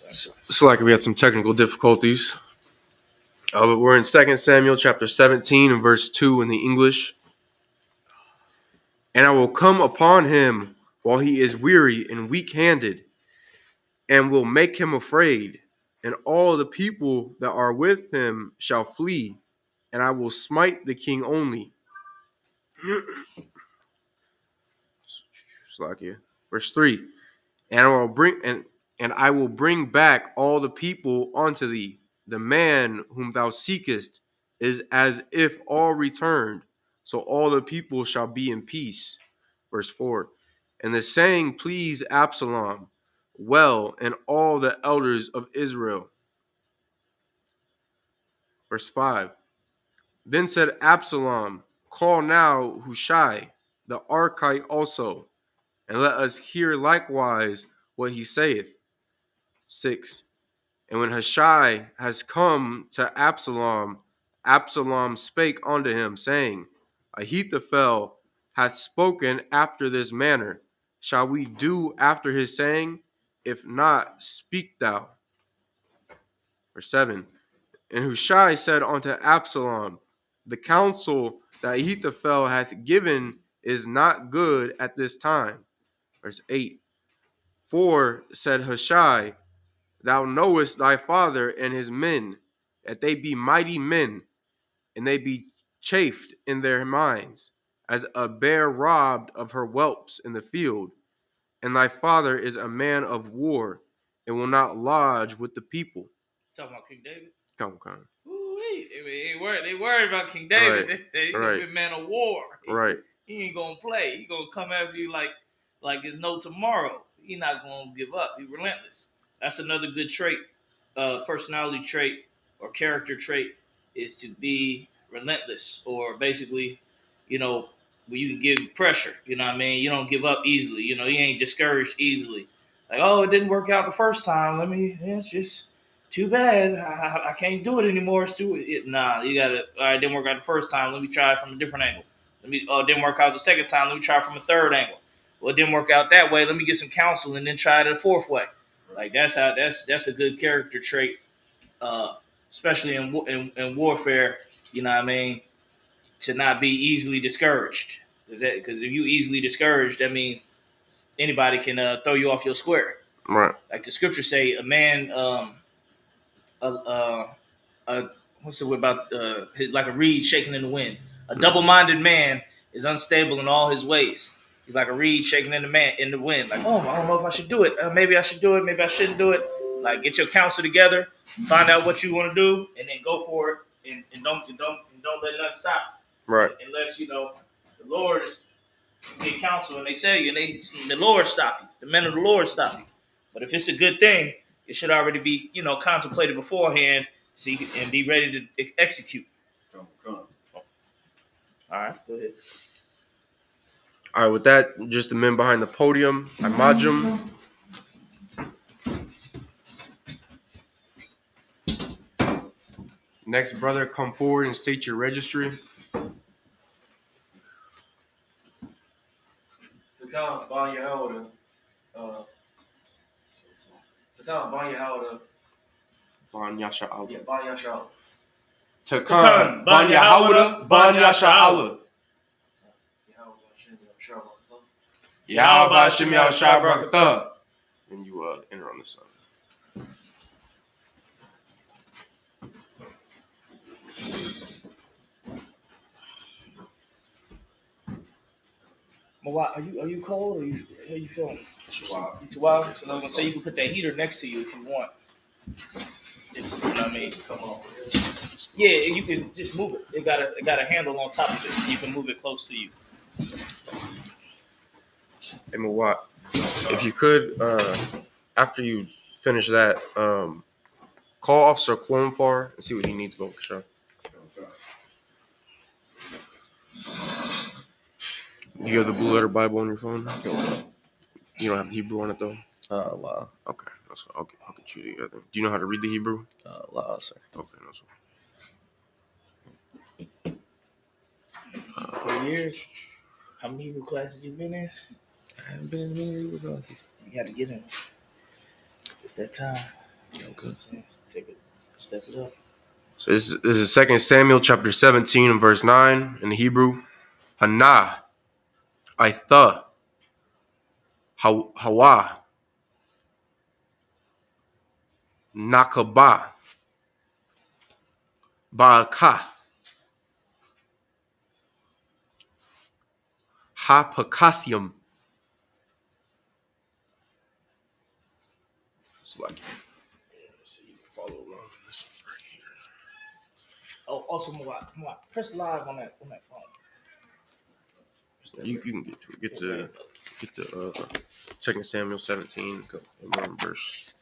It's like we had some technical difficulties. But we're in 2 Samuel chapter 17 and verse 2 in the English. And I will come upon him while he is weary and weak-handed, and will make him afraid. And all the people that are with him shall flee, and I will smite the king only. Verse 3. And I will bring back all the people unto thee. The man whom thou seekest is as if all returned, so all the people shall be in peace. Verse 4. And the saying pleased Absalom well, and all the elders of Israel. Verse 5. Then said Absalom, call now Hushai the Archite also, and let us hear likewise what he saith. 6. And when Hushai has come to Absalom, Absalom spake unto him, saying, Ahithophel hath spoken after this manner. Shall we do after his saying? If not, speak thou. Verse 7. And Hushai said unto Absalom, the counsel that Ahithophel hath given is not good at this time. Verse 8. For, said Hushai, thou knowest thy father and his men, that they be mighty men, and they be chafed in their minds, as a bear robbed of her whelps in the field. And thy father is a man of war, and will not lodge with the people. Talking about King David? Come. They worried about King David. Right. He's gonna be a man of war. He ain't gonna play. He gonna come after you like there's no tomorrow. He not gonna give up. He relentless. That's another good trait, personality trait or character trait, is to be relentless, or basically, when you can give pressure. You know what I mean? You don't give up easily. You ain't discouraged easily. Like, oh, it didn't work out the first time. It's just too bad. I can't do it anymore. It's too. Nah, you gotta. All right, didn't work out the first time. Let me try it from a different angle. It didn't work out the second time. Let me try it from a third angle. Well, it didn't work out that way. Let me get some counsel and then try it a fourth way. Like that's a good character trait, especially in warfare. You know what I mean? To not be easily discouraged. Because if you easily discouraged, that means anybody can throw you off your square. Right. Like the scriptures say, a man, what's the word about like a reed shaking in the wind. A double-minded man is unstable in all his ways. He's like a reed shaking in the wind. Like, oh, I don't know if I should do it. Maybe I should do it. Maybe I shouldn't do it. Like, get your counsel together, find out what you want to do, and then go for it. And don't let nothing stop. Right. Unless the Lord is get counsel, and they say, and the Lord stop you. The men of the Lord stop you. But if it's a good thing, it should already be contemplated beforehand, so you can, and be ready to execute. Come. All right, go ahead. All right, with that, just the men behind the podium. Imagine. Next, brother, come forward and state your registry. Takan Ban Yehoda. Takan Ban Yehoda. Ban Yasha Allah. Yeah, Ban Yasha Allah. Takan Ban Yehoda. Ban Yasha Allah. Yahweh Shem Yahweh Shai Barakatah. And you enter on the sun. Are you cold, or how you feeling? You too wild? So I was gonna say you can put that heater next to you if you want. You know what I mean? Come on. Yeah, you can just move it. It got a handle on top of it. You can move it close to you. Hey, Mawat, if you could, after you finish that, call Officer Quompar and see what he needs to go for sure. You have the Blue Letter Bible on your phone? You don't have the Hebrew on it though? La. Okay, that's what I'll get you the other. Do you know how to read the Hebrew? La, sir. Okay, that's what. 3 years. How many Hebrew classes you been in? I haven't been in many Hebrew classes. You got to get in. It's that time. Okay. Step it up. So this is 2 Samuel chapter 17 and verse 9 in the Hebrew. Hana, Aitha, Hawa, Nakaba, Baakath, Hapakathium. It's like, so you can follow along with this right here. Oh, also Mwak. Press live on that phone. You can get to 2 Samuel 17 and 1 verse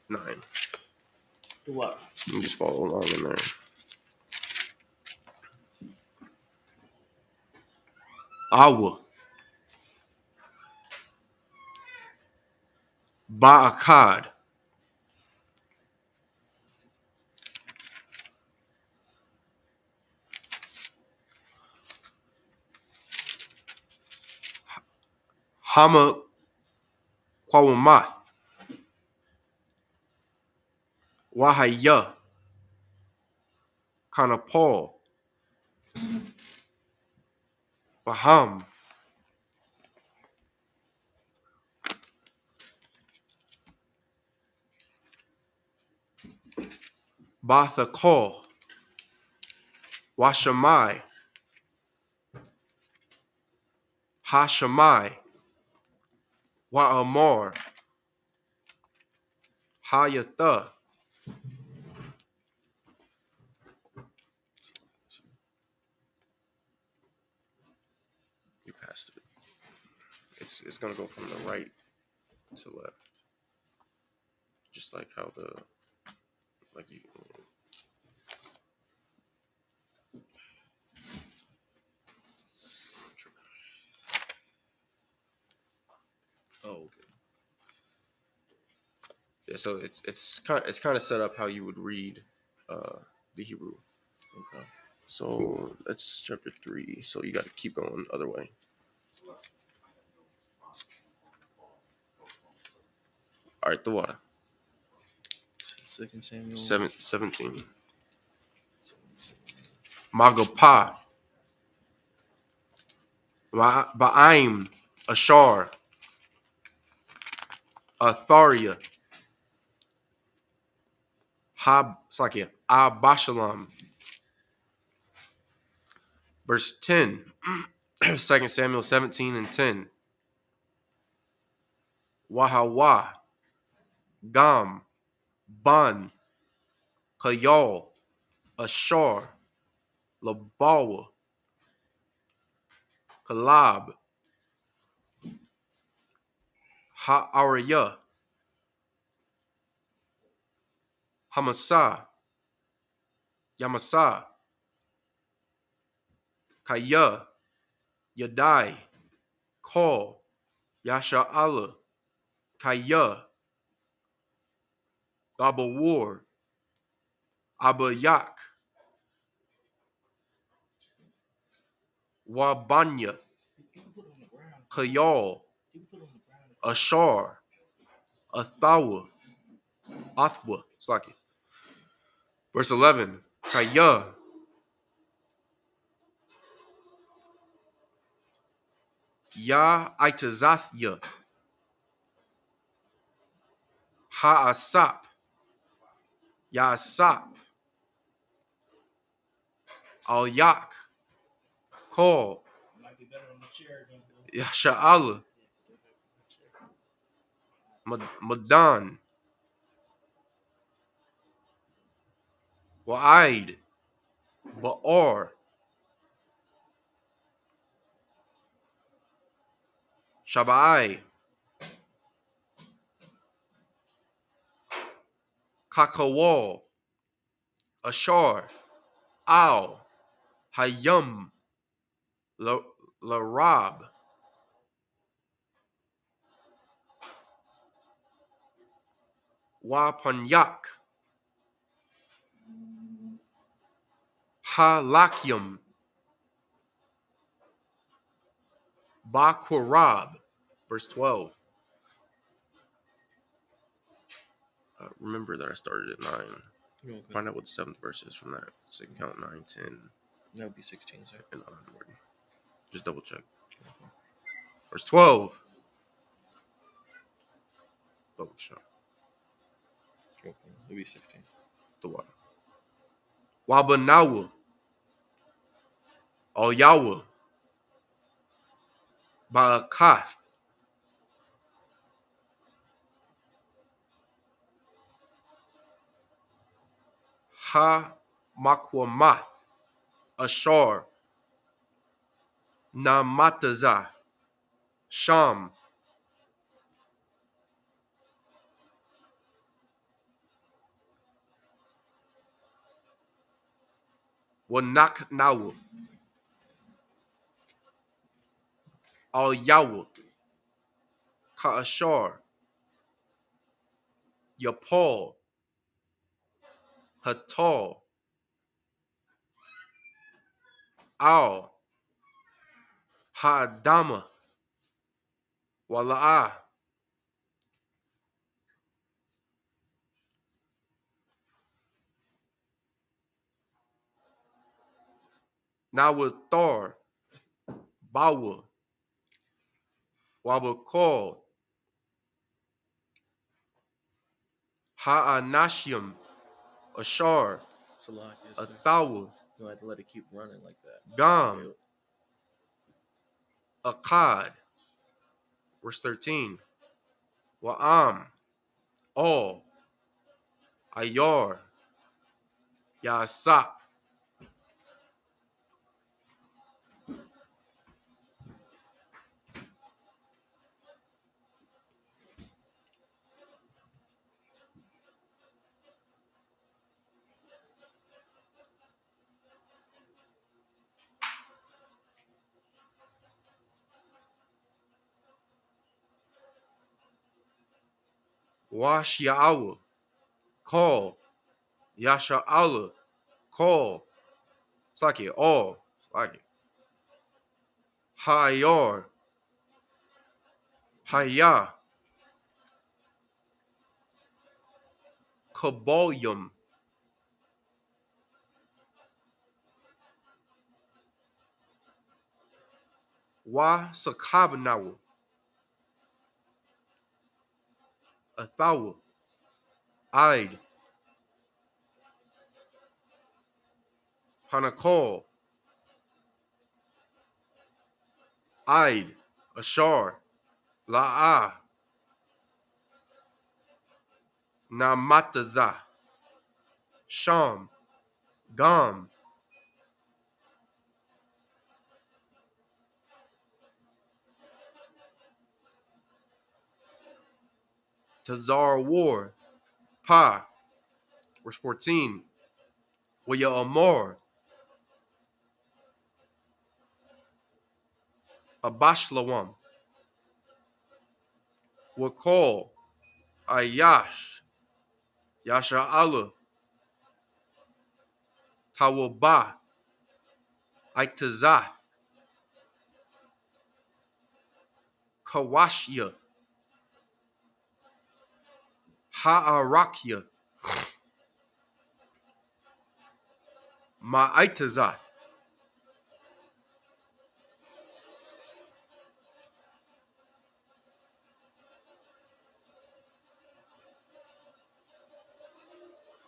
9. Do what? You can just follow along in there. Awa, Baakad, Hama Kwawamath, Wahaya, Kanapal, Baham, Bathakal, Washamai, Hashamai, Wa'amar, Hayatha. You passed it. It's gonna go from the right to left, just like how you. Oh, okay. Yeah, so it's kind of set up how you would read the Hebrew. Okay. So that's chapter 3. So you got to keep going the other way. All right, the water. 2 Samuel 17. Magopah, Ba'aim, Ashar, Atharia, Sakia, Abashalam. Verse 10, 2 Samuel 17 and 10. Wahawa, Gam, Ban, Kayal, Ashar, Labawa, Kalab, Ha'ariyah, Hamasa, Yamasa, Kaya, Yadai, Kol, Yasha'ala, Kaya, Abawar, Abayak, Wabanya, Kayal, Ashar, Athawa, Athwa. Slaki. Verse 11. Kaya, Ya Itazathya, Ha'asap, Ya'asap, Al Yak, Kol, Might be better on the chair again. Yasha'ala, Madan, Wa'id, Ba'ar, Shabai, Kakawal, Ashar, Al, Hayam, Larab, Wapanyak, Halakyam, Bakurab. Verse 12. Remember that I started at 9. Okay. Find out what the 7th verse is from that. So you can count 9, 10, That would be 16, sir. and onward. Just double check. Okay. Verse 12. Double check. Okay. It'll be 16. The water. Wabanawa. Al Yawa. Ba'akath. Ha Makwamath. Ashar. Namataza. Sham. Wanaknawa. Al Yawa. Ka'ashar. Yapal. Hatal. Al. Ha'adama. Wala'ah. Nawathar. Bawa. Wabakal. Ha'anashim. Ashar. Salak, yes, sir. Athawa. You'll have to let it keep running like that. Gam. Akkad. Verse 13. Wa'am. All. Ayar. Yasap. Wash Ya'awa. Call. Yasha'ala. Call. It's like it. All. It's like it. Hayar. Haya. Kabalyum. Wa Sakabanawa. Athawa. Ide. Hanakal. Ide. Ashar. La'ah. Namataza. Sham. Gam. Tazar War. Pa. Verse 14. Waya Amor. Abashlawam. Wakal. Ayash. Yasha'ala. Tawaba. Aitazah. Kawashya. Ha'arakya. Ma'aitazah.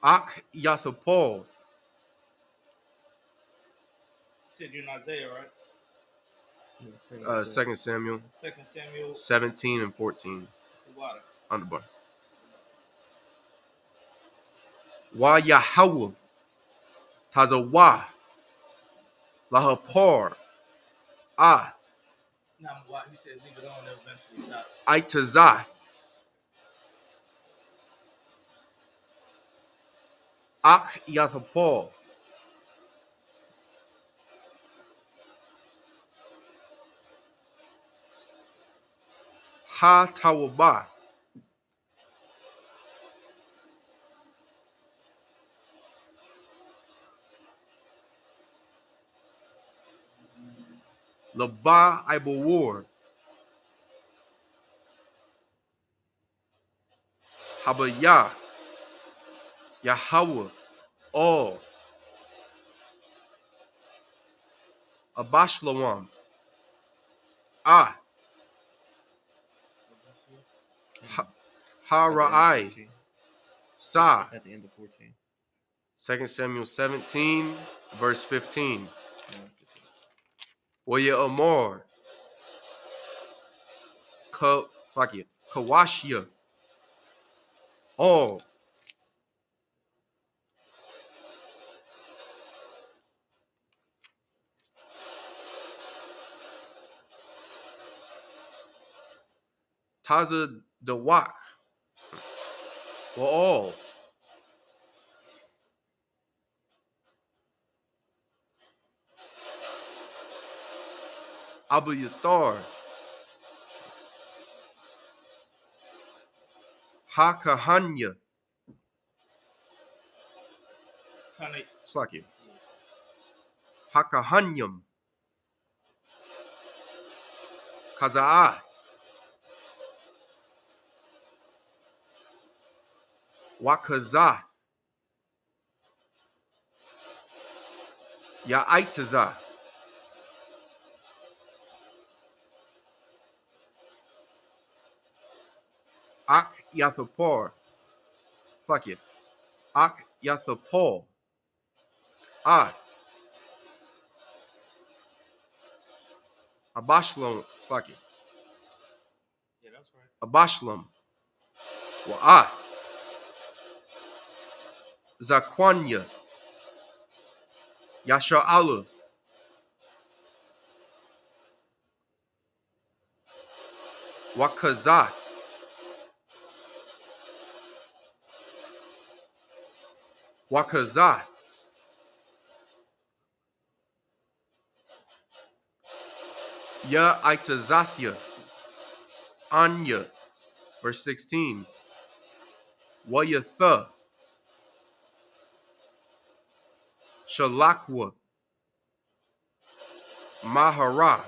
Ak Yathapal. Said you're in Isaiah, right? 2 Samuel 2 Samuel 17 and 14. the water. On the bar. Wa Yahawah. Tazawah. Lahapar. Ah. Now, he said leave it on, they'll eventually stop. Aitazah. Ak Yathapal. Ha Tawaba. Laba Ibawar. Habaya. Yahweh, all. Abashlawam, Ah, Hara'ai, Sa. At the end of 14. 2 Samuel 17, verse 15. Waya Amor, Kawashia, all. Taza Dawak, all. Abu Yathar, Hakahanya, Slaki, Hakahanyam, Kaza'ah, Wakazah, Ya'aitazah, Ak Yathapor, Slaki, Ak Yathapor, Abashlam, Slaki, Yeah, that's right. Abashlam, Zakwanya, Yasha'alu, Wakazah, Wakazah, Ya'aitazathya, Anya, verse 16. Wayatha, Shalakwa, Mahara,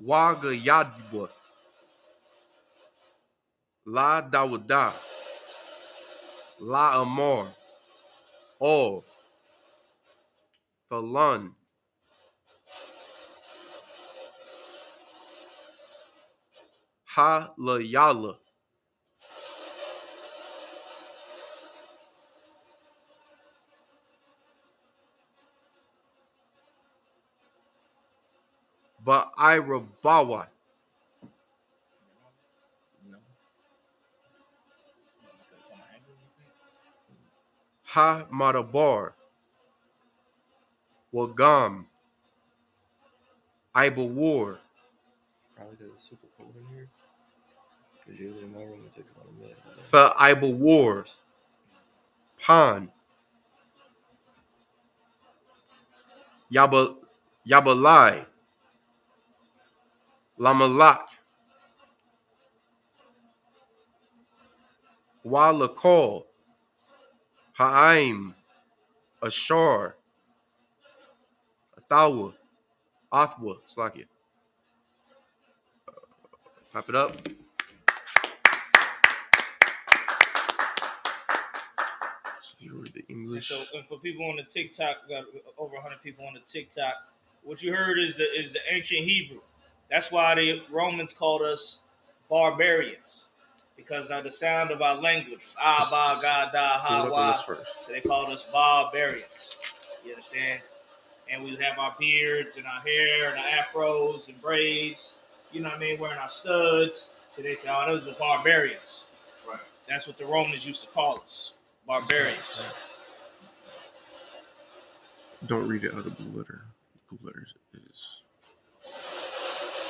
Wagayadwa, La Dawada, La Amor, all. Falan, Ha Layala, Ba'irabawa, No. Because I'm angry with it. Ha Madabar, Wagam, Ibawar, Probably because it's super cold in here. Because usually in my room it takes about a minute. Fa Ibawar, Pan, Yabalai, Lamalak, Walakol, Ha'aim, Ashar, Athawa, Athwa, Slakia. Clap it up. So you read the English. And for people on the TikTok, we got over 100 people on the TikTok. What you heard is the ancient Hebrew. That's why the Romans called us barbarians, because of the sound of our language. Ba, ga, da, ha, wa. So they called us barbarians. You understand? And we have our beards and our hair and our afros and braids. You know what I mean? Wearing our studs. So they say, oh, those are barbarians. Right. That's what the Romans used to call us. Barbarians. Don't read it out of blue letter. Blue letters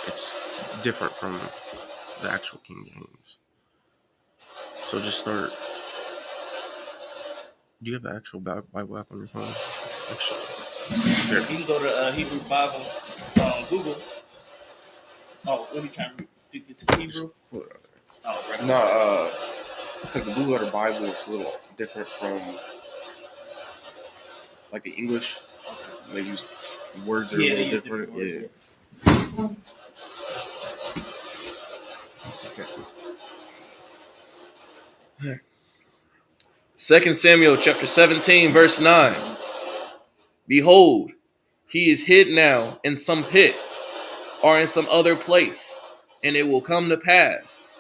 it's different from the actual King James. So just start. Do you have the actual Bible app on your phone? Actually, here. You can go to Hebrew Bible on Google. Oh, what are you trying to get to Hebrew? Pull it out there. Oh, right. No, because the blue letter Bible is a little different from like the English. They use words are a little different. Yeah. Okay. 2 Samuel chapter 17, verse 9. Behold, he is hid now in some pit or in some other place, and it will come to pass,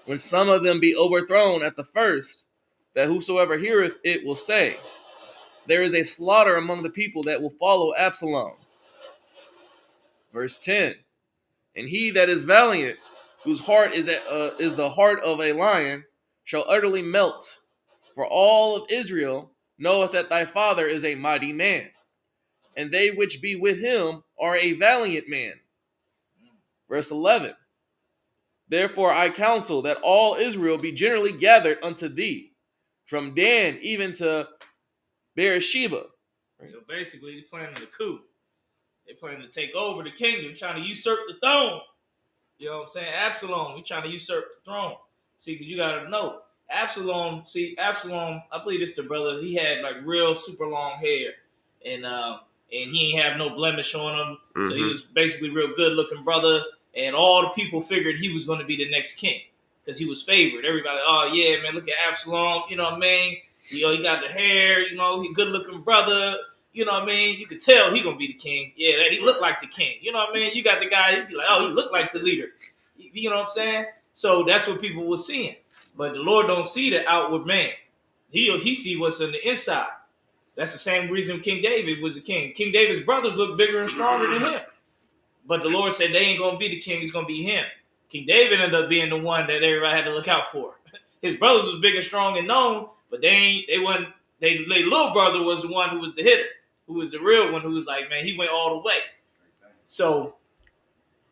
when some of them be overthrown at the first, that whosoever heareth it will say, there is a slaughter among the people that will follow Absalom. Verse 10. And he that is valiant, whose heart is the heart of a lion, shall utterly melt. For all of Israel knoweth that thy father is a mighty man, and they which be with him are a valiant man. Verse 11. Therefore I counsel that all Israel be generally gathered unto thee, from Dan even to Beersheba. So basically, they're planning a coup. They're planning to take over the kingdom, trying to usurp the throne. You know what I'm saying? Absalom, he's trying to usurp the throne. See, because you got to know, Absalom, I believe it's the brother, he had like real super long hair. And he ain't have no blemish on him. Mm-hmm. So he was basically real good looking brother. And all the people figured he was going to be the next king because he was favored. Everybody, oh yeah, man, look at Absalom. You know what I mean? You know, he got the hair. You know, he good looking brother. You know what I mean? You could tell he gonna be the king. Yeah, he looked like the king. You know what I mean? You got the guy. You'd be like, oh, he looked like the leader. You know what I'm saying? So that's what people were seeing. But the Lord don't see the outward man. He see what's on the inside. That's the same reason King David was a king. King David's brothers look bigger and stronger than him. But the Lord said they ain't going to be the king. It's going to be him. King David ended up being the one that everybody had to look out for. His brothers was big and strong and known, but they little brother was the one who was the hitter, who was the real one, who was like, man, he went all the way. So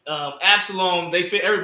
Absalom,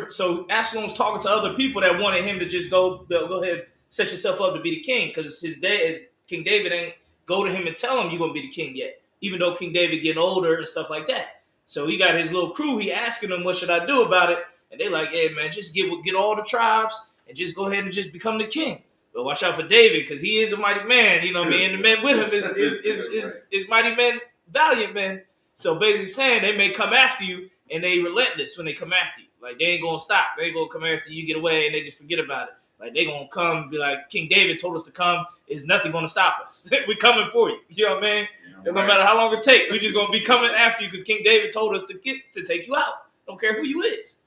so Absalom's talking to other people that wanted him to just go ahead, set yourself up to be the king, because his dad, King David, ain't go to him and tell him you're going to be the king yet, even though King David getting older and stuff like that. So he got his little crew. He asking them, what should I do about it? And they like, hey, man, just get all the tribes and just go ahead and just become the king. But watch out for David, because he is a mighty man. You know what I mean? And the men with him is mighty men, valiant men. So basically saying they may come after you, and they relentless when they come after you. Like, they ain't going to stop. They ain't going to come after you, get away, and they just forget about it. Like, they going to come and be like, King David told us to come. Is nothing going to stop us. We're coming for you. You know what I mean? No matter how long it takes, we're just going to be coming after you because King David told us to take you out. Don't care who you is.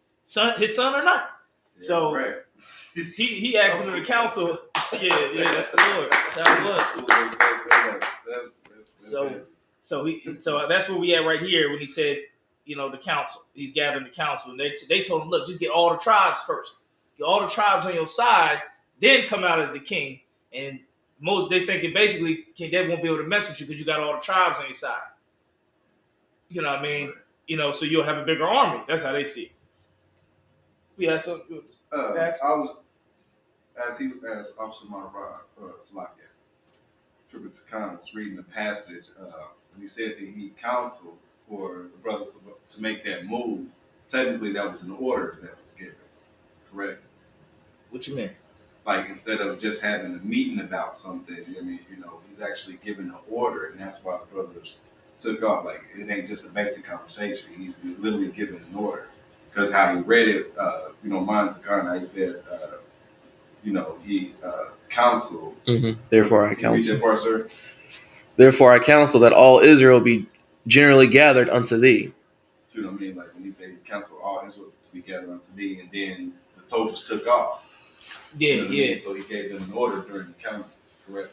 His son or not. Yeah, so right. he asked him to the council. Yeah, that's the Lord. That's how it was. So that's where we at right here when he said, you know, the council. He's gathering the council. And they told him, look, just get all the tribes first. Get all the tribes on your side, then come out as the king. And they thinking basically King David won't be able to mess with you because you got all the tribes on your side. You know what I mean? Right. You know, so you'll have a bigger army. That's how they see it. Yeah, so I was as Officer Monroe Slakia, Tribute to Khan was reading the passage when he said that he counseled for the brothers to make that move. Technically, that was an order that was given. Correct? What you mean? Like, instead of just having a meeting about something, I mean, you know, he's actually giving an order, and that's why the brothers took off. Like, it ain't just a basic conversation. He's literally giving an order. Because how he read it, you know, mine's kind of, he said, you know, he counseled. Mm-hmm. Therefore I counsel. Therefore, sir? Therefore I counsel that all Israel be generally gathered unto thee. So, you know what I mean? Like, when he said he counseled all Israel to be gathered unto thee, and then the soldiers took off. Yeah, you know yeah. I mean? So he gave them an order during the council, correct?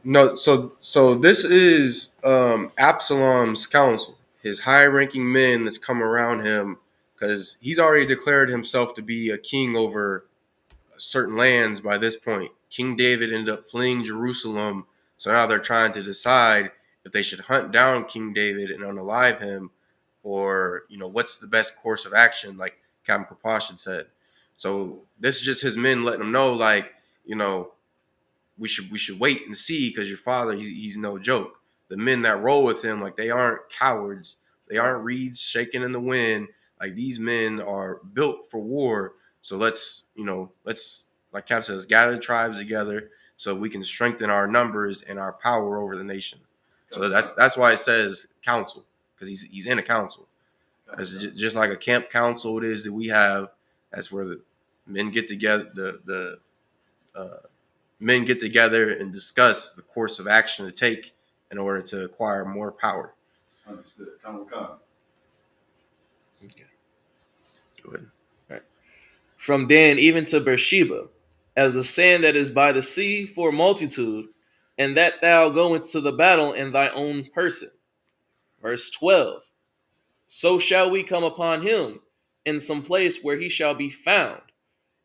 No, so this is Absalom's council, his high-ranking men that's come around him, because he's already declared himself to be a king over certain lands by this point. King David ended up fleeing Jerusalem, so now they're trying to decide if they should hunt down King David and unalive him, or, you know, what's the best course of action, like Captain Kapashin said. So this is just his men letting him know, like, you know, we should wait and see, because your father, he's no joke. The men that roll with him, like, they aren't cowards. They aren't reeds shaking in the wind. Like, these men are built for war. So let's, like Cap says, gather the tribes together so we can strengthen our numbers and our power over the nation. So that's why it says council, because he's in a council. It's just like a camp council it is that we have. That's where the men get together. The men get together and discuss the course of action to take in order to acquire more power. Understood. Come. Okay. Go ahead. All right. From Dan even to Beersheba, as the sand that is by the sea for multitude, and that thou go into the battle in thy own person. Verse 12. So shall we come upon him in some place where he shall be found,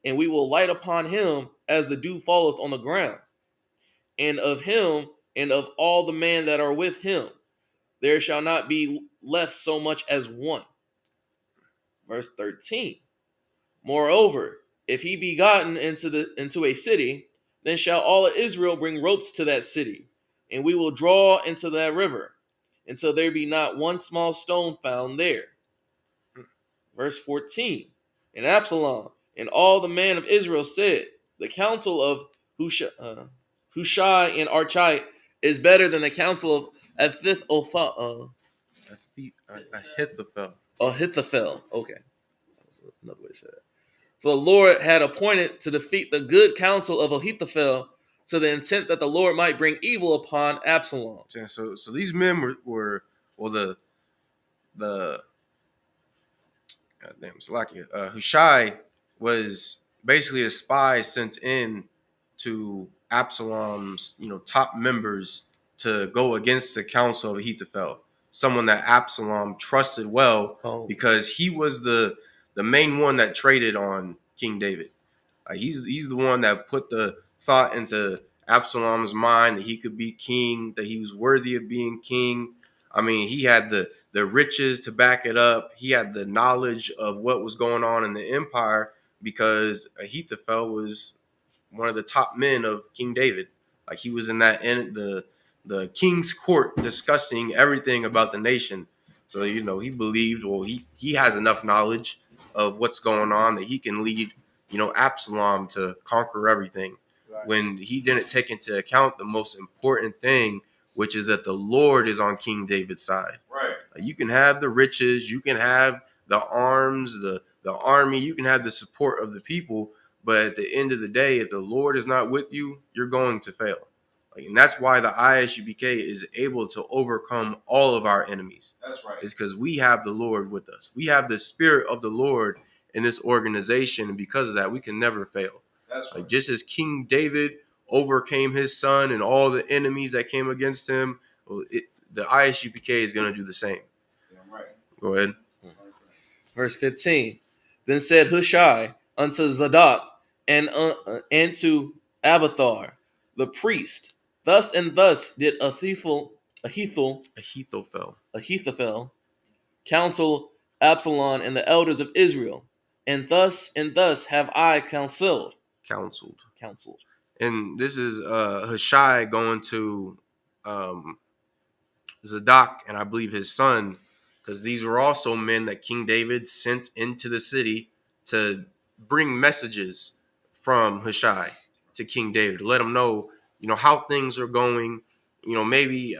and we will light upon him as the dew falleth on the ground. And of him and of all the men that are with him, there shall not be left so much as one. Verse 13. Moreover, if he be gotten into a city, then shall all of Israel bring ropes to that city, and we will draw into that river, until there be not one small stone found there. Verse 14. And Absalom and all the men of Israel said, the counsel of Hushai and Archite is better than the counsel of Ahithophel. Ahithophel. Okay. That was another way to say that. For the Lord had appointed to defeat the good counsel of Ahithophel, to the intent that the Lord might bring evil upon Absalom. So these men were the goddamn Salakia. Hushai was basically a spy sent in to Absalom's top members to go against the counsel of Ahithophel, someone that Absalom trusted well because he was the main one that traded on King David. He's the one that put the thought into Absalom's mind that he could be king, that he was worthy of being king. I mean, he had the riches to back it up. He had the knowledge of what was going on in the empire because Ahithophel was one of the top men of King David. Like he was in the king's court discussing everything about the nation. So he believed, well, he has enough knowledge of what's going on that he can lead Absalom to conquer everything. Right. When he didn't take into account the most important thing, which is that the Lord is on King David's side. Right. You can have the riches, you can have the arms, the army, you can have the support of the people, but at the end of the day, if the Lord is not with you, you're going to fail. And that's why the ISUPK is able to overcome all of our enemies. That's right. It's because we have the Lord with us. We have the Spirit of the Lord in this organization, and because of that, we can never fail. That's right. Just as King David overcame his son and all the enemies that came against him, the ISUPK is going to do the same. Yeah, right. Go ahead. Verse 15. Then said Hushai unto Zadok and to Abiathar the priest, thus and thus did Ahithophel counsel Absalom and the elders of Israel, and thus have I counseled. And this is Hushai going to Zadok and I believe his son, because these were also men that King David sent into the city to bring messages from Hushai to King David to let him know, how things are going, maybe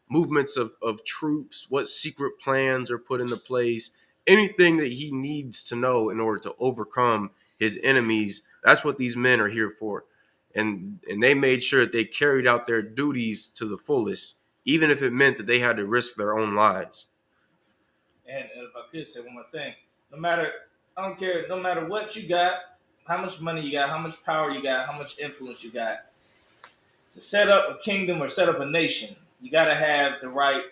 movements of troops, what secret plans are put into place, anything that he needs to know in order to overcome his enemies. That's what these men are here for. And they made sure that they carried out their duties to the fullest, even if it meant that they had to risk their own lives. And if I could say one more thing, I don't care, no matter what you got, how much money you got, how much power you got, how much influence you got, to set up a kingdom or set up a nation, you got to have the right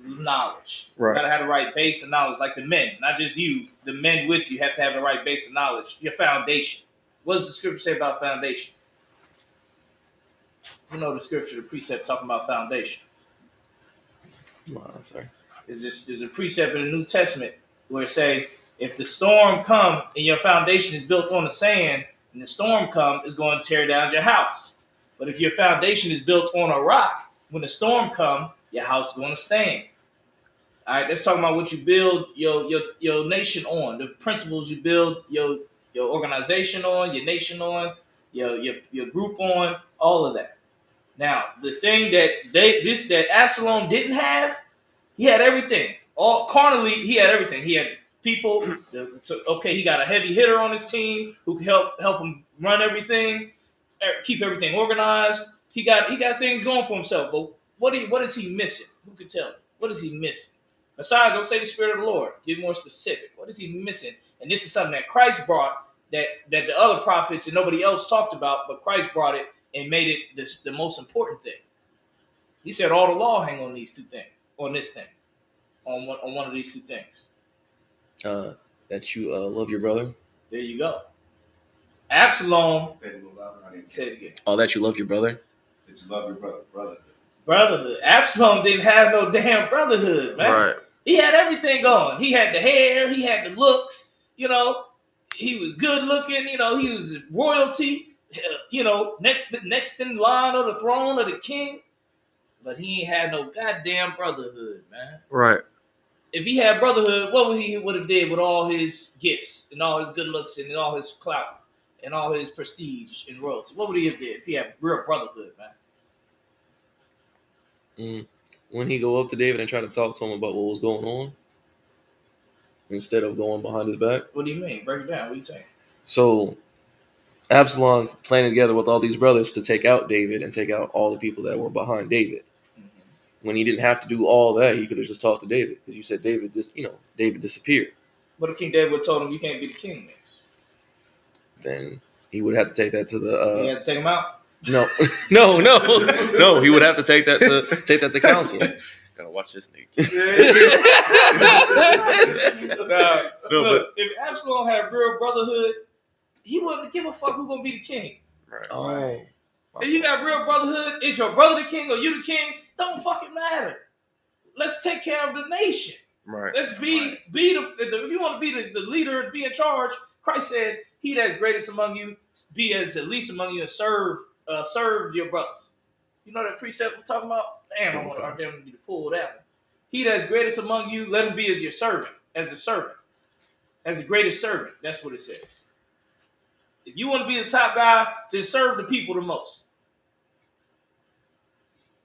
knowledge. Right. You got to have the right base of knowledge, like the men, not just you, the men with you have to have the right base of knowledge, your foundation. What does the scripture say about foundation? You know the scripture, the precept talking about foundation. Sorry. There's a precept in the New Testament where it say, if the storm come and your foundation is built on the sand, and the storm come, it's going to tear down your house. But if your foundation is built on a rock, when the storm come, your house is going to stand. All right, let's talk about what you build your nation on, the principles you build your organization on, your nation on, your group on, all of that. Now, the thing that Absalom didn't have, he had everything. All carnally, he had everything. He had people. He got a heavy hitter on his team who could help him run everything, keep everything organized. He got things going for himself. But what is he missing? Who could tell me? What is he missing? Besides, don't say the Spirit of the Lord. Get more specific. What is he missing? And this is something that Christ brought that the other prophets and nobody else talked about, but Christ brought it and made it the most important thing. He said all the law hang on these two things, on this thing, on one of these two things. That you love your brother. There you go. Absalom. Say it again. Oh, that you love your brother. That you love your brother. Brotherhood. Absalom didn't have no damn brotherhood, man. Right. He had everything going. He had the hair. He had the looks. You know, he was good looking. You know, he was royalty. You know, next in line of the throne of the king. But he ain't had no goddamn brotherhood, man. Right. If he had brotherhood, what would he have did with all his gifts and all his good looks and all his clout and all his prestige and royalty? What would he have did if he had real brotherhood, man? When he go up to David and try to talk to him about what was going on, instead of going behind his back. What do you mean? Break it down. What are you saying? So Absalom planning together with all these brothers to take out David and take out all the people that were behind David. When he didn't have to do all that, he could have just talked to David, because you said David disappeared. But if King David told him you can't be the king next, then he would have to take that to the. He had to take him out. No. He would have to take that to council. Gotta watch this nigga. Look, if Absalom had real brotherhood, he wouldn't give a fuck who's gonna be the king. Right. Oh. If you got real brotherhood, is your brother the king or you the king? Don't fucking matter. Let's take care of the nation. Right. Let's be if you want to be the leader and be in charge. Christ said, "He that is greatest among you, be as the least among you, and serve your brothers." You know that precept we're talking about? Damn, I want to pull that one. He that is greatest among you, let him be as your servant, as the greatest servant. That's what it says. If you want to be the top guy, then serve the people the most.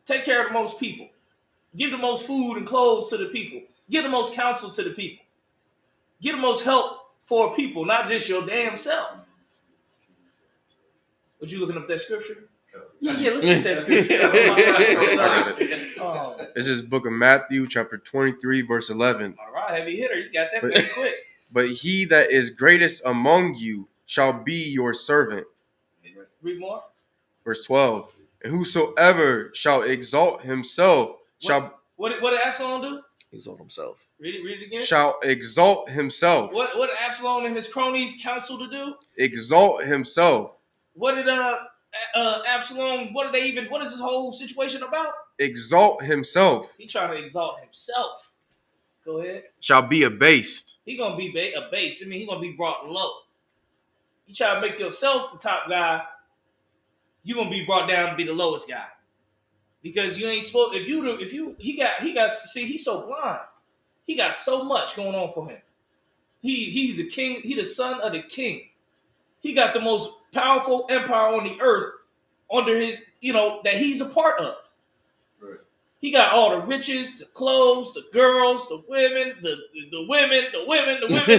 Take care of the most people. Give the most food and clothes to the people. Give the most counsel to the people. Give the most help for people, not just your damn self. Would you looking up that scripture? Yeah, let's get that scripture. This is book of Matthew, chapter 23, verse 11. All right, heavy hitter. You got that very quick. But he that is greatest among you shall be your servant. Read more. Verse 12. And whosoever shall exalt himself What did Absalom do? Exalt himself. Read it again. Shall exalt himself. What did Absalom and his cronies counsel to do? Exalt himself. What did Absalom? What is this whole situation about? Exalt himself. He trying to exalt himself. Go ahead. Shall be abased. He gonna be abased. I mean, he gonna be brought low. You try to make yourself the top guy, you gonna be brought down to be the lowest guy, because you ain't supposed. See, he's so blind. He got so much going on for him. He's the king. He the son of the king. He got the most powerful empire on the earth under his, that he's a part of. Right. He got all the riches, the clothes, the girls, the women, the women.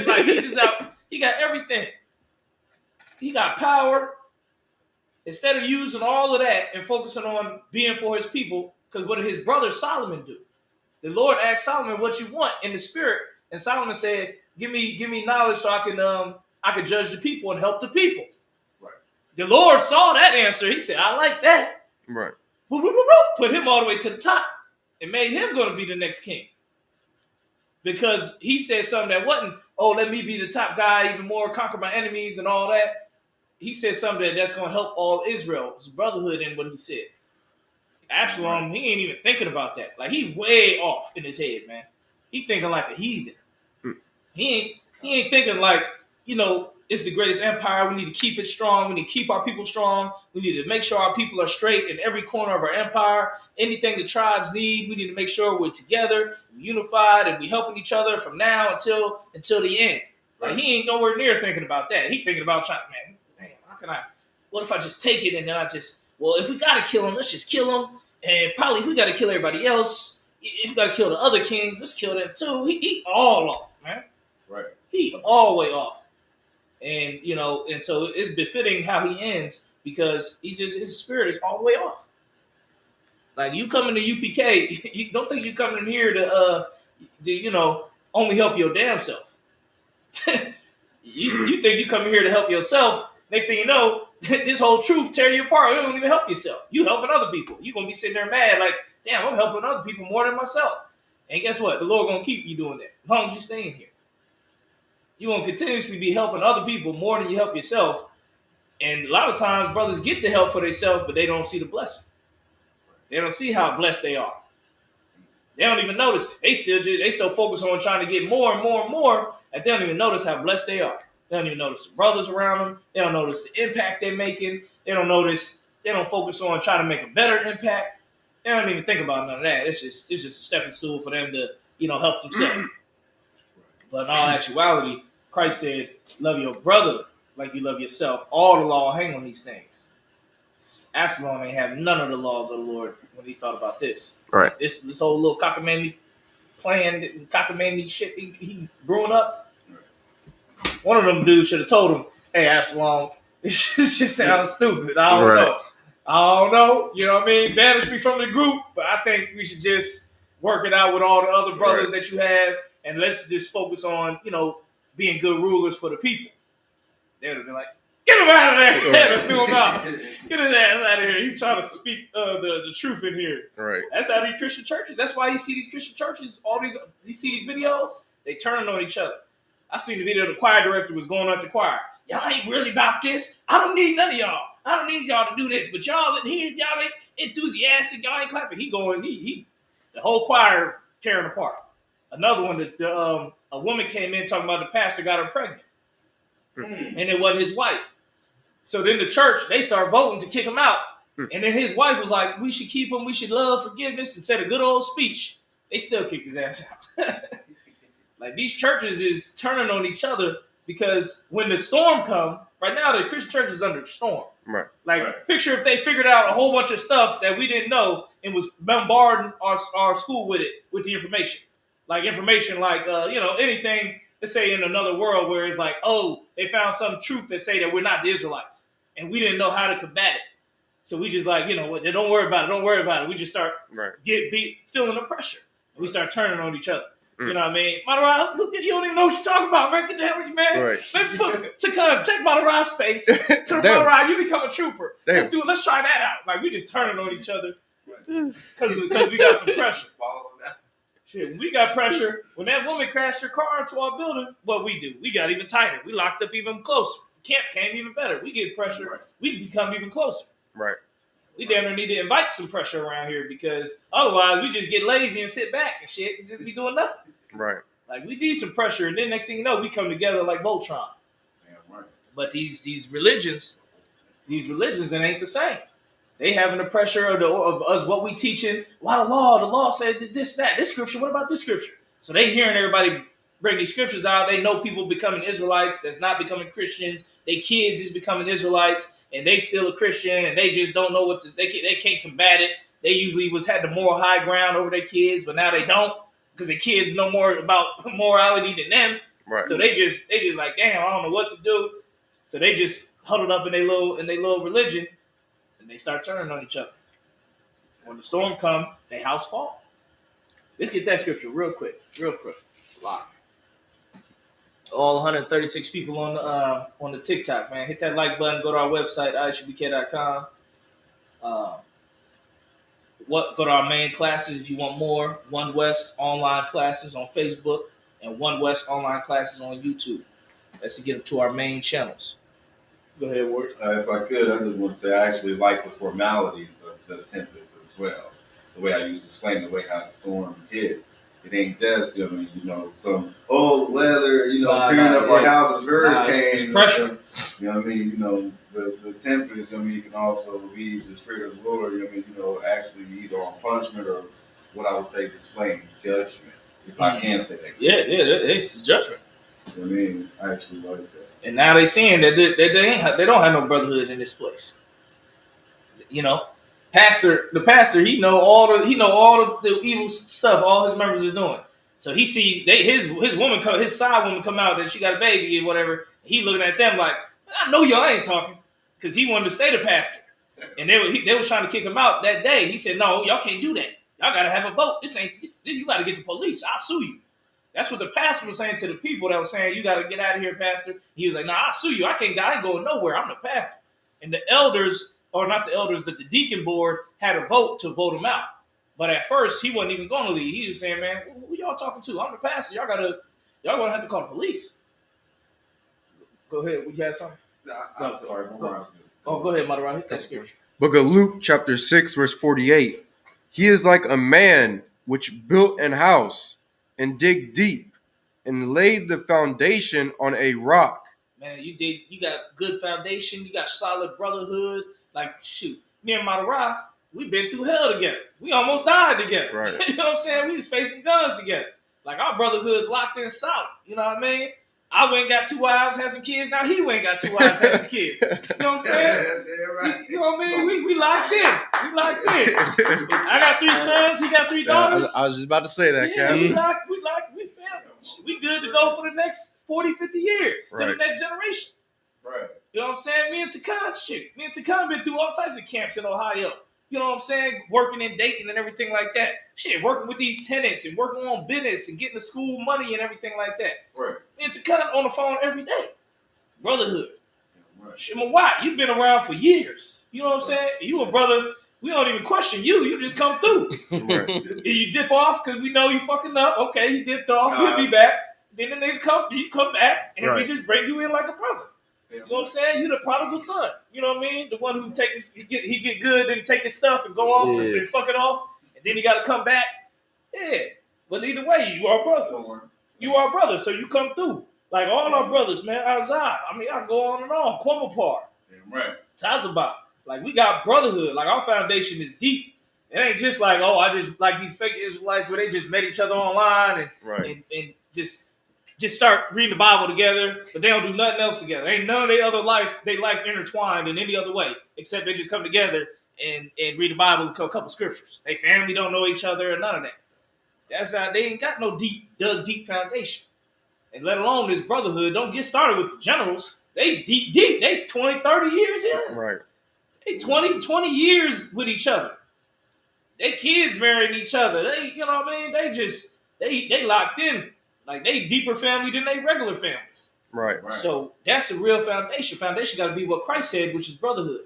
Like he's just out. He got everything. He got power. Instead of using all of that and focusing on being for his people, because what did his brother Solomon do? The Lord asked Solomon, "What you want in the spirit?" And Solomon said, "Give me knowledge so I can judge the people and help the people." Right. The Lord saw that answer. He said, "I like that." Right. Put him all the way to the top and made him going to be the next king. Because he said something that wasn't, "Oh, let me be the top guy even more, conquer my enemies and all that." He said something that's going to help all Israel. It's brotherhood in what he said. Absalom, he ain't even thinking about that. Like, he way off in his head, man. He thinking like a heathen. He ain't thinking like, it's the greatest empire. We need to keep it strong. We need to keep our people strong. We need to make sure our people are straight in every corner of our empire. Anything the tribes need, we need to make sure we're together, we're unified, and we're helping each other from now until the end. Like, he ain't nowhere near thinking about that. He thinking about trying, man, how can what if I just take it and then well, if we gotta kill him, let's just kill him. And probably if we gotta kill everybody else, if we gotta kill the other kings, let's kill them too. He all off, man. Right. He all way off. And and so it's befitting how he ends because his spirit is all the way off. Like you come into UPK, you don't think you coming in here to only help your damn self. you think you come in here to help yourself. Next thing you know, this whole truth tear you apart. You don't even help yourself. You helping other people. You're gonna be sitting there mad like, damn, I'm helping other people more than myself. And guess what? The Lord gonna keep you doing that as long as you stay in here. You're gonna continuously be helping other people more than you help yourself. And a lot of times, brothers get the help for themselves, but they don't see the blessing. They don't see how blessed they are. They don't even notice it. They so focused on trying to get more and more and more that they don't even notice how blessed they are. They don't even notice the brothers around them. They don't notice the impact they're making. They don't focus on trying to make a better impact. They don't even think about none of that. It's just a stepping stool for them to, help themselves. But in all actuality, Christ said, love your brother like you love yourself. All the law hang on these things. Absalom ain't have none of the laws of the Lord when he thought about this. Right. This whole little cockamamie plan, cockamamie shit he's brewing up. One of them dudes should have told him, hey, Absalom, this just sounds stupid. I don't know. You know what I mean? Banish me from the group, but I think we should just work it out with all the other brothers that you have, and let's just focus on, being good rulers for the people. They would have been like, get him out of there. Let's do him out. Get his ass out of here. He's trying to speak the truth in here. Right. That's how these Christian churches. That's why you see these Christian churches, you see these videos, they turn on each other. I seen the video the choir director was going out to choir. Y'all ain't really about this. I don't need none of y'all. I don't need y'all to do this. But y'all ain't enthusiastic. Y'all ain't clapping. The whole choir tearing apart. Another one that a woman came in talking about the pastor got her pregnant. And it wasn't his wife. So then the church, they start voting to kick him out. And then his wife was like, we should keep him. We should love forgiveness and said a good old speech. They still kicked his ass out. Like these churches is turning on each other because when the storm come, right now the Christian church is under storm. Right. Picture if they figured out a whole bunch of stuff that we didn't know and was bombarding our school with the information. Like information like, anything, let's say in another world where it's like, oh, they found some truth that say that we're not the Israelites. And we didn't know how to combat it. So we just like, don't worry about it. We just start feeling the pressure. And we start turning on each other. You know what I mean? Madara, you don't even know what you're talking about, man. Get the hell with you, man. Right. Take Madara's space to the Madara. You become a trooper. Damn. Let's try that out. Like, we just turning on each other because we got some pressure. Shit, we got pressure. When that woman crashed her car into our building, what we do? We got even tighter. We locked up even closer. Camp came even better. We get pressure. Right. We become even closer. Right. We damn near need to invite some pressure around here because otherwise we just get lazy and sit back and shit and just be doing nothing. Right. Like we need some pressure, and then next thing you know, we come together like Voltron. Yeah, right. But these religions, it ain't the same. They having the pressure of us, what we teaching. Why the law said this, that. This scripture, what about this scripture? So they hearing everybody bring these scriptures out. They know people becoming Israelites that's not becoming Christians. They kids is becoming Israelites, and they still a Christian, and they just don't know what to. They can't combat it. They usually had the moral high ground over their kids, but now they don't because their kids know more about morality than them. Right. So they just like, damn, I don't know what to do. So they just huddled up in their little religion, and they start turning on each other. When the storm come, their house fall. Let's get that scripture real quick. Lock. All 136 people on the TikTok, man. Hit that like button. Go to our website, isupk.com. Go to our main classes if you want more. One West online classes on Facebook and One West online classes on YouTube. Let's get to our main channels. Go ahead, Ward. If I could, I just want to say I actually like the formalities of the tempest as well. The way I usually explain the way how the storm hits. It ain't just, some old weather, tearing up our houses, hurricanes. It's pressure. You know what I mean? The tempest, it can also be the spirit of the Lord, actually either on punishment or what I would say displaying judgment. If I can say that. Yeah, it's judgment. You know what I mean? I actually like that. And now they seeing that they don't have no brotherhood in this place. You know, the pastor, he know all the evil stuff all his members is doing. So he see his woman his side woman come out that she got a baby and whatever. He looking at them like, I know y'all ain't talking, because he wanted to stay the pastor, and they was trying to kick him out that day. He said, no, y'all can't do that. Y'all got to have a vote. You got to get the police. I'll sue you. That's what the pastor was saying to the people that was saying, you got to get out of here, pastor. He was like, nah, I'll sue you. I ain't going nowhere. I'm the pastor. And the elders, or not the elders, the deacon board had a vote to vote him out. But at first, he wasn't even going to leave. He was saying, man, who y'all talking to? I'm the pastor. Y'all going to have to call the police. Go ahead. You had something? I'm sorry. Go ahead, Mother. Hit that scripture. Book of Luke, chapter 6, verse 48. He is like a man which built an house and dig deep and laid the foundation on a rock. Man, you got good foundation, you got solid brotherhood. Like, shoot, me and Madara, we been through hell together. We almost died together. Right. You know what I'm saying? We was facing guns together. Like, our brotherhood locked in solid. You know what I mean? I went and got 2 wives, had some kids. Now he went and got 2 wives, had some kids. You know what I'm saying? Right. You know what I mean? We locked in. We locked in. I got 3 sons. He got 3 daughters. I was just about to say that, Yeah, Cap. we family. We good to go for the next 40, 50 years to the next generation. Right. You know what I'm saying? Me and Takan been through all types of camps in Ohio. You know what I'm saying? Working and dating and everything like that. Shit, working with these tenants and working on business and getting the school money and everything like that. Right. Me and Takan on the phone every day. Brotherhood. Right. Shit, my wife, you've been around for years. You know what I'm saying? You a brother. We don't even question you. You just come through. Right. You dip off because we know you fucking up. Okay, he dipped off. He'll be back. Then the nigga you come back, and we just bring you in like a brother. You know what I'm saying? You the prodigal son. You know what I mean? The one who he get good, then he take his stuff and go off and fuck it off, and then he got to come back. Yeah, but either way, you are a brother. You are a brother, so you come through. Like all our brothers, man. Isaiah. I mean, I go on and on. Kwamapar. Right. Tazabah. Like, we got brotherhood. Like, our foundation is deep. It ain't just like, oh, I just like these fake Israelites where they just met each other online and just start reading the Bible together, but they don't do nothing else together. Ain't none of their life intertwined in any other way, except they just come together and read the Bible, a couple scriptures. They family don't know each other or none of that. That's how they ain't got no deep foundation. And let alone this brotherhood. Don't get started with the generals. They deep. They 20, 30 years in. Right. They 20 years with each other. They kids marrying each other. They, you know what I mean? They locked in. Like, they deeper family than they regular families. Right. So that's a real foundation. Foundation got to be what Christ said, which is brotherhood.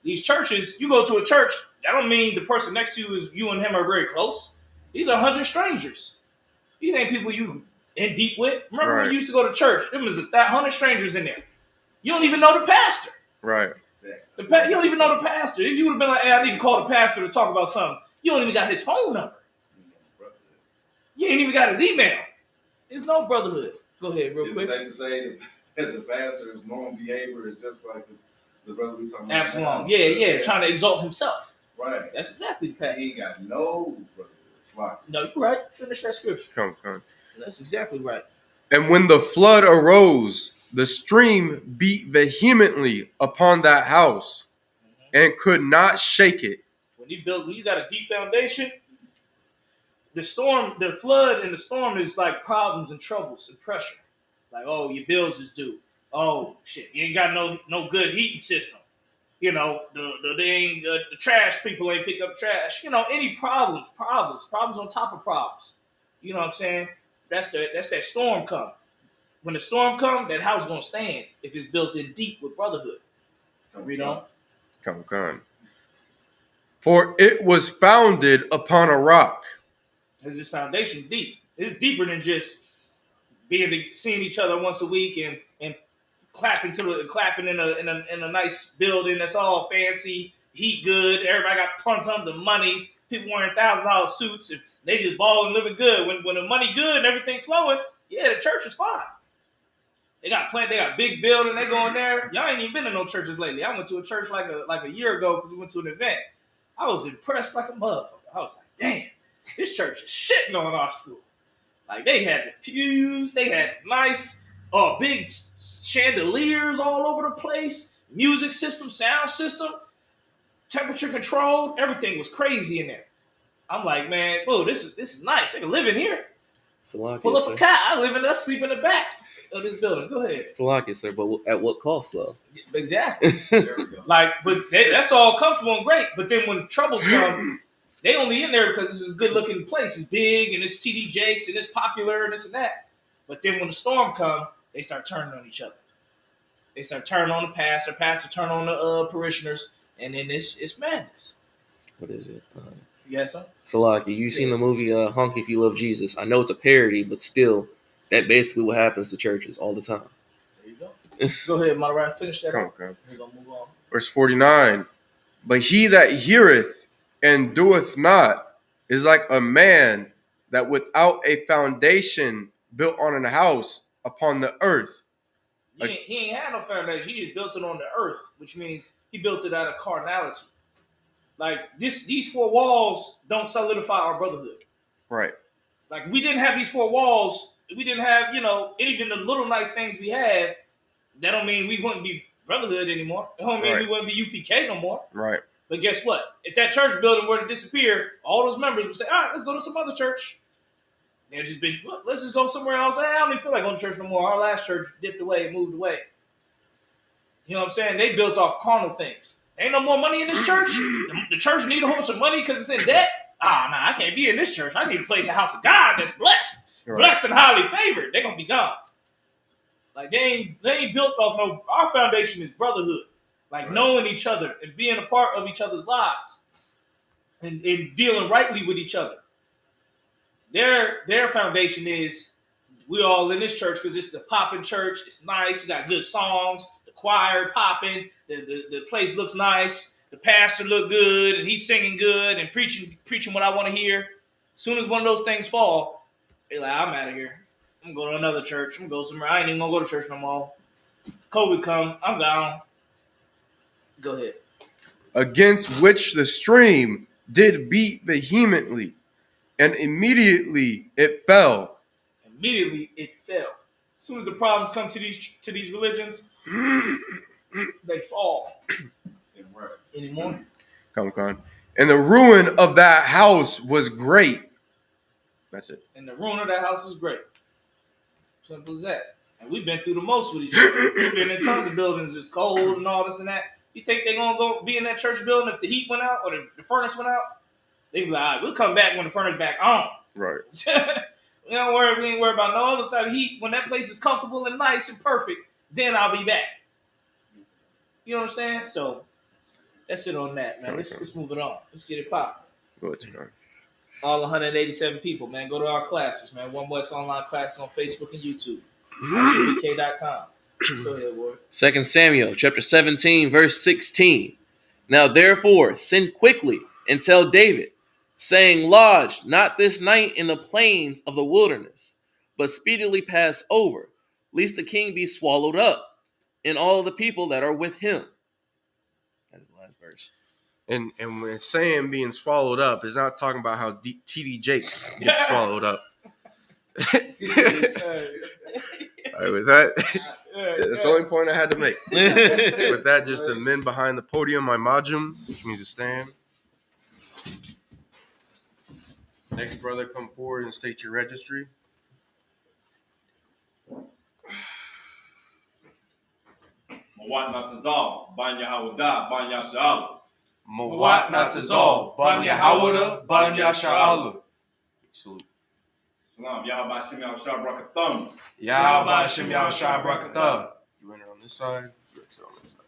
These churches, you go to a church, that don't mean the person next to you and him are very close. These are 100 strangers. These ain't people you in deep with. Remember when you used to go to church? There was 100 strangers in there. You don't even know the pastor. Right. You don't even know the pastor. If you would have been like, hey, I need to call the pastor to talk about something, you don't even got his phone number. You ain't even got his email. There's no brotherhood. Go ahead, real quick. Is it safe to say that the pastor's normal behavior is just like the brother we talking about? Absalom. Yeah, trying to exalt himself. Right. That's exactly the pastor. He ain't got no brotherhood. No, you're right. Finish that scripture. Come. That's exactly right. And when the flood arose, the stream beat vehemently upon that house and could not shake it. When you got a deep foundation, the flood and the storm is like problems and troubles and pressure. Like, oh, your bills is due. Oh shit, you ain't got no good heating system. You know, the trash people ain't picked up trash. You know, any problems on top of problems. You know what I'm saying? That's that storm come. When the storm come, that house gonna stand if it's built in deep with brotherhood. Read on. Come. For it was founded upon a rock. Is this foundation deep? It's deeper than just seeing each other once a week and clapping in a nice building that's all fancy, heat good. Everybody got tons of money. People wearing $1,000 suits and they just balling, living good. When the money good and everything flowing, yeah, the church is fine. They got big building. They go in there. Y'all ain't even been in no churches lately. I went to a church like a year ago because we went to an event. I was impressed like a motherfucker. I was like, damn, this church is shitting on our school. Like, they had the pews, they had nice, big chandeliers all over the place, music system, sound system. temperature controlled. Everything was crazy in there. I'm like, man, whoa, this is nice. I can live in here. Salakia, Pull up sir. a cot. I live in there, sleep in the back of this building. Go ahead. Salakia, sir, but at what cost, though? Exactly. Like, but that's all comfortable and great. But then when troubles come, they only in there because it's a good looking place. It's big and it's TD Jakes and it's popular and this and that. But then when the storm come, they start turning on each other. They start turning on the pastor turn on the parishioners, and then it's madness. What is it? Yes, sir. Salaki, you seen the movie Honk If You Love Jesus? I know it's a parody, but still, that basically what happens to churches all the time. There you go. Go ahead, Monterey. Finish that up. Okay. We're going to move on. Verse 49. But he that heareth and doeth not is like a man that without a foundation built on a house upon the earth. He ain't had no foundation. He just built it on the earth, which means he built it out of carnality. Like these four walls don't solidify our brotherhood. Right. Like if we didn't have these four walls, if we didn't have, even the little nice things we have, that don't mean we wouldn't be brotherhood anymore. It don't mean we wouldn't be UPK no more. Right. But guess what? If that church building were to disappear, all those members would say, all right, let's go to some other church. They'd just be, well, let's just go somewhere else. I don't even feel like going to church no more. Our last church dipped away and moved away. You know what I'm saying? They built off carnal things. Ain't no more money in this church. The church need a whole bunch of money because it's in debt. I can't be in this church. I need a place, a house of God that's blessed. Right. Blessed and highly favored. They're going to be gone. Like they ain't built off no, our foundation is brotherhood. Like knowing each other and being a part of each other's lives. And dealing rightly with each other. Their foundation is we're all in this church because it's the popping church. It's nice. It got good songs. The choir popping. The place looks nice. The pastor look good and he's singing good and preaching what I want to hear. As soon as one of those things fall, they're like, I'm out of here. I'm going to another church. I'm going to go somewhere. I ain't even going to go to church no more. COVID come. I'm gone. Go ahead. Against which the stream did beat vehemently, and immediately it fell. Immediately it fell. As soon as the problems come to these religions, they fall. Anymore? Come on. And the ruin of that house was great. That's it. And the ruin of that house was great. Simple as that. And we've been through the most with each other. We've been in tons of buildings. It's cold and all this and that. You think they're going to go be in that church building if the heat went out or the furnace went out? They be like, all right, we'll come back when the furnace back on. Right. We ain't worry about no other type of heat. When that place is comfortable and nice and perfect, then I'll be back. You know what I'm saying? So that's it on that, man. Let's move it on. Let's get it popping. Go ahead, John. All 187 people, man. Go to our classes, man. One West online classes on Facebook and YouTube. ISupk.com. Go ahead, Ward. 2 Samuel chapter 17, verse 16. Now therefore send quickly and tell David, saying, lodge not this night in the plains of the wilderness, but speedily pass over, lest the king be swallowed up, and all the people that are with him. That is the last verse. And when it's saying being swallowed up, it's not talking about how TD Jakes gets swallowed up. All right, with that, that's the only point I had to make. With that, just the men behind the podium, my majum, which means to stand. Next brother, come forward and state your registry. Mawat Natazal, Banya Hawada, Banya Sha'ala. Mawat Natazal, Banya Hawada, Banya Sha'ala. Salute. Salam, Yahweh Shem Yahshua Brakatham. Yahweh Shem Yahshua Brakatham. You enter on this side, you exit on this side.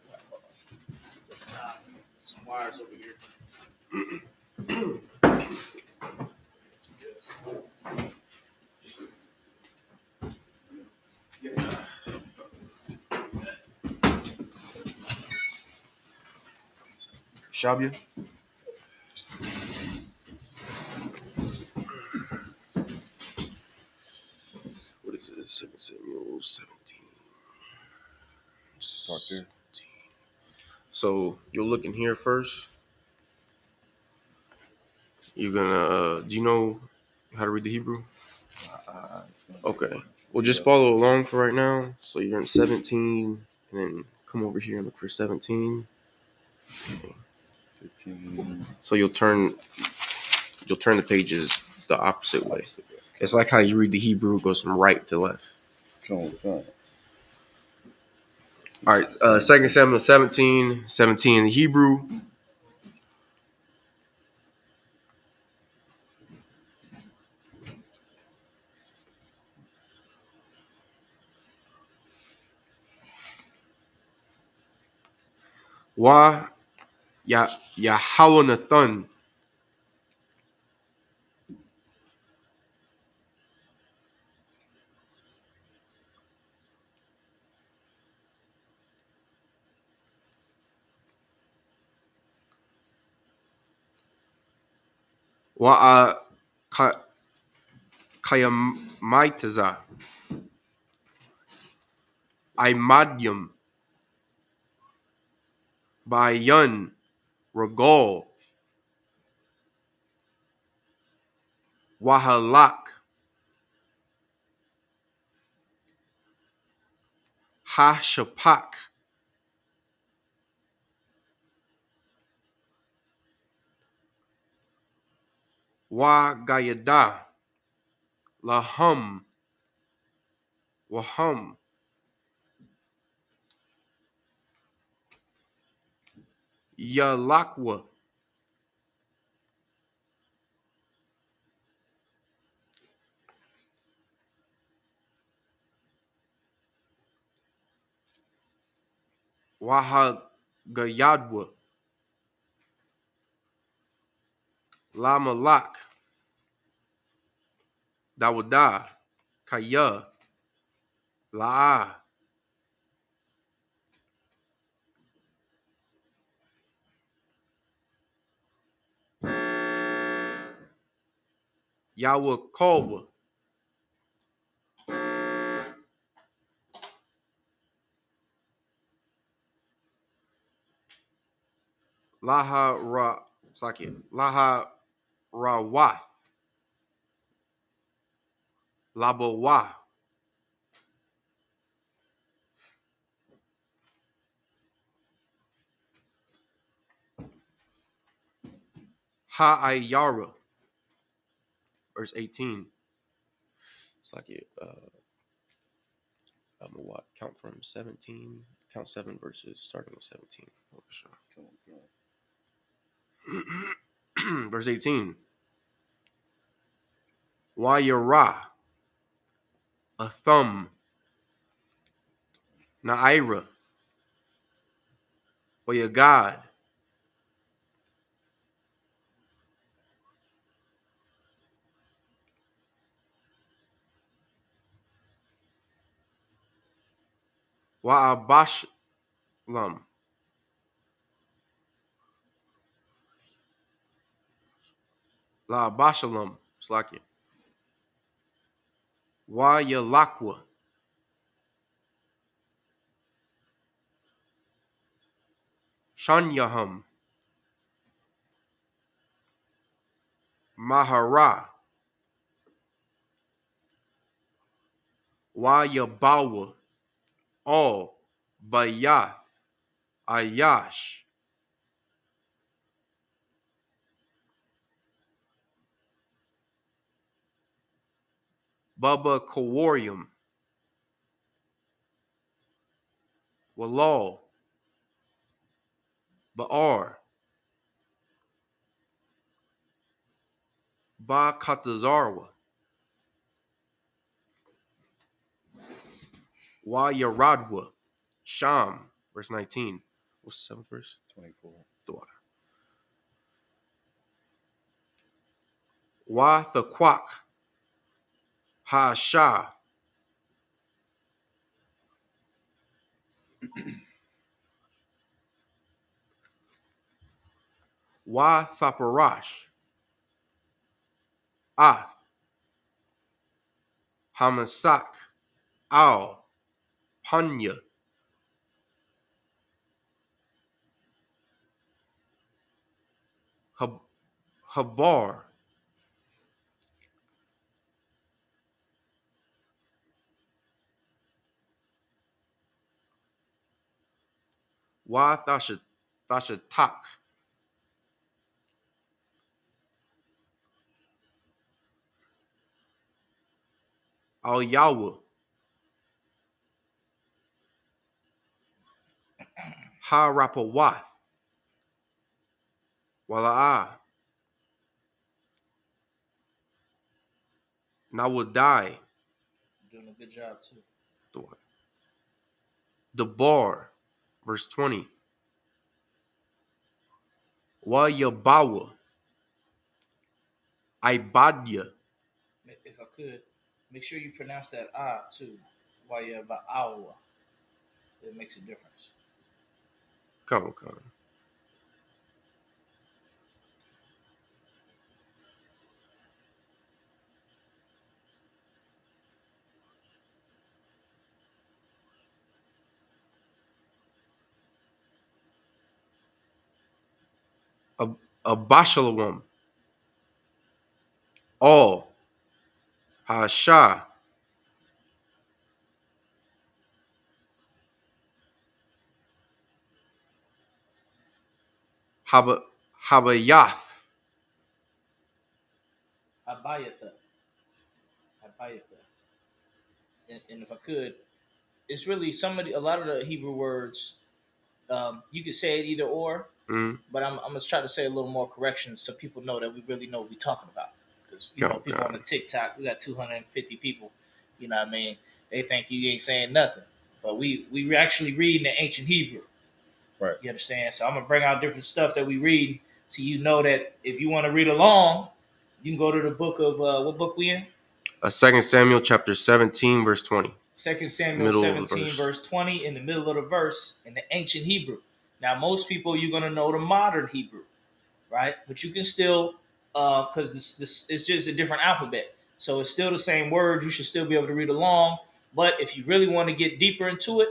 Some wires over here. Shabia. What is it? 2 Samuel 17. Start there. So you'll look in here first. You're gonna. Do you know how to read the Hebrew? Okay. Well, just follow along for right now. So you're in 17, and then come over here and look for 17. Okay. 15. So you'll turn the pages the opposite way. It's like how you read the Hebrew, it goes from right to left. Come on. All right, 2 Samuel 17 in the Hebrew. Wa Yahawanathon. Wa Kayamaitaza. Imadium. Bayan. Regal. Wahalak. Hashapak. Wa Gayada. Lahum. Wahum. Yalakwa. Wahagayadwa. Lamalak. Dawada. Kaya. La'a. Yawakalwa. Laha Ra. Saki. Laha Rawath. Labawa. Ha'ayara. Verse 18. It's like it. I'm gonna count from 17. Count 7 verses starting with 17. Oh, sure. Verse 18. Wayara. A thumb. Na'ira. Wayagad. Wa'abashlam. La'abashalam. It's like it. Wayalakwa. Shanyaham. Mahara. Wayabawa. All. Bayath. Ayash. Baba Kawarium. Walal. Ba'ar. Ba Katazarwa. Wa Yaradwa. Sham. Verse 19. What's the 7th verse? 24. Wa Thakwak. Ha Shah. Wa Thaparash. Ath. Hamasak. Al. Panya. Habar. Wa Thashatak. Al Yahweh. Ha Rapawath. Wala'ah. And I will die. Doing a good job too. The bar, verse 20. Wa Yabawa. Ibadya. If I could, make sure you pronounce that ah too. While you're about awa, it makes a difference. Come on. A Bashalawam. All. Hasha. Habayath. Abayatha. And if I could, it's really a lot of the Hebrew words. You could say it either or, but I'm gonna try to say a little more corrections so people know that we really know what we're talking about. Because people on the TikTok, we got 250 people. You know what I mean? They think you ain't saying nothing, but we actually reading the ancient Hebrew. Right. You understand? So I'm gonna bring out different stuff that we read, so you know that if you want to read along, you can go to the book of what book we in? 2 Samuel chapter 17, verse 20. 2 Samuel 17, verse 20, in the middle of the verse, in the ancient Hebrew. Now, most people, you're going to know the modern Hebrew, right? But you can still, because this it's just a different alphabet. So it's still the same words. You should still be able to read along. But if you really want to get deeper into it,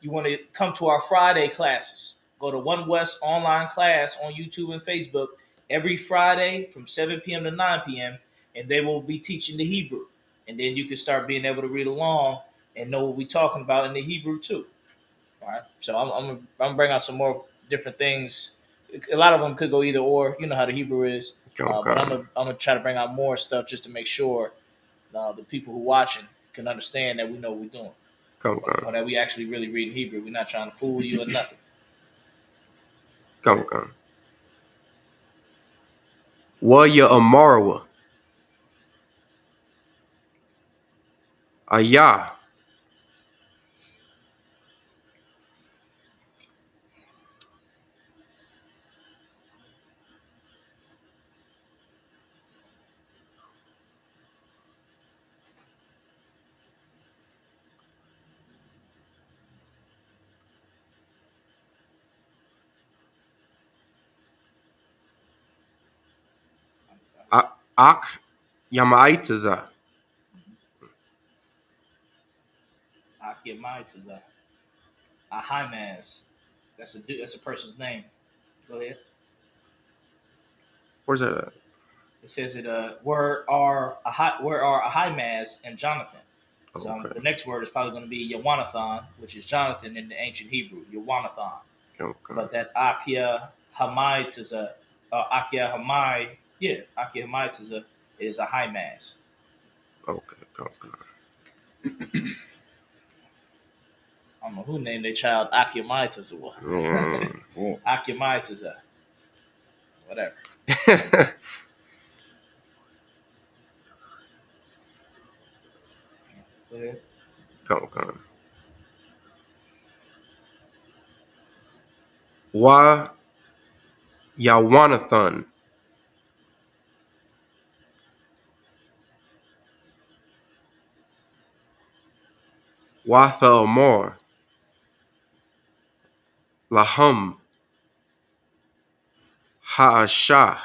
you want to come to our Friday classes. Go to One West online class on YouTube and Facebook every Friday from 7 p.m. to 9 p.m. And they will be teaching the Hebrew. And then you can start being able to read along and know what we're talking about in the Hebrew too. All right. So I'm gonna bring out some more different things. A lot of them could go either or. You know how the Hebrew is, but I'm gonna try to bring out more stuff just to make sure the people who watching can understand that we know what we're doing, or that we actually really reading Hebrew. We're not trying to fool you or nothing. Come. Wa ya Amarawa. Ayah. Ak Yamaitaza. Akiamaitas, Ahimaaz. That's a person's name. Go ahead. Where's that at? It says it. Where are Ahimaaz and Jonathan? So the next word is probably going to be Yawanathan, which is Jonathan in the ancient Hebrew. Yawanathan. But that Akia Hamaitaza, Akia Hamaitaza is Ahimaaz. Okay. I don't know who named their child Akiamaitas or what. Akiamaitas, whatever. Go ahead. Come. Wa Yawanathan. Watha Amor. Lahum. Ha'ashah.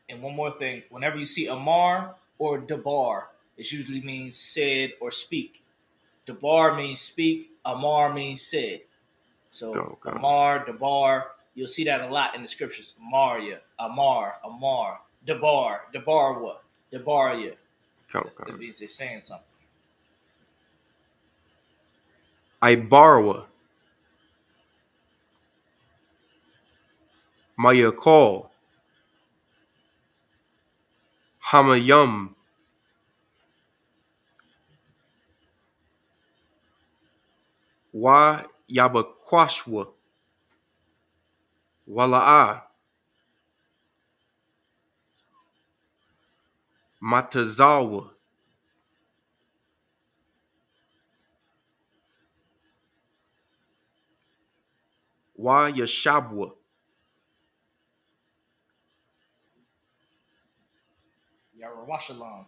And one more thing, whenever you see Amar or Dabar, it usually means said or speak. Dabar means speak, Amar means said. So Amar, Dabar, you'll see that a lot in the scriptures. Amar, Dabar, Dabarwa, Dabarya. That means they're saying something. Ibarwa. Mayakol. Hamayum. Wa Yabakwashwa. Wala'a. Matazawa. Wa Yashabwa. Yarawashalam.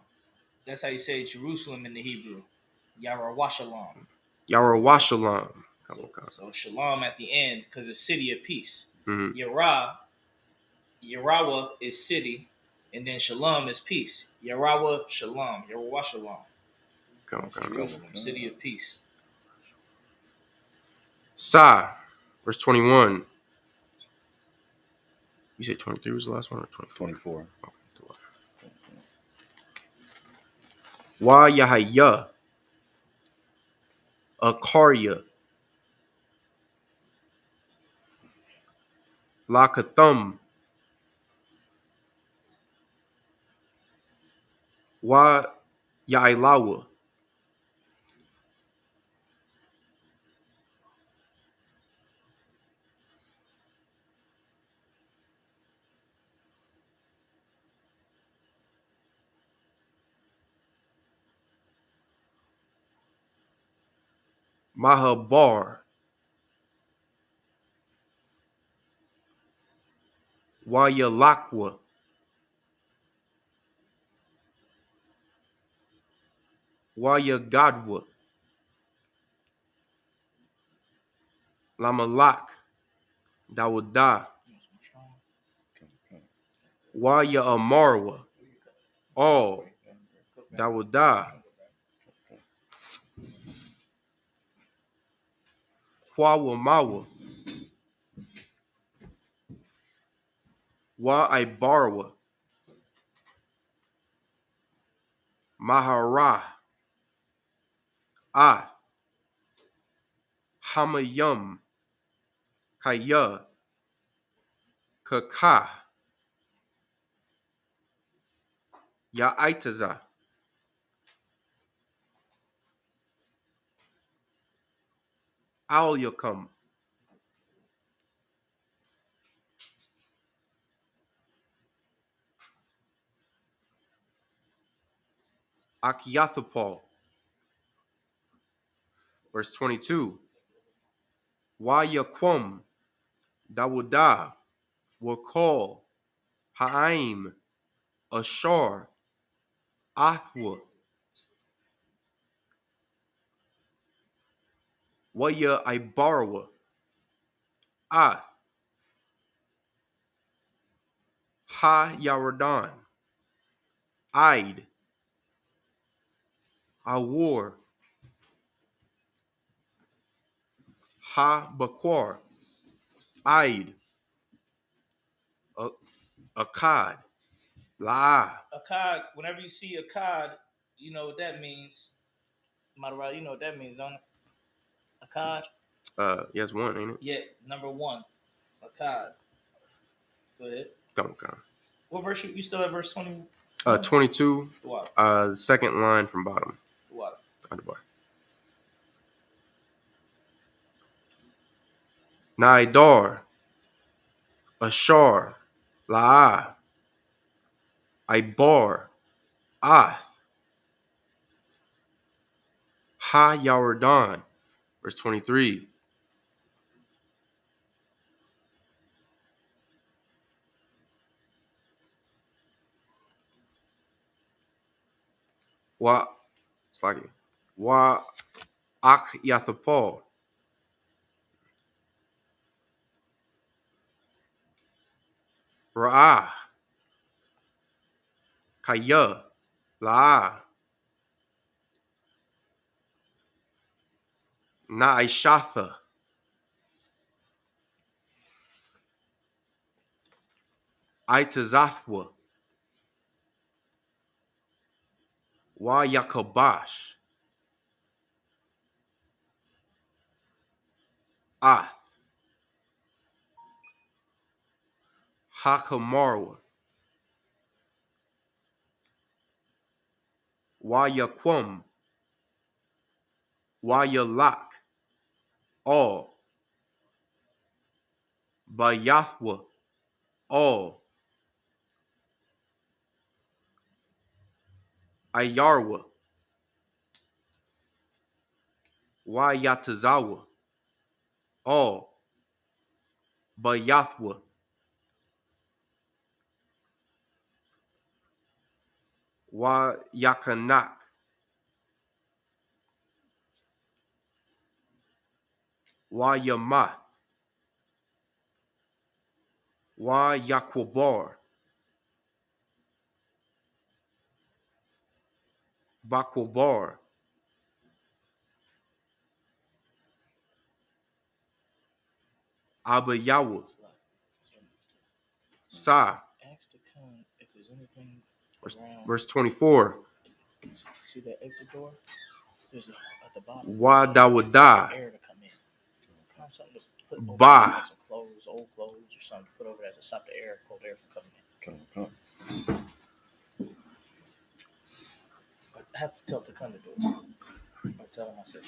That's how you say Jerusalem in the Hebrew. Yarawashalam. Yarawashalam. So shalom at the end because it's city of peace. Mm-hmm. Yarawa is city, and then shalom is peace. Yarawa shalom. Yarawashalam. Jerusalem, city of peace. Sa, verse 21. You say 23 was the last one or 24? 24. Wa Yahaya. Akarya. Lakathum. Wa Yailawa. Mahabar. Wa Yalakwa. Wa Yagadwa. Lamalak. Dawada. Wa Amarwa. All. Dawada. Kwawamawa. Wa Ibarwa. Mahara. Ah. Hamayum. Kaya. Kaka. Ya'itaza. Alyakam. Akyathapal. Verse 22. Wa Yaquam. Dawuda. Wakal. Ha'aim. Ashar. Athwa. Waya Ibarwa. Ath. Ha Yaradan. Id. Awar. Ha Bakwar. Id. Akkad. La. Akkad, whenever you see Akkad, you know what that means. Matarali, you know what that means, don't it? Akkad? Yes, one, ain't it? Yeah, number 1. Akkad. Go ahead. Come. What verse? You still at verse 20? 22. The second line from bottom. Underbar. Naidar. Ashar. La'a. Ibar. Ath. Ha Yawardan. Verse 23. Wa. It's like it. Wa Ak Yathapal. Ra'ah. Kaya. La'a. Na'ishatha. Aitazathwa. Wa Yakabash. Ath. Hakamarwa. Wa Yaquam. Wa Yalak. all. Bayathwa, all. Ayarwa, Wayatazawa, all. Bayathwa, Wayakanak, Wayamath, Wayakwabar, Bakwabar, Abayawa, Sa. Ask to come if there's anything around. Verse 24. See that exit door? There's at the bottom. Wadawada. Air to come in. Find something to put over Ba. there, like some clothes, old clothes, or something to put over there to stop the air, cold air from coming in. Come. But I have to tell Takun to do it. Or tell him I said.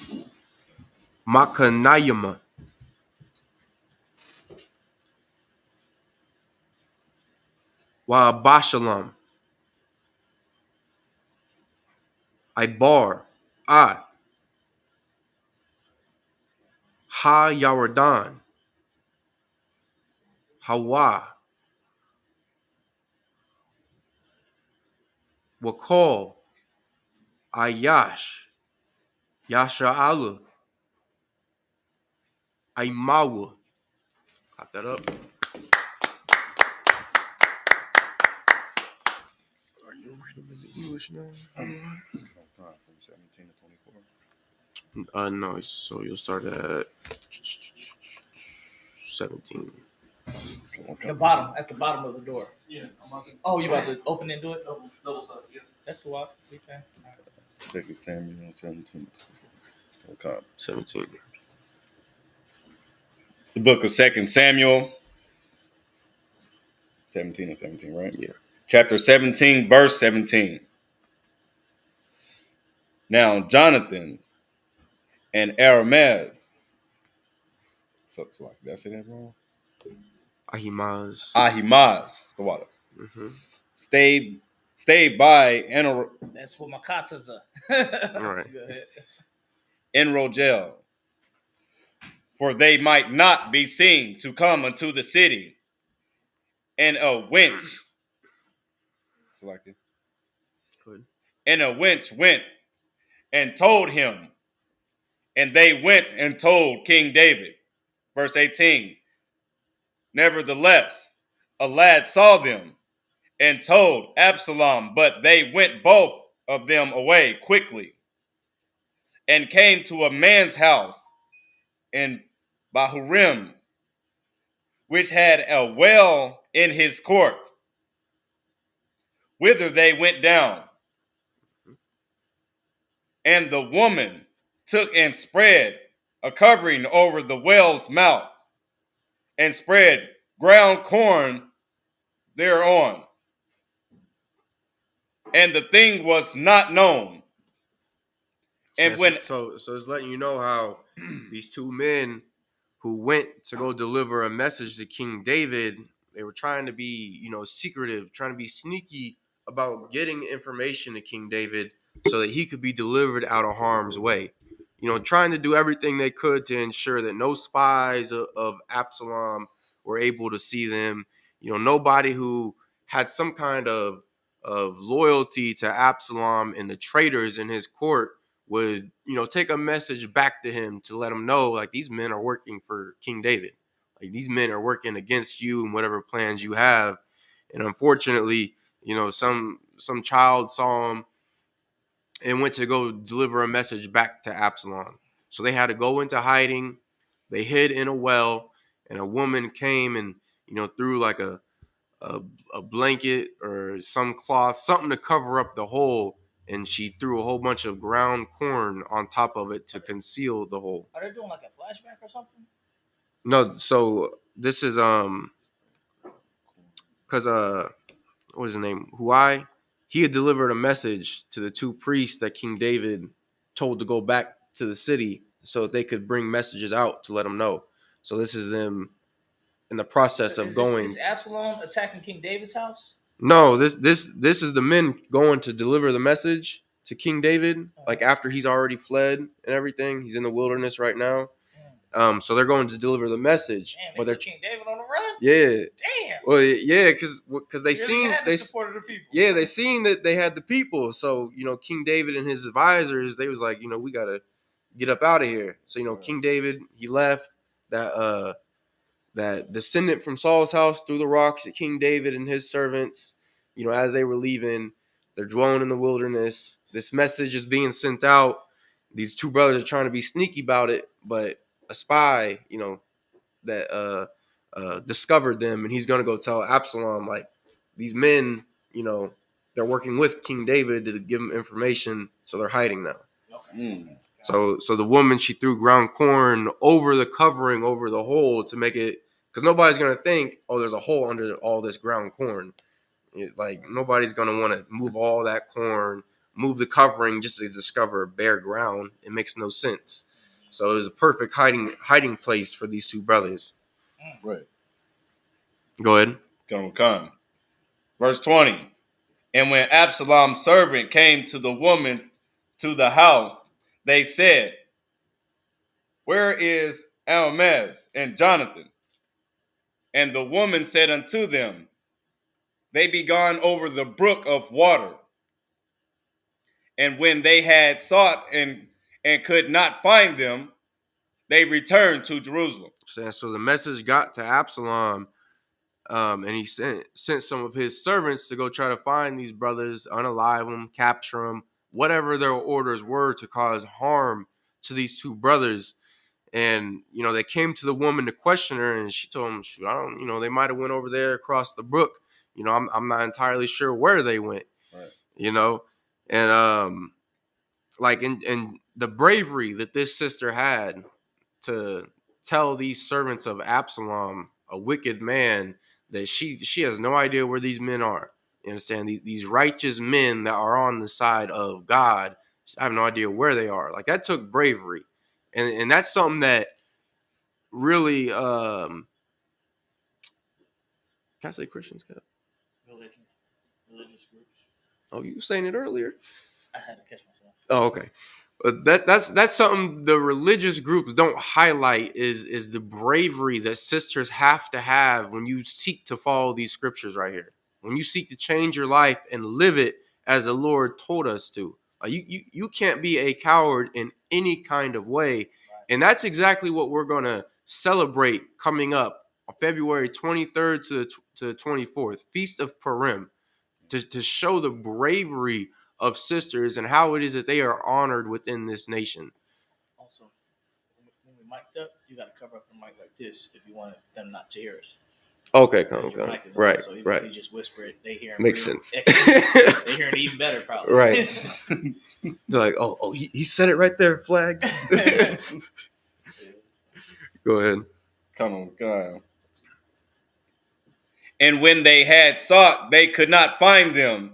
Makanayama. Wabashalam. Ibar. Ath. Ha Yawardan. Hawa. Wakal. Ayash. Yasha'ala. Aimawa. Clap that up. Are you reading in English now? 17 to 24. No, so you'll start at 17. The bottom, at the bottom of the door. Yeah. Oh, you about to open and do it? Double side, yeah. That's the walk. We can. 2 Samuel 17. Okay. 17. It's the book of 2 Samuel 17 and 17, right? Yeah. Chapter 17, verse 17. Now Jonathan and Aramez. So like, did I say that wrong? Ahimaaz, the water. Mm-hmm. Stayed by That's what my katas are. All right. Go ahead. in Rogel, for they might not be seen to come unto the city. And a wench, Good. and a wench went and told him, and they went and told King David. Verse 18. Nevertheless, a lad saw them and told Absalom, but they went both of them away quickly and came to a man's house in Bahurim, which had a well in his court, whither they went down. And the woman took and spread a covering over the well's mouth and spread ground corn thereon. And the thing was not known. And So it's letting you know how these two men who went to go deliver a message to King David, they were trying to be, secretive, trying to be sneaky about getting information to King David so that he could be delivered out of harm's way. Trying to do everything they could to ensure that no spies of Absalom were able to see them. Nobody who had some kind of loyalty to Absalom and the traitors in his court would, take a message back to him to let him know, like, these men are working for King David. Like, these men are working against you and whatever plans you have. And unfortunately, some child saw him and went to go deliver a message back to Absalom. So they had to go into hiding. They hid in a well, and a woman came and, threw like a blanket or some cloth, something to cover up the hole, and she threw a whole bunch of ground corn on top of it to conceal the hole. Are they doing like a flashback or something? No, so this is because what was his name? Huai. He had delivered a message to the two priests that King David told to go back to the city so that they could bring messages out to let them know. So this is them in the process of going. Is Absalom attacking King David's house? No, this is the men going to deliver the message to King David, like after he's already fled and everything. He's in the wilderness right now. So they're going to deliver the message. Damn, but they're King David on the run. Yeah. Damn. Well, yeah, because they seen they supported the people. Yeah, they seen that they had the people. So King David and his advisors, they was like, we gotta get up out of here. So King David, he left. That descendant from Saul's house threw the rocks at King David and his servants. As they were leaving, they're dwelling in the wilderness. This message is being sent out. These two brothers are trying to be sneaky about it, but a spy, that discovered them, and he's gonna go tell Absalom, like, these men, they're working with King David to give him information, so they're hiding now. Okay. So the woman, she threw ground corn over the covering, over the hole to make it, because nobody's gonna think, oh, there's a hole under all this ground corn. Nobody's gonna want to move all that corn, move the covering just to discover bare ground. It makes no sense. So it was a perfect hiding place for these two brothers. Right. Go ahead. Come. Verse 20. And when Absalom's servant came to the woman to the house, they said, where is Ahimaaz and Jonathan? And the woman said unto them, they be gone over the brook of water. And when they had sought and could not find them, they returned to Jerusalem. So the message got to Absalom, and he sent some of his servants to go try to find these brothers, unalive them, capture them, whatever their orders were to cause harm to these two brothers. And they came to the woman to question her, and she told them, I don't, they might have went over there across the brook. I'm not entirely sure where they went. Right. And and the bravery that this sister had to tell these servants of Absalom, a wicked man, that she has no idea where these men are. You understand? These righteous men that are on the side of God, I have no idea where they are. Like, that took bravery. And that's something that really, can I say Christians, Kev? Religious groups. Oh, you were saying it earlier. I had to catch myself. Oh, okay. That's something the religious groups don't highlight is the bravery that sisters have to have when you seek to follow these scriptures right here. When you seek to change your life and live it as the Lord told us to. You can't be a coward in any kind of way. Right. And that's exactly what we're going to celebrate coming up on February 23rd to the 24th, Feast of Purim, to show the bravery of sisters and how it is that they are honored within this nation. Also, when we mic'd up, you got to cover up the mic like this if you want them not to hear us. Okay, right, so right. If you just whisper it, they hear it. Makes sense. They hear it even better, probably. Right. They're like, oh, he said it right there, flag. Go ahead. Come on. And when they had sought, they could not find them.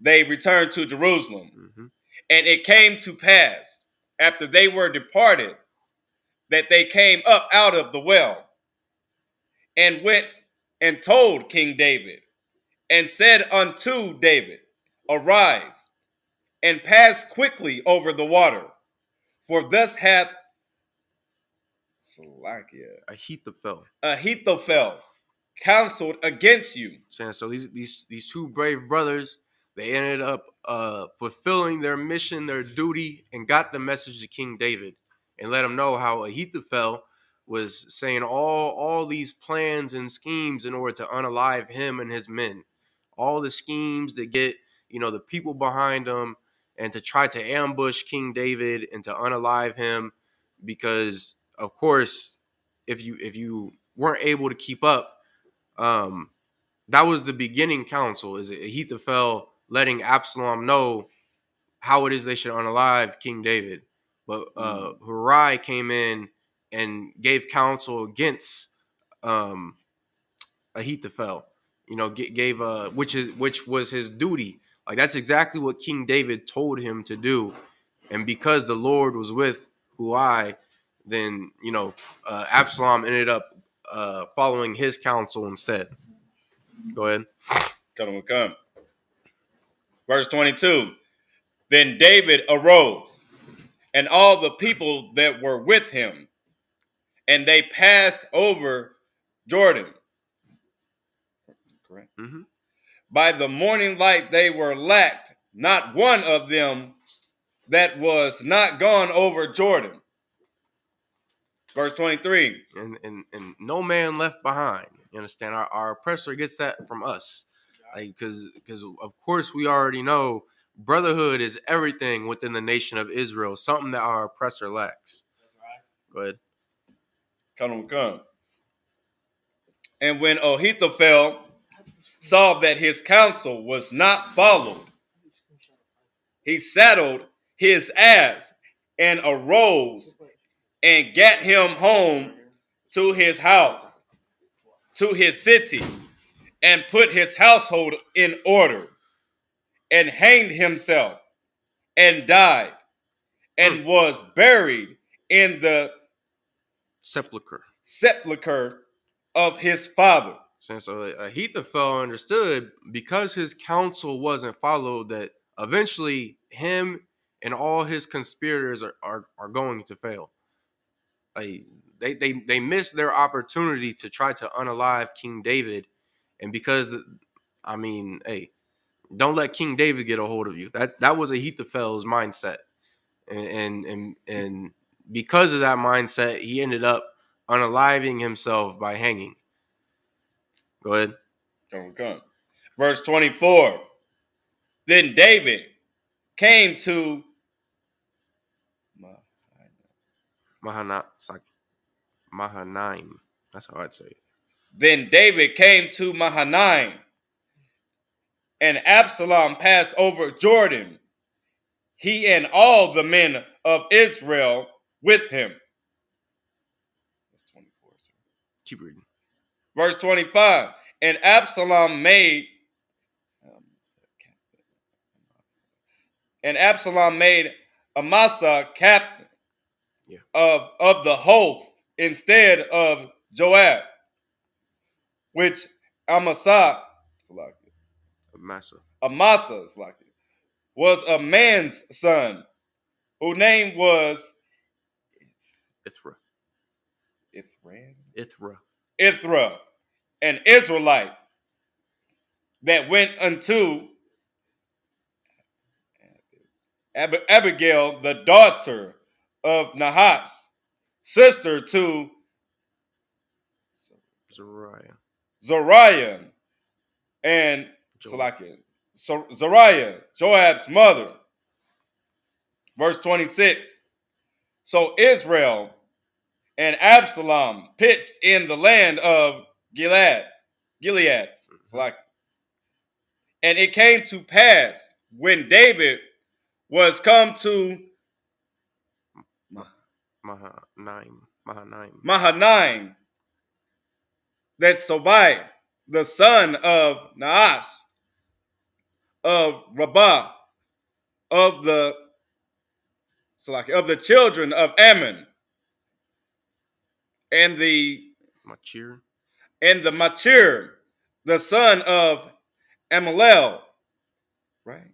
They returned to Jerusalem. Mm-hmm. And it came to pass, after they were departed, that they came up out of the well and went and told King David and said unto David, arise and pass quickly over the water, for thus hath Ahithophel counseled against you. So these two brave brothers, they ended up fulfilling their mission, their duty, and got the message to King David and let him know how Ahithophel was saying all these plans and schemes in order to unalive him and his men. All the schemes to get, the people behind him and to try to ambush King David and to unalive him, because of course, if you weren't able to keep up, that was the beginning counsel, is Ahithophel letting Absalom know how it is they should unalive King David. But Hurai came in and gave counsel against Ahithophel. Gave which was his duty. Like, that's exactly what King David told him to do. And because the Lord was with Huai, then Absalom ended up following his counsel instead. Go ahead. Come. Verse 22. Then David arose, and all the people that were with him, and they passed over Jordan. Correct. Mm-hmm. By the morning light they were lacked, not one of them that was not gone over Jordan. Verse 23. And no man left behind. You understand? Our oppressor gets that from us. Like, because of course we already know brotherhood is everything within the nation of Israel, something that our oppressor lacks. That's right. Go ahead. Come. And when Ahithophel saw that his counsel was not followed, he saddled his ass and arose and gat him home to his house, to his city, and put his household in order, and hanged himself, and died, and was buried in the sepulcher of his father. So Ahithophel understood, because his counsel wasn't followed, that eventually him and all his conspirators are going to fail. Like, they missed their opportunity to try to unalive King David, and because hey, don't let King David get a hold of you. That was Ahithophel's mindset, and because of that mindset, he ended up unaliving himself by hanging. Go ahead. Come. Verse 24. Then David came to Mahanaim. That's how I'd say it. Then David came to Mahanaim, and Absalom passed over Jordan, he and all the men of Israel with him. That's 24. Keep reading. Verse 25. And Absalom made Amasa captain of the host instead of Joab, which Amasa was a man's son, whose name was Ithra, an Israelite, that went unto Abigail, the daughter of Nahash, sister to Zariah, and Zariah, Joab's mother. Verse 26. So Israel and Absalom pitched in the land of Gilead. And it came to pass, when David was come to Mahanaim, that Sobai, the son of Nahash, of Rabbah, of the children of Ammon, and the Machir, the son of Ammiel, right?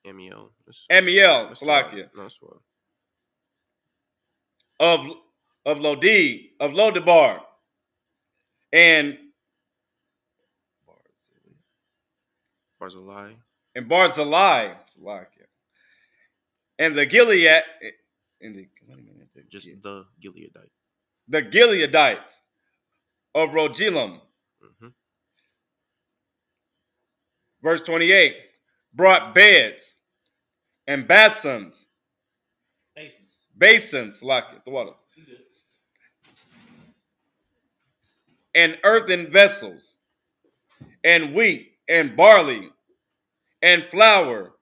Ammiel, Salakia. Of Lodebar, and Barzillai, and the Gilead, the Gileadites of Rogelim. Mm-hmm. Verse 28, brought beds and basins, like the water, and earthen vessels, and wheat and barley, and flour,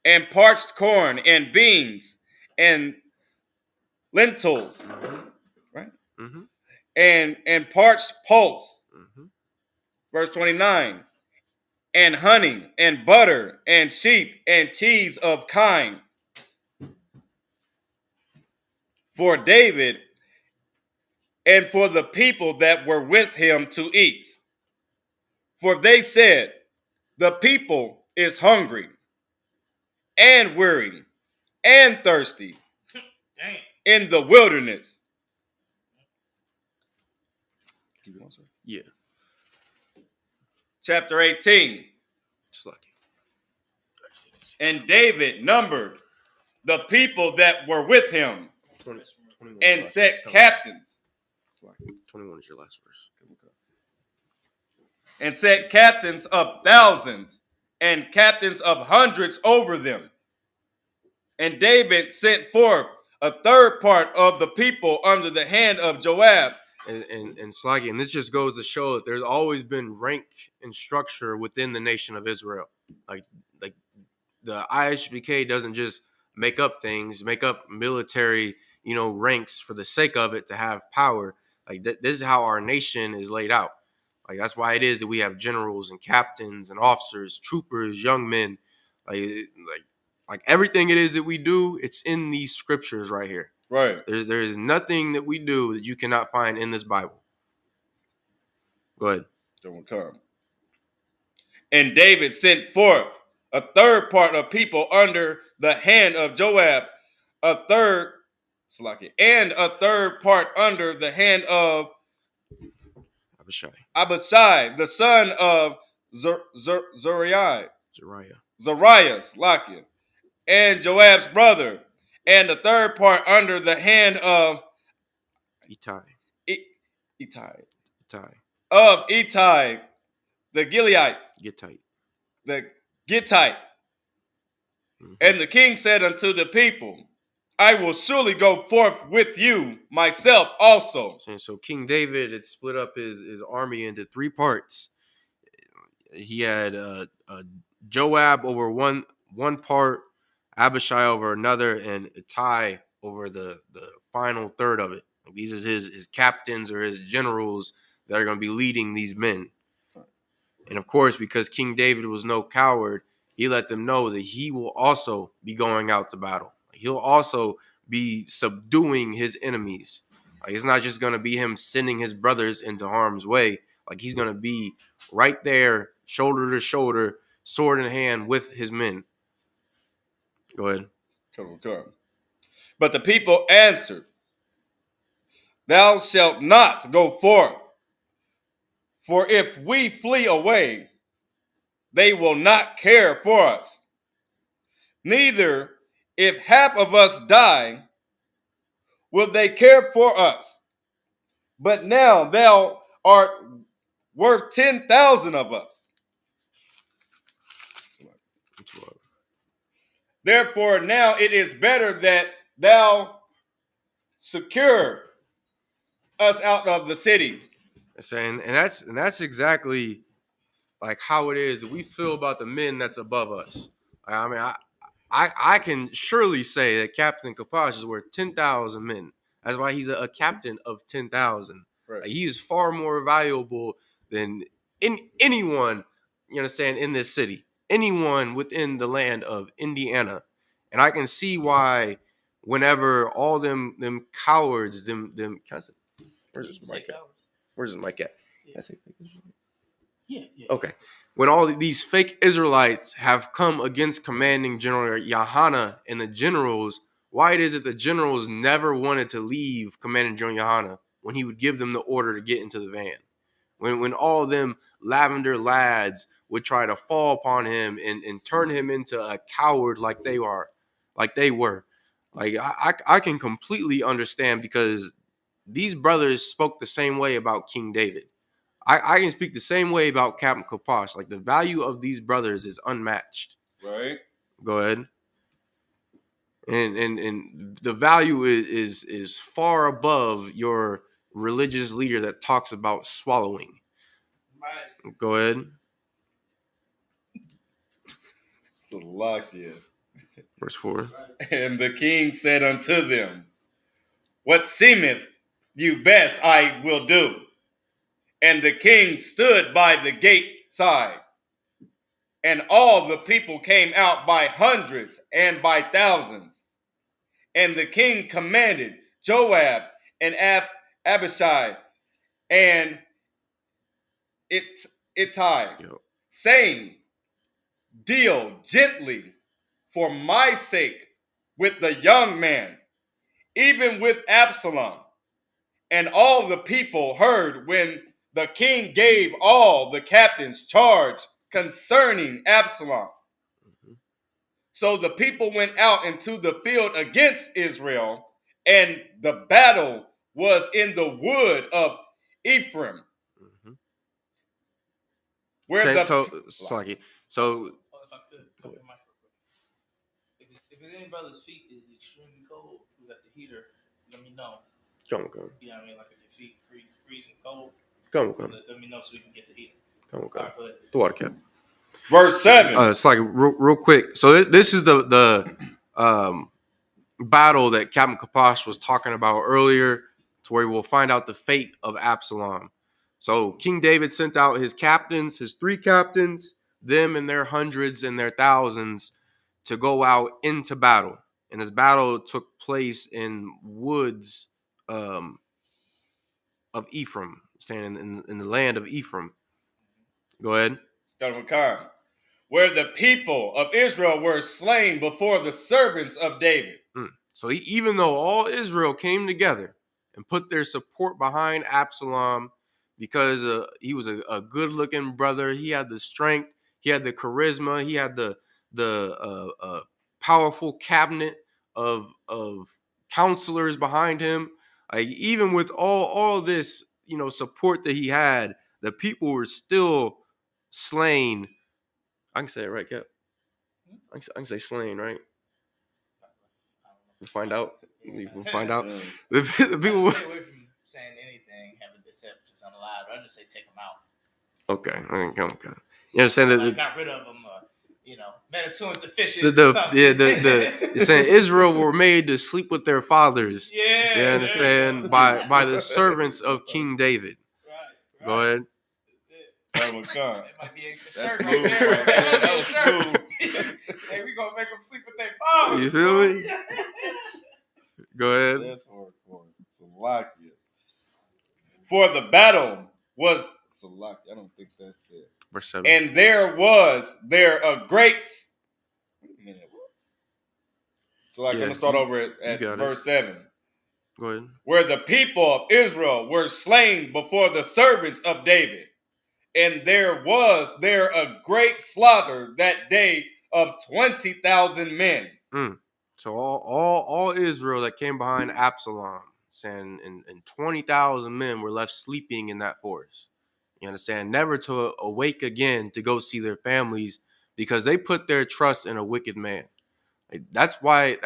and parched corn, and beans, and lentils, right? Mm-hmm. And parched pulse. Mm-hmm. Verse 29, and honey, and butter, and sheep, and cheese of kine, for David and for the people that were with him to eat. For they said, the people is hungry and weary and thirsty in the wilderness. Yeah. Chapter 18. Just like And David numbered the people that were with him 21 and set captains. 21 is your last verse. And set captains of thousands and captains of hundreds over them. And David sent forth a third part of the people under the hand of Joab. And Slaggy, and this just goes to show that there's always been rank and structure within the nation of Israel. Like the ISUPK doesn't just make up things, make up military, ranks for the sake of it to have power. Like this is how our nation is laid out. Like that's why it is that we have generals and captains and officers, troopers, young men, like everything it is that we do. It's in these scriptures right here. Right. There is nothing that we do that you cannot find in this Bible. Go ahead. Don't come. And David sent forth a third part of people under the hand of Joab, a third part under the hand of Abishai, the son of Zariah, and Joab's brother, and the third part under the hand of Ittai, the Gittite. Mm-hmm. And the king said unto the people, I will surely go forth with you myself also. So King David had split up his army into three parts. He had Joab over one part, Abishai over another, and Ittai over the final third of it. These is his captains or his generals that are going to be leading these men. And of course, because King David was no coward, he let them know that he will also be going out to battle. He'll also be subduing his enemies. Like it's not just going to be him sending his brothers into harm's way. Like he's going to be right there, shoulder to shoulder, sword in hand with his men. Go ahead. Come. But the people answered, thou shalt not go forth. For if we flee away, they will not care for us. Neither, if half of us die, will they care for us. But now thou art worth 10,000 of us. Therefore, now it is better that thou secure us out of the city. And that's exactly like how it is that we feel about the men that's above us. I mean, I can surely say that Captain Kapash is worth 10,000 men. That's why he's a captain of 10,000. Right. Like, he is far more valuable than anyone, you understand, in this city. Anyone within the land of Indiana. And I can see why whenever all them cowards, them can I say, where's this mic at? Where's this mic at? Yeah. Can I say Yeah. Okay. When all these fake Israelites have come against commanding General Yahanna and the generals, why it is that the generals never wanted to leave commanding General Yahanna when he would give them the order to get into the van? When all them lavender lads would try to fall upon him and turn him into a coward like they were. Like I can completely understand, because these brothers spoke the same way about King David. I can speak the same way about Captain Kapash. Like the value of these brothers is unmatched. Right. Go ahead. And the value is far above your religious leader that talks about swallowing. Right. Go ahead. So lock in. Verse 4. And the king said unto them, what seemeth you best I will do. And the king stood by the gate side, and all the people came out by hundreds and by thousands. And the king commanded Joab and Abishai and Ittai, saying, deal gently for my sake with the young man, even with Absalom. And all the people heard when the king gave all the captains charge concerning Absalom. So the people went out into the field against Israel, and the battle was in the wood of Ephraim. Where if I could, if any brother's feet is extremely cold, we got the heater. Let me know. Come. Yeah, I mean, like if your feet freezing cold, Come. Let me know so we can get the heater. Come. Right, the water cap. Verse 7. It's like real quick. So this is the battle that Captain Kaposh was talking about earlier, to where we'll find out the fate of Absalom. So King David sent out his captains, his 3 captains, them and their hundreds and their thousands, to go out into battle. And this battle took place in woods of Ephraim, standing in the land of Ephraim. Go ahead. Where the people of Israel were slain before the servants of David. So even though all Israel came together and put their support behind Absalom, because he was a good-looking brother, he had the strength, he had the charisma, he had the powerful cabinet of counselors behind him. Like, even with all this, support that he had, the people were still slain. I can say it right, Cap. I can say slain, right? We'll find out. We'll find out. The people. Stay away from saying anything having deceptions unalive. I just say take them out. Okay. Okay. You understand that? Got rid of them. Made us into fishes. You're saying Israel were made to sleep with their fathers. Yeah. You understand? By the servants of King David. Right. Go ahead. It might be a shirt right there. That was smooth. Say we gonna make them sleep with their fathers. You feel me? Go ahead. That's hardcore. Salakia. For the battle was Salakia. I don't think that's it. Verse 7. And there was a great. Wait a minute. So I'm gonna start over at verse 7. Go ahead. Where the people of Israel were slain before the servants of David. And there was a great slaughter that day of 20,000 men. So all Israel that came behind Absalom, and 20,000 men were left sleeping in that forest. You understand? Never to awake again to go see their families, because they put their trust in a wicked man. That's why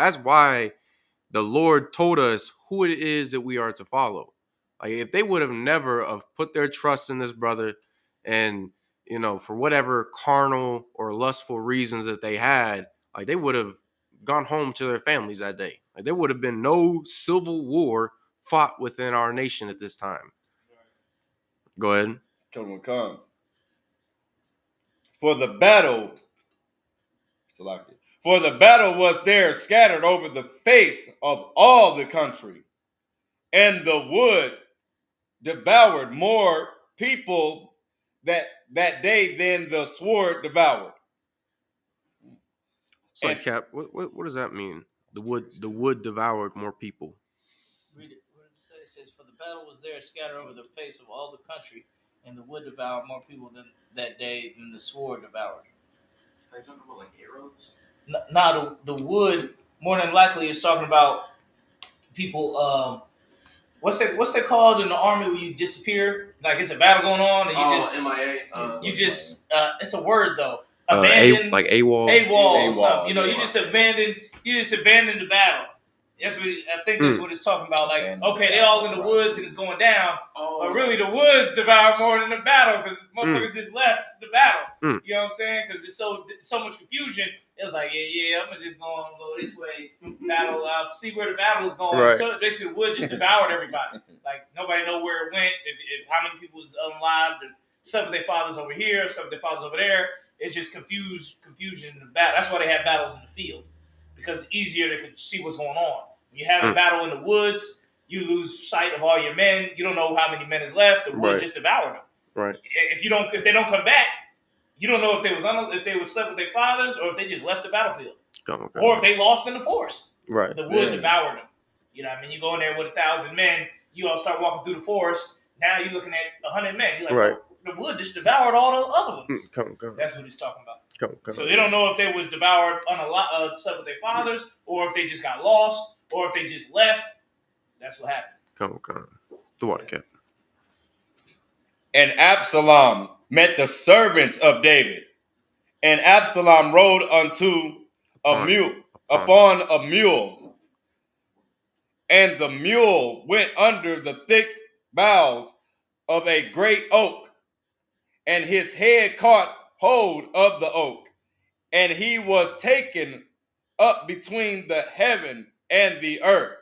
the Lord told us who it is that we are to follow. Like, if they would have never have put their trust in this brother, and for whatever carnal or lustful reasons that they had, like, they would have gone home to their families that day. Like, there would have been no civil war fought within our nation at this time. Go ahead. Come. For the battle was there scattered over the face of all the country, and the wood devoured more people that day than the sword devoured. So, Cap, what does that mean? The wood devoured more people. Read it. What does it say? It says, for the battle was there scattered over the face of all the country, and the wood devoured more people than that day than the sword devoured. Are you talking about like arrows? No, the wood more than likely is talking about people. What's it called in the army when you disappear? Like, it's a battle going on and you just MIA. You just it's a word though. Abandon, like AWOL. AWOL or something. You just abandon the battle. That's what I think that's what it's talking about. Like, okay, they're all in the woods and it's going down, but really the woods devour more than the battle, because motherfuckers just left the battle. You know what I'm saying? Because it's so much confusion. It was like, I'm just going to go this way, battle, see where the battle is going. Right. So basically, the woods just devoured everybody. Like, nobody know where it went. If how many people was alive. Some of their fathers over here, some of their fathers over there. It's just confusion in the battle. That's why they have battles in the field, because it's easier to see what's going on. When you have a battle in the woods, you lose sight of all your men. You don't know how many men is left. The wood just devoured them. Right. If they don't come back, you don't know if they was slept with their fathers or if they just left the battlefield, or if they lost in the forest. Right. The wood devoured them. You know what I mean? You go in there with 1,000 men. You all start walking through the forest. Now you're looking at 100 men. You're like, the wood just devoured all the other ones. That's what he's talking about. So they don't know if they was devoured slept with their fathers, or if they just got lost, or if they just left. That's what happened. The water cap. And Absalom met the servants of David, and Absalom rode upon a mule, and the mule went under the thick boughs of a great oak, and his head caught hold of the oak, and he was taken up between the heaven and the earth,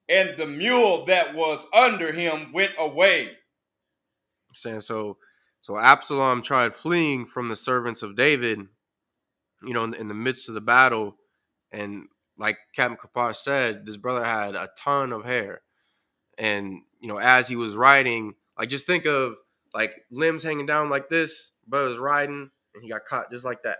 and the mule that was under him went away. Saying so Absalom tried fleeing from the servants of David, in the midst of the battle, and like Captain Kapar said, this brother had a ton of hair, and as he was riding, like just think of like limbs hanging down like this. Brother's riding, and he got caught just like that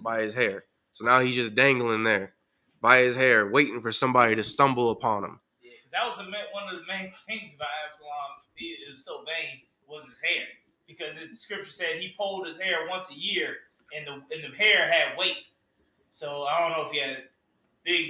by his hair. So now he's just dangling there by his hair, waiting for somebody to stumble upon him. Yeah, because that was one of the main things about Absalom. It was so vain. Was his hair, because the scripture said he pulled his hair once a year, and the hair had weight. So I don't know if he had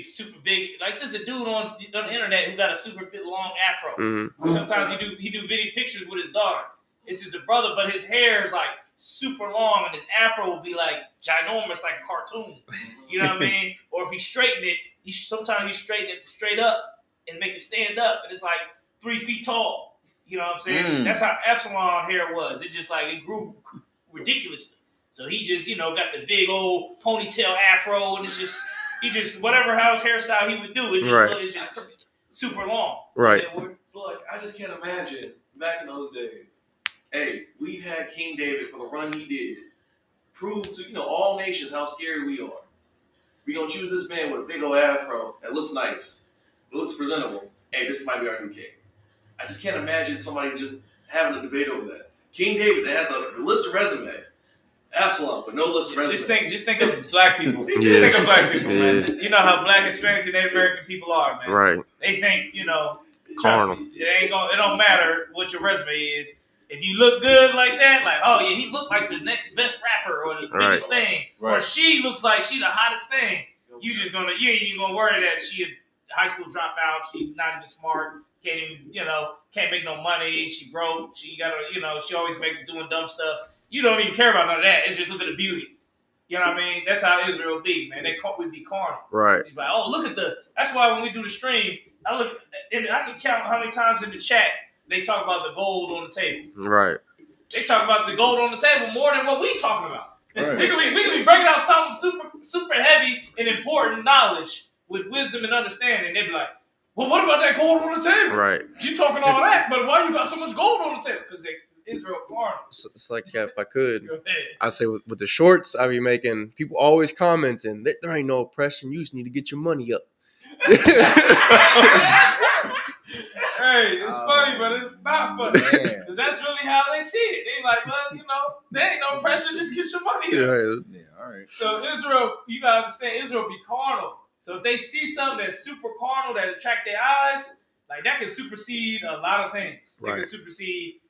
super big, like there's a dude on the internet who got a super big long afro. Mm-hmm. Sometimes he do video pictures with his daughter. It's just a brother, but his hair is like super long, and his afro will be like ginormous, like a cartoon. You know what I mean? Or if he straightened it, sometimes he straighten it straight up and make it stand up, and it's like 3 feet tall. You know what I'm saying? That's how Absalom hair was. It just like it grew ridiculously. So he just, got the big old ponytail afro, and he just whatever how his hairstyle he would do, it's just super long. Right. So like I just can't imagine back in those days. Hey, we had King David for the run he did. Prove to all nations how scary we are. We gonna choose this man with a big old afro that looks nice, that looks presentable. Hey, this might be our new king. I just can't imagine somebody just having a debate over that. King David that has a list of resume. Absalom with no list of resume. Just think of black people. Yeah. Just think of black people, man. You know how black, Hispanic, and Native American people are, man. Right. They think, carnal. It don't matter what your resume is. If you look good like that, like, oh yeah, he looked like the next best rapper or the biggest thing. Right. Or she looks like she the hottest thing. You ain't even gonna worry that she a high school dropout, she's not even smart. Can't even, can't make no money. She broke. She got she always doing dumb stuff. You don't even care about none of that. It's just look at the beauty. You know what I mean? That's how Israel be, man. We be carnal. Right. It's like, oh, look at that's why when we do the stream, I can count how many times in the chat they talk about the gold on the table. Right. They talk about the gold on the table more than what we talking about. Right. We can be breaking out something super, super heavy and important knowledge with wisdom and understanding. They be like, well, what about that gold on the table? Right. You talking all that, but why you got so much gold on the table? Because Israel carnal. It's like, if I could, I say with the shorts I be making, people always commenting, there ain't no oppression. You just need to get your money up. Hey, it's funny, but it's not funny. Because that's really how they see it. They like, well, there ain't no pressure. Just get your money up. Yeah, all right. So Israel, you got to understand, Israel be carnal. So if they see something that's super carnal that attract their eyes, like that can supersede a lot of things. It can supersede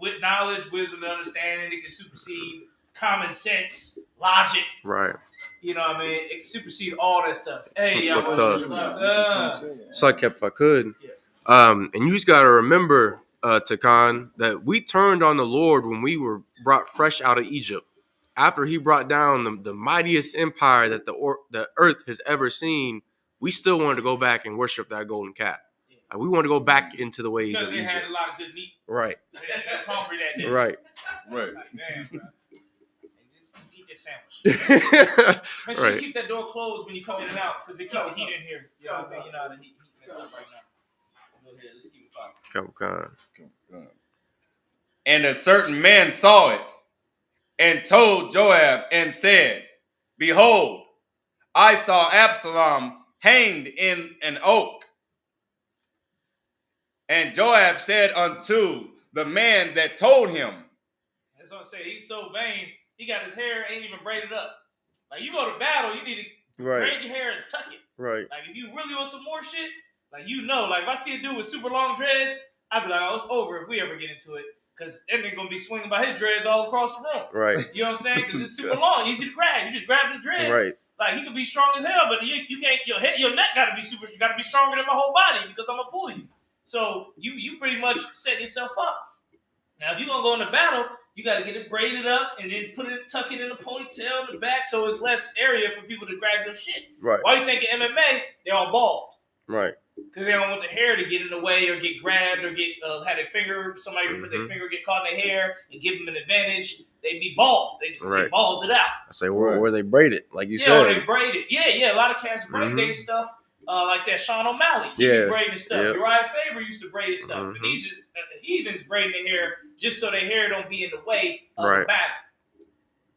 with knowledge, wisdom, and understanding. It can supersede common sense, logic. Right. You know what I mean? It can supersede all that stuff. Hey, y'all. So if I could. Yeah. And you just got to remember, Takan, that we turned on the Lord when we were brought fresh out of Egypt. After he brought down the mightiest empire that the earth has ever seen, we still wanted to go back and worship that golden calf. Yeah. We want to go back into the ways of Egypt. Because they had a lot of good meat. Right. They was hungry that day. Right. Like, man, bro. Just eat this sandwich. Make sure you keep that door closed when you come in and out, because they keep the heat in here. You know what I mean? You know how the heat messed up right now. Go ahead, let's keep it popping. And a certain man saw it, and told Joab and said, behold, I saw Absalom hanged in an oak. And Joab said unto the man that told him. That's what I say. He's so vain. He got his hair ain't even braided up. Like, you go to battle, you need to braid your hair and tuck it. Right. Like, if you really want some more shit, like, like, if I see a dude with super long dreads, I'd be like, oh, it's over if we ever get into it. Because that nigga gonna be swinging by his dreads all across the room. Right. You know what I'm saying? Because it's super long, easy to grab. You just grab the dreads. Right. Like, he could be strong as hell, but you can't. Your neck gotta be super. You gotta be stronger than my whole body because I'm gonna pull you. So you pretty much set yourself up. Now, if you're gonna go into battle, you gotta get it braided up and then tuck it in a ponytail in the back so it's less area for people to grab your shit. Right. Why you think in MMA they're all bald? Right. Because they don't want the hair to get in the way or get grabbed or get had their finger, somebody put their finger get caught in their hair and give them an advantage. They'd be bald. They just they bald it out. I say, or they braid it, like you said. Yeah, or they braid it. Yeah. A lot of cats braid their stuff. Like that Sean O'Malley. He be braiding stuff. Yep. Uriah Faber used to braid his stuff. And these just heathens braiding their hair just so their hair don't be in the way of the battle.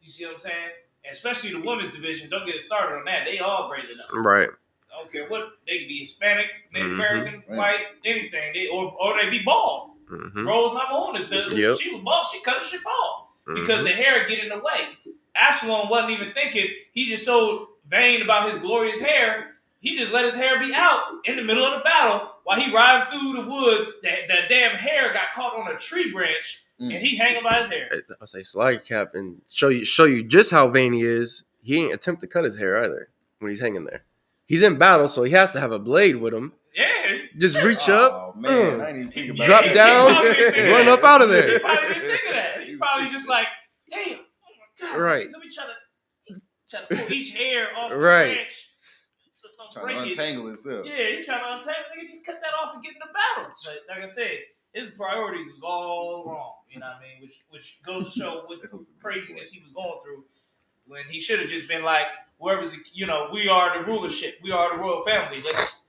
You see what I'm saying? And especially the women's division. Don't get started on that. They all braided up. Right. I don't care what. They could be Hispanic, Native American, white, anything. Or they be bald. Rose Namajunas, she was bald. She cut her shit bald. Because the hair get in the way. Absalom wasn't even thinking. He's just so vain about his glorious hair. He just let his hair be out in the middle of the battle while he riding through the woods. That damn hair got caught on a tree branch, and he hanging by his hair. I say slide cap and show you just how vain he is. He ain't attempt to cut his hair either when he's hanging there. He's in battle, so he has to have a blade with him. Yeah, just reach up, man, I didn't even think about drop that. down, run up out of there. He probably didn't think of that. He probably just like, damn, oh my god, right? Let me try to pull each hair off the branch. So trying to untangle itself. Yeah, he's trying to untangle. Nigga, just cut that off and get in the battle. But like I said, his priorities was all wrong. You know what I mean? Which goes to show what craziness he was going through when he should have just been like, whoever's, we are the rulership. We are the royal family. Let's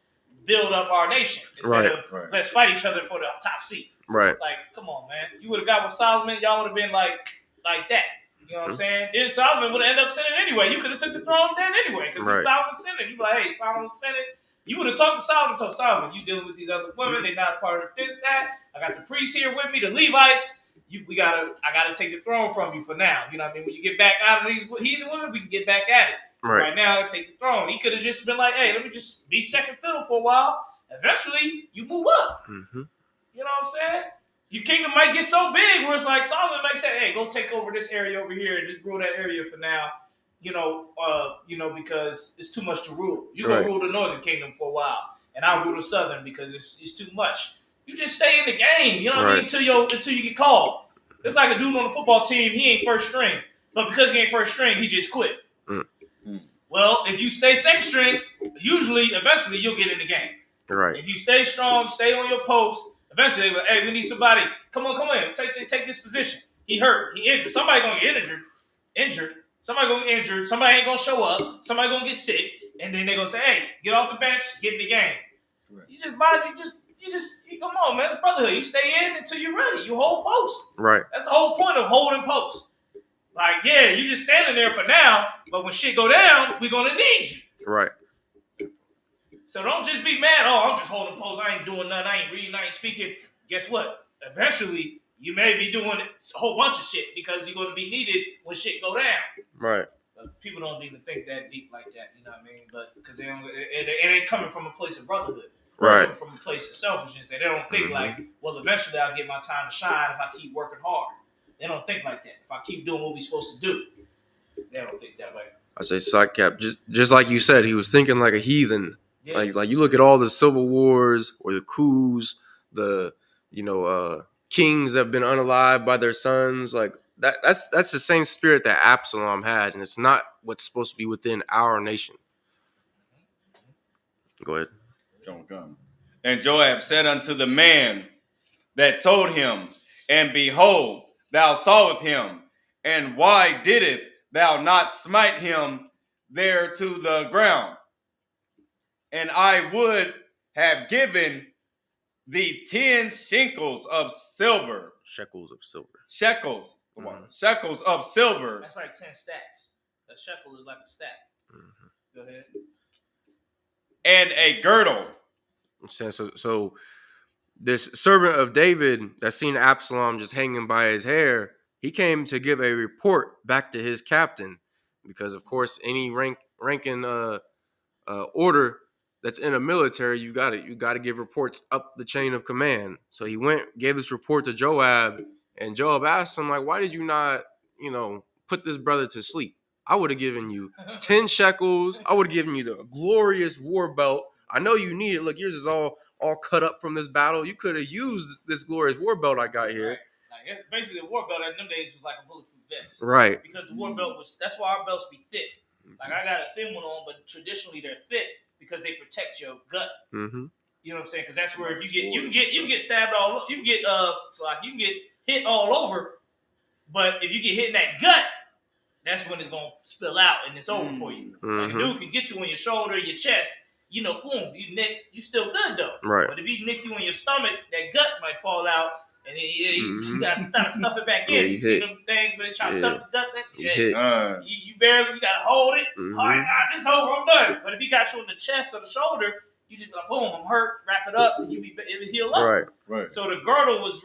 build up our nation instead of let's fight each other for the top seat. Right. Like, come on, man. You would have got with Solomon, y'all would have been like that. You know what I'm saying? Then Solomon would have ended up sinning anyway. You could have took the throne then anyway, because Solomon sinning. You be like, hey, Solomon sinning. You would have talked to Solomon, told Solomon, you dealing with these other women, they're not part of this, that. I got the priests here with me, the Levites. I gotta take the throne from you for now. You know what I mean? When you get back out of these heathen women, we can get back at it. Right now, I take the throne. He could have just been like, hey, let me just be second fiddle for a while. Eventually, you move up. You know what I'm saying? Your kingdom might get so big where it's like Solomon might say, hey, go take over this area over here and just rule that area for now. Because it's too much to rule. You're gonna rule the northern kingdom for a while, and I'll rule the southern because it's too much. You just stay in the game, you know what I mean, until you get called. It's like a dude on the football team, he ain't first string, but because he ain't first string, he just quit. Well, if you stay second string, eventually you'll get in the game. Right. If you stay strong, stay on your post, eventually they're like, hey, we need somebody. Come in, take this position. He hurt, he injured. Somebody gonna get injured. Somebody gonna get injured. Somebody ain't gonna show up. Somebody gonna get sick, and then they gonna say, "Hey, get off the bench, get in the game." Right. You just come on, man. It's brotherhood. You stay in until you're ready. You hold post. Right. That's the whole point of holding post. Like, yeah, you just standing there for now, but when shit go down, we're gonna need you. Right. So don't just be mad. Oh, I'm just holding post. I ain't doing nothing. I ain't reading. I ain't speaking. Guess what? Eventually, you may be doing a whole bunch of shit because you're going to be needed when shit go down. Right. But people don't even think that deep like that, you know what I mean? But because it ain't coming from a place of brotherhood. Right. It's coming from a place of selfishness. They don't think like, well, eventually I'll get my time to shine if I keep working hard. They don't think like that. If I keep doing what we're supposed to do, they don't think that way. I say side cap, just like you said, he was thinking like a heathen. Yeah. Like you look at all the civil wars or the coups, the kings that have been unalived by their sons, like that's the same spirit that Absalom had, and it's not what's supposed to be within our nation. Go ahead. Come. And Joab said unto the man that told him, and behold, thou sawest him, and why didst thou not smite him there to the ground? And I would have given thee 10 shekels of silver. Shekels of silver. Shekels. Shekels of silver. That's like 10 stacks. A shekel is like a stack. Go ahead. And a girdle. So this servant of David that seen Absalom just hanging by his hair, he came to give a report back to his captain, because of course any ranking order that's in a military, you got to give reports up the chain of command. So he went, gave his report to Joab, and Joab asked him, like, why did you not, put this brother to sleep? I would have given you 10 shekels. I would have given you the glorious war belt. I know you need it. Look, yours is all cut up from this battle. You could have used this glorious war belt I got here. Right. Like, basically, the war belt in them days was like a bulletproof vest. Right. Because the war belt that's why our belts be thick. Like, I got a thin one on, but traditionally they're thick because they protect your gut. Mm-hmm. You know what I'm saying? Because that's where if you can get stabbed you can get you can get hit all over, but if you get hit in that gut, that's when it's gonna spill out and it's over for you. Mm-hmm. Like a dude can get you on your shoulder, your chest, boom, you nick, you still good though. Right. But if he nick you on your stomach, that gut might fall out. And you got to try to stuff it back in. You see them things when they try to stuff the gut. You barely, you got to hold it. Mm-hmm. All right, this over, I'm done. But if he got you on the chest or the shoulder, you just like, boom, I'm hurt, wrap it up, and it would heal up. Right. So the girdle was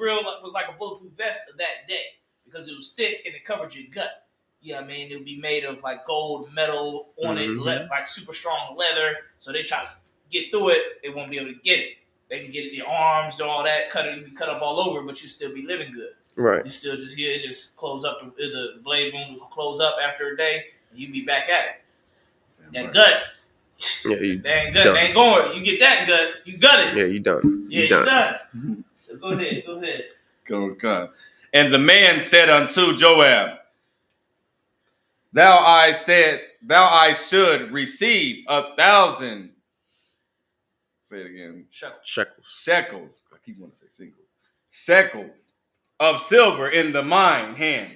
like a bulletproof vest of that day because it was thick and it covered your gut. You know what I mean? It would be made of like gold, metal on it, like super strong leather. So they try to get through it, they won't be able to get it. They can get your arms, all that, cut up all over, but you still be living good. Right. You still just it just close up. The blade wound will close up after a day, and you be back at it. That gut, that gut ain't going. You get that gut, you gut it. Yeah, you done. Yeah, you done. Mm-hmm. So go ahead. Go. And the man said unto Joab, Thou I should receive 1,000. Say it again. Shekels. I keep wanting to say singles. Shekels of silver in the mine hand.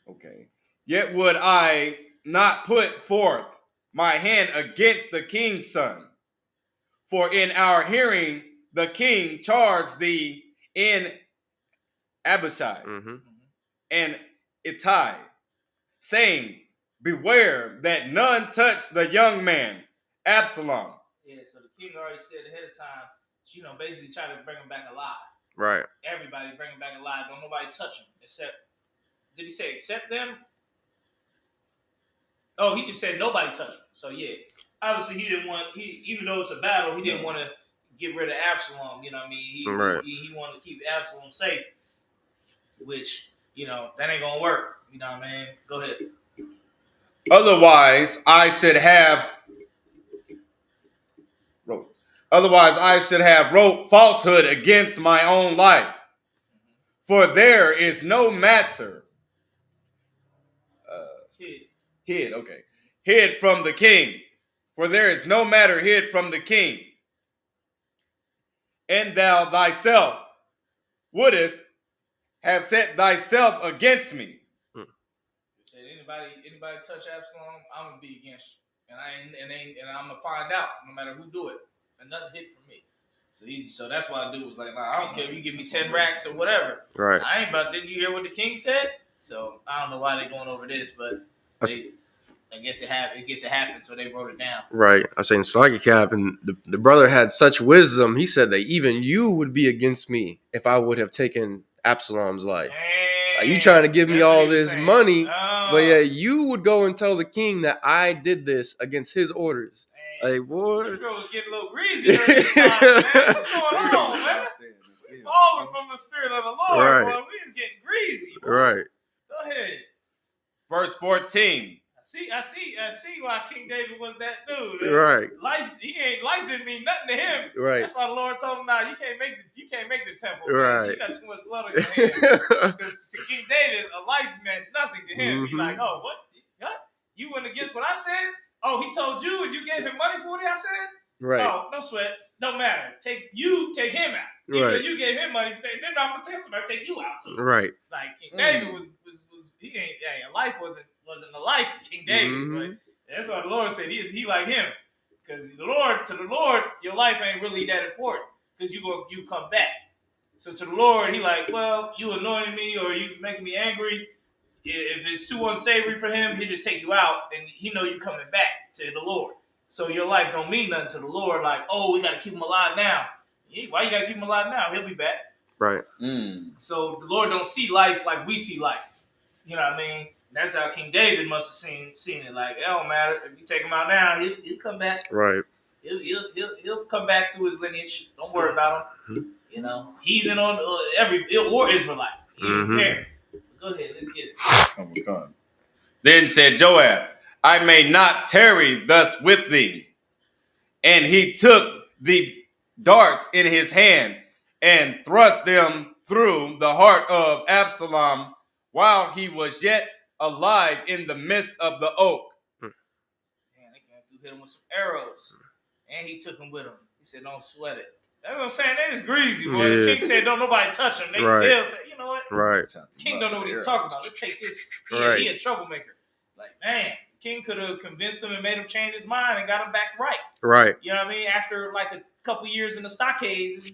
Okay. Yet would I not put forth my hand against the king's son. For in our hearing the king charged thee in Abishai and Ittai, saying, Beware that none touch the young man, Absalom. Yeah, so the king already said ahead of time, basically try to bring him back alive. Right. Everybody bring him back alive. Don't nobody touch him did he say except them? Oh, he just said nobody touch him. So yeah, obviously he didn't want, even though it's a battle, he didn't want to get rid of Absalom. You know what I mean? He wanted to keep Absalom safe, which, that ain't going to work. You know what I mean? Go ahead. Otherwise, I should have wrote falsehood against my own life. For there is no matter hid from the king. For there is no matter hid from the king. And thou thyself wouldest have set thyself against me. Said anybody touch Absalom, I'm gonna be against you, and I'm gonna find out no matter who do it. And nothing hid from me. So that's what I do. Was like, nah, I don't care if you give me 10 racks or whatever. Right. I ain't about. Didn't you hear what the king said? So I don't know why they're going over this, but I guess it happened, so they wrote it down. Right. I was saying Slaggy and the brother had such wisdom. He said that even you would be against me if I would have taken Absalom's life. Like, you trying to give me all this money, but yeah, you would go and tell the king that I did this against his orders. Like, boy. This girl was getting a little greasy during this time, man. What's going on, man? We falling from the spirit of the Lord, right. Boy. We was getting greasy, boy. Right. Go ahead. Verse 14. I see why King David was that dude. Right. Life didn't mean nothing to him. Right. That's why the Lord told him, "Nah, you can't make the temple. Right. Man. You got too much blood on your hands." Because to King David, a life meant nothing to him. He like, oh, what? You went against what I said? Oh, he told you and you gave him money for what I said? Right. Oh, no sweat. Don't matter. Take him out. Right. You gave him money. Then I'm gonna tell somebody to take you out too. Right. Like King David was he ain't a life wasn't a life to King David, but that's why the Lord said he like him. Because to the Lord, your life ain't really that important. Because you come back. So to the Lord, he like, well, you annoying me or you making me angry. If it's too unsavory for him, he'll just take you out and he know you coming back to the Lord. So your life don't mean nothing to the Lord. Like, oh, we got to keep him alive now. Why you got to keep him alive now? He'll be back. Right. So the Lord don't see life like we see life. You know what I mean? That's how King David must have seen it. Like, it don't matter. If you take him out now, he'll come back. Right. He'll come back through his lineage. Don't worry about him. Mm-hmm. You know, heathen on or Israelite. He didn't care. Go ahead, let's get it. Oh, then said Joab, I may not tarry thus with thee. And he took the darts in his hand and thrust them through the heart of Absalom while he was yet alive in the midst of the oak. Damn, they came through, hit him with some arrows. And he took him with him. He said, don't sweat it. That's what I'm saying. They is greasy, boy. Yeah. The king said, don't nobody touch him. They still say, you know what? Right. The king don't know what he's talking about. Let's take this. He a troublemaker. Like, man, the king could have convinced him and made him change his mind and got him back right. Right. You know what I mean? After like a couple years in the stockades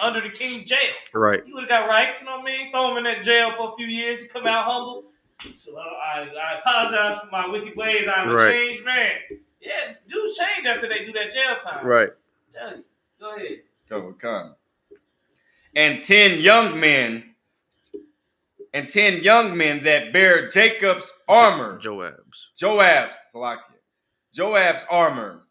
under the king's jail. Right. He would have got right. You know what I mean? Throw him in that jail for a few years. He come out humble. So I apologize for my wicked ways. I'm a changed man. Yeah, dudes change after they do that jail time. Right. I tell you. Go ahead. Come. And 10 young men that bear Jacob's armor. Joab's armor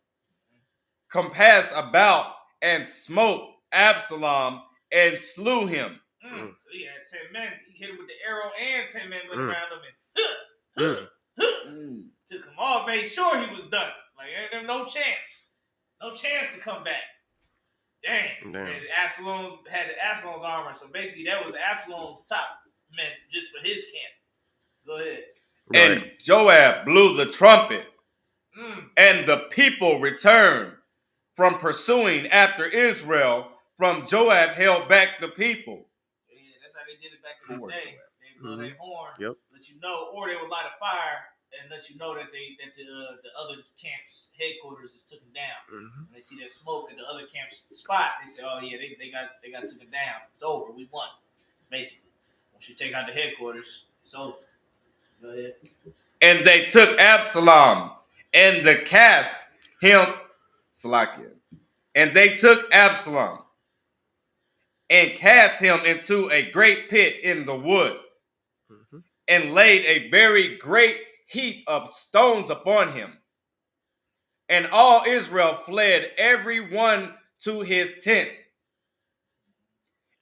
compassed about and smote Absalom and slew him. So he had 10 men. He hit him with the arrow and 10 men went around him and took him all, made sure he was done. Like, ain't no chance. No chance to come back. Dang. Said Absalom had Absalom's armor. So basically that was Absalom's top men just for his camp. Go ahead. And Joab blew the trumpet. And the people returned from pursuing after Israel. From Joab held back the people. Yeah, that's how they did it back in the day. They blow their horn, let you know, or they would light a fire and let you know that the other camp's headquarters is taken down. When they see that smoke at the other camp's spot, they say, "Oh yeah, they got taken down. It's over. We won." Basically, once you take out the headquarters, it's over. Go ahead. And they took Absalom and cast him. Salakia. And they took Absalom and cast him into a great pit in the wood, and laid a very great heap of stones upon him. And all Israel fled, every one to his tent.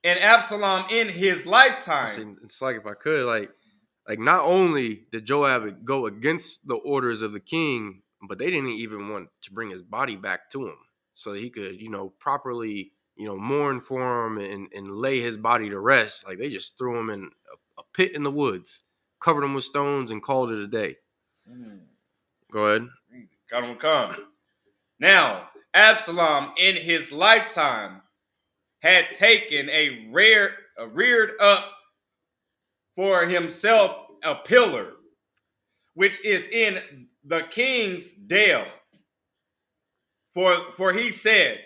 And Absalom in his lifetime. It's like, if I could, like not only did Joab go against the orders of the king, but they didn't even want to bring his body back to him so that he could, properly, mourn for him and lay his body to rest. Like, they just threw him in a pit in the woods, covered him with stones, and called it a day. Go ahead. Come. Now, Absalom in his lifetime had taken reared up for himself a pillar, which is in the king's dale. For he said,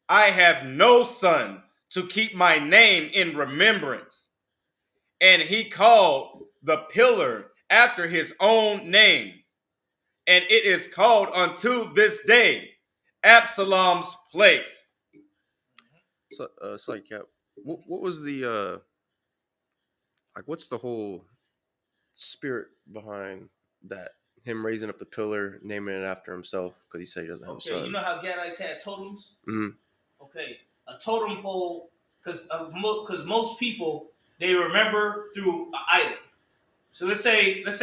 I have no son to keep my name in remembrance. And he called the pillar after his own name. And it is called unto this day Absalom's place. So, what was the what's the whole spirit behind that? Him raising up the pillar, naming it after himself, because he said he doesn't have a son. You know how Gadites had totems? Mm-hmm. Okay, a totem pole, because most people, they remember through an item. So let's say this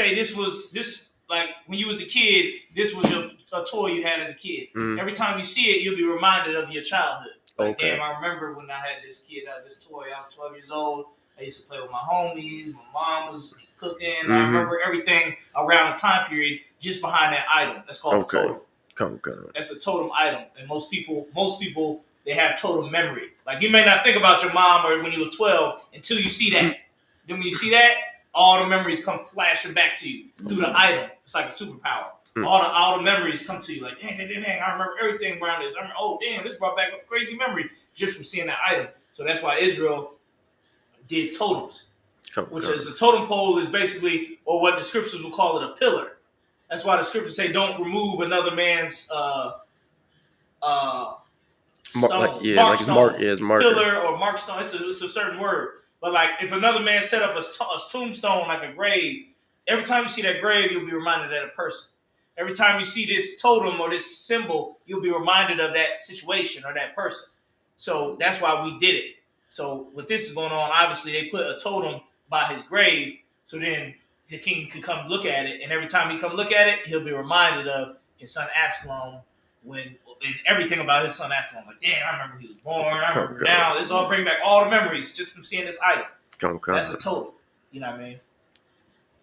like when you was a kid, this was a toy you had as a kid. Mm-hmm. Every time you see it, you'll be reminded of your childhood. Like, damn, I remember when I had this toy. I was 12 years old. I used to play with my homies. My mom was cooking. Mm-hmm. I remember everything around the time period just behind that item. That's called a totem. That's a totem item. And most people, they have totem memory. Like, you may not think about your mom or when you was 12 until you see that. Then when you see that, all the memories come flashing back to you through the item. It's like a superpower. All the memories come to you like, dang, I remember everything around this. I remember, oh, damn, this brought back a crazy memory just from seeing that item. So that's why Israel did totems, which is a totem pole is basically, or what the scriptures will call it, a pillar. That's why the scriptures say, "Don't remove another man's stone, like his mark, his marker. Pillar or mark stone." It's a certain word. But like, if another man set up a tombstone, like a grave, every time you see that grave, you'll be reminded of that person. Every time you see this totem or this symbol, you'll be reminded of that situation or that person. So that's why we did it. So what this is going on, obviously they put a totem by his grave, so then the king could come look at it, and every time he come look at it, he'll be reminded of his son Absalom and everything about his son Absalom. Like, damn, I remember he was born. I remember now. This all bring back all the memories just from seeing this item. That's a totem. You know what I mean?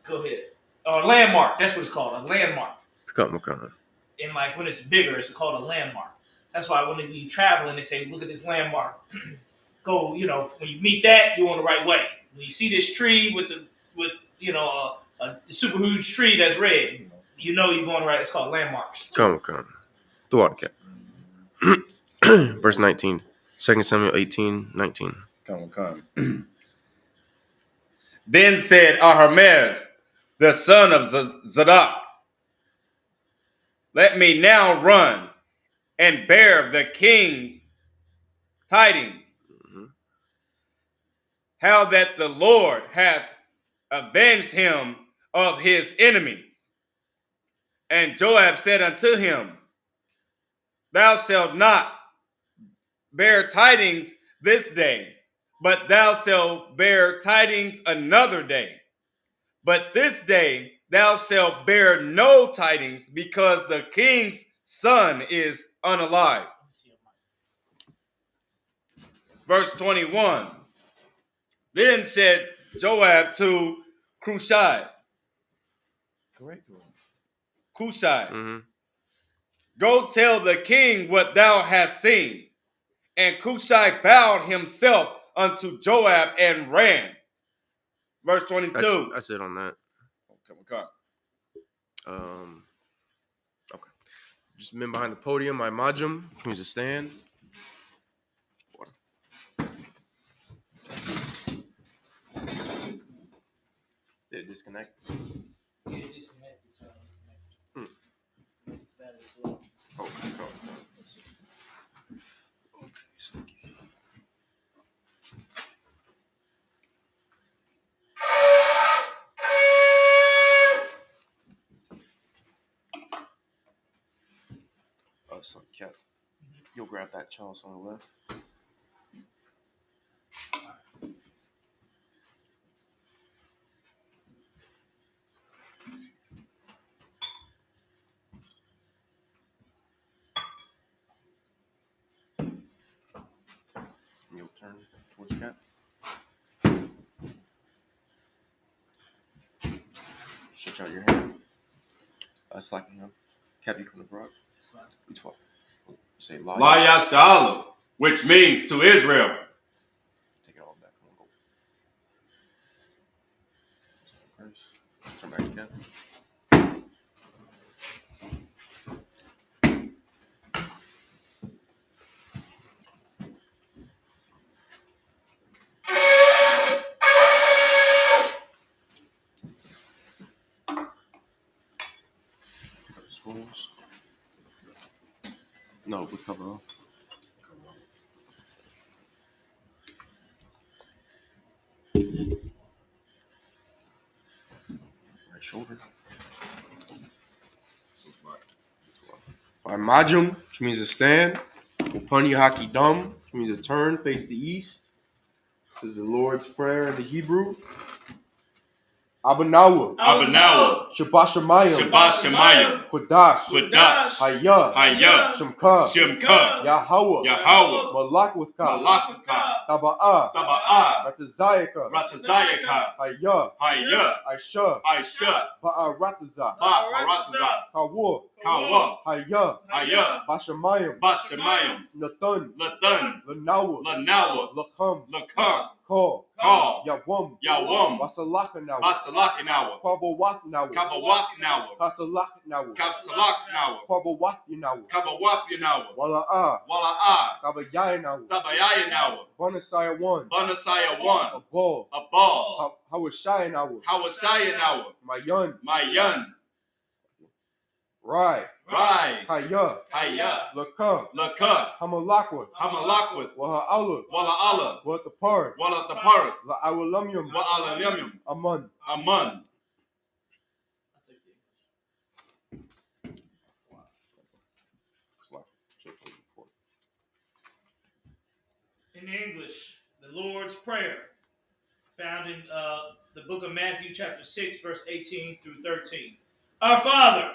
Go ahead. Landmark. That's what it's called. A landmark. And like when it's bigger, it's called a landmark. That's why when you travel and they say, look at this landmark. Go, when you meet that, you're on the right way. When you see this tree with a super huge tree that's red, you're going right. It's called landmarks. Come. Verse 19. 2 Samuel 18:19. Come. Then said Ahimaaz, the son of Zadok, let me now run and bear the king tidings, how that the Lord hath avenged him of his enemies. And Joab said unto him, thou shalt not bear tidings this day, but thou shalt bear tidings another day. But this day thou shalt bear no tidings, because the king's son is unalive. Verse 21. Then said Joab to Cushai, go tell the king what thou hast seen. And Cushai bowed himself unto Joab and ran. Verse 22. That's it on that. Okay. Okay. Just men behind the podium, my majum, which means to stand. Did it disconnect? Yeah, it disconnected. That is well. Okay. Let's see. Okay, so some cat. You'll grab that Charles on the left. You'll turn towards the cat. Stretch out your hand. Slacking him. Cap, you come to Brock. You talk. Say La Yashala, which means to Israel. Take it all back. Come on, go. First. Turn back to Cap. Scrolls. No, with cover off. Right shoulder. By Majum, which means to stand. Upani Haki Dum, which means to turn, face the east. This is the Lord's Prayer in the Hebrew. Abanawa. Shabashamayim. Qudash. Hayah. Shemka. Yahweh. Malak with Ka. Taba'ah. Ratazayaka. Hayah. Aisha. Ba'aratazah. Kawa. Hayah. Bashamayim. Nathan. Lanawa. Lakam. Call. Yawam. Wasalakanawa. Kwabawathnawa. Kasalaknawa. Kwabawathnawa. Wala'ah. Tabayayanawa. Bonasaya 1. Abal. Hawashayanawa. Mayan. Rai, Rai, Kaya, Kaya, Laka, Laka, Hamalakwa, Hamalakwith, Waha Allah, Wala Allah, Watapar, Wala Taparith, La Awalamyum, Wa Alalyamyum, Aman. Aman. In English, the Lord's Prayer, found in the book of Matthew, chapter 6, verse 18 through 13. Our Father,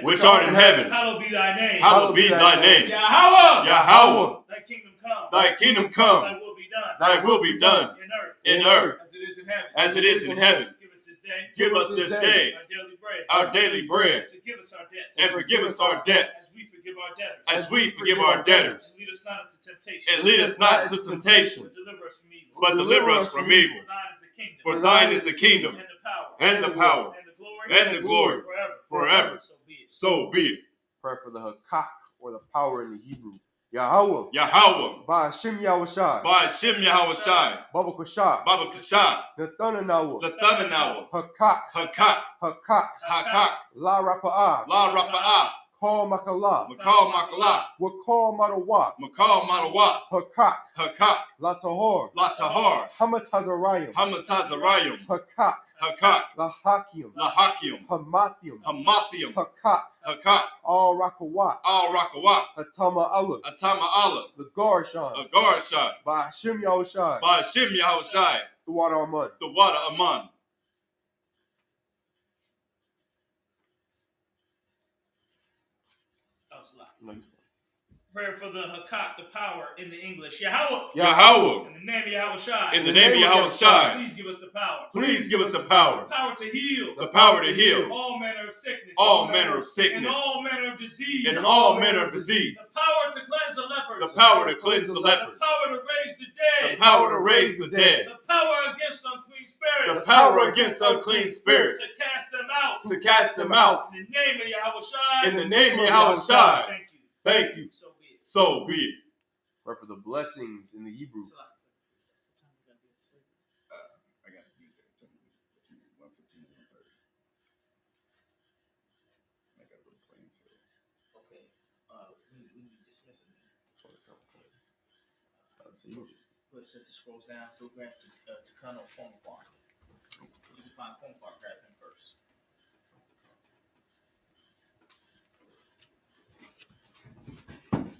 which art in heaven, hallowed be thy name. Hallowed be thy name. Yahweh, Yahweh, thy kingdom come. thy kingdom come. Thy will be done. Thy will be done In in earth as it is in heaven. as it is in heaven. Give us this day. Give us this day our daily bread. our daily bread, Forgive us our debts. and forgive us our debts, As we forgive our debtors. as we forgive our debtors. And lead us not into temptation. And lead us not into temptation, But deliver us from evil. but deliver us from evil. For thine is the kingdom. For thine is the kingdom, And the power. and the power, And the glory. and the glory, Forever. forever. So be it. So be it. Prayer for the Hakak, or the power in the Hebrew. Yahweh, Yahweh, Ba'ashim Yahushai, Ba'ashim Yahushai, Baba Kashah, Baba Kashah, Nathanawa, Lathanawa, Hakak, Hakak, Hakak, Hakak, La Rapa'ah, La Rapa'ah, Call Makala, Makal Makala, Wakal Madawa, Makal Madawat, Hakak, Hakak, La Tahor, Latahar, Hamatazarayim, Hamatazarayim, Hakak, Hakak, La Hakim, Lahakim, Hamathium, Hamathium, Hakak, Hakak, Al Rakawat, Al Rakawat, Hatama Allah, Atama Allah, the Garshan, Agarshai, Ba'ashim Yahushai, Ba'ashim Yahushai, the water Aman. the water Aman. Prayer for the Hakak, the power in the English. Yahweh. Yahweh, In the name of Yahushai. in the name of Yahushai, Please give us the power. please give us the power, The power to heal. the power to heal All manner of sickness. all manner of And sickness all manner of disease. and all manner of disease, The power to cleanse the lepers. the power to cleanse the The lepers, power to raise the the dead. power to raise the dead, The power against unclean spirits. the power against unclean spirits, To cast them out. to cast them out. In the name of Yahushai. In the name of Yahushai, Thank you. thank you. So be it. So be it. Pray for the blessings in the Hebrew. I gotta be there between 1:15 and 1:30. I gotta go to playing field. Okay. We need to dismiss it. We'll set the scrolls down. Go grab to Colonel Pomopar. You can find Pomopar. Grab him first.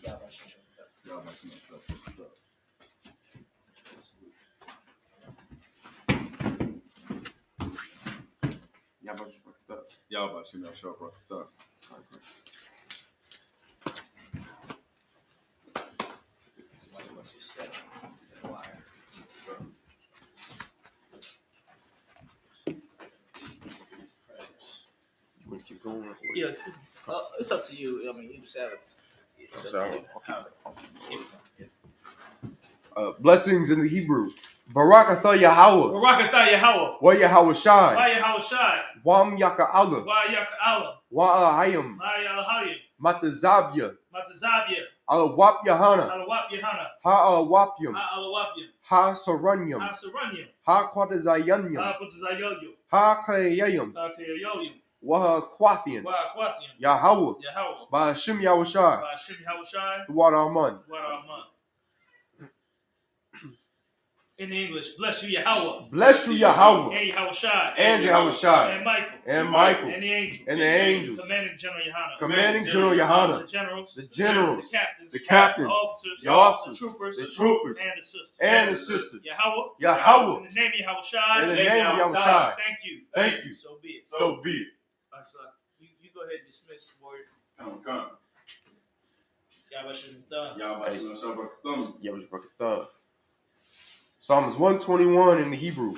Y'all might see myself. Y'all about to see me show up. You want to keep going? Yeah, it's up to you. I mean, you Sabbaths. It's up to you. Blessings in the Hebrew. Barakatha Yahweh. Barakatha Yahweh. Wa Yahweh Shai. Wa Yahushai. Wam Yaka Allah. Wa Yaka Allah. Wa Ahayim. Ma Yalahayim. Matazabya. Matazabia. Alawap Yahana. Alawap Yahana. Ha Alawapyam. Ha Alawapium. Ha Saranyam. Ha Saranyam. Ha Quatazayanyam. Ha Putazayoyo. Ha Kayayam. Ha Kayoyum. Waha Quathian. Wa Aquathium. Yahweh. Yahweh. Ba'ashim Yahushai. Ba Shim Yahushai. The water Aman. Wa Rahman. In English, bless you, Yahweh. Bless you, Yahweh. And Yahushai. And Yahushai. And Michael. And Michael. And the angels. And the angels. Commanding General Yohana. Commanding General Yohana. The generals. The generals. The captains. The captains. The officers. The officers. The troopers. The troopers. And the sisters. And the sisters. Yahweh. Yahweh. In the name of Yahushai. In the name of Yahushai. Thank you. Thank you. So be it. So be it. All right, so you go ahead and dismiss the word. Come. Yahweh shouldn't done. Y'all about to see myself. Yahushai. Psalms 121 in the Hebrew.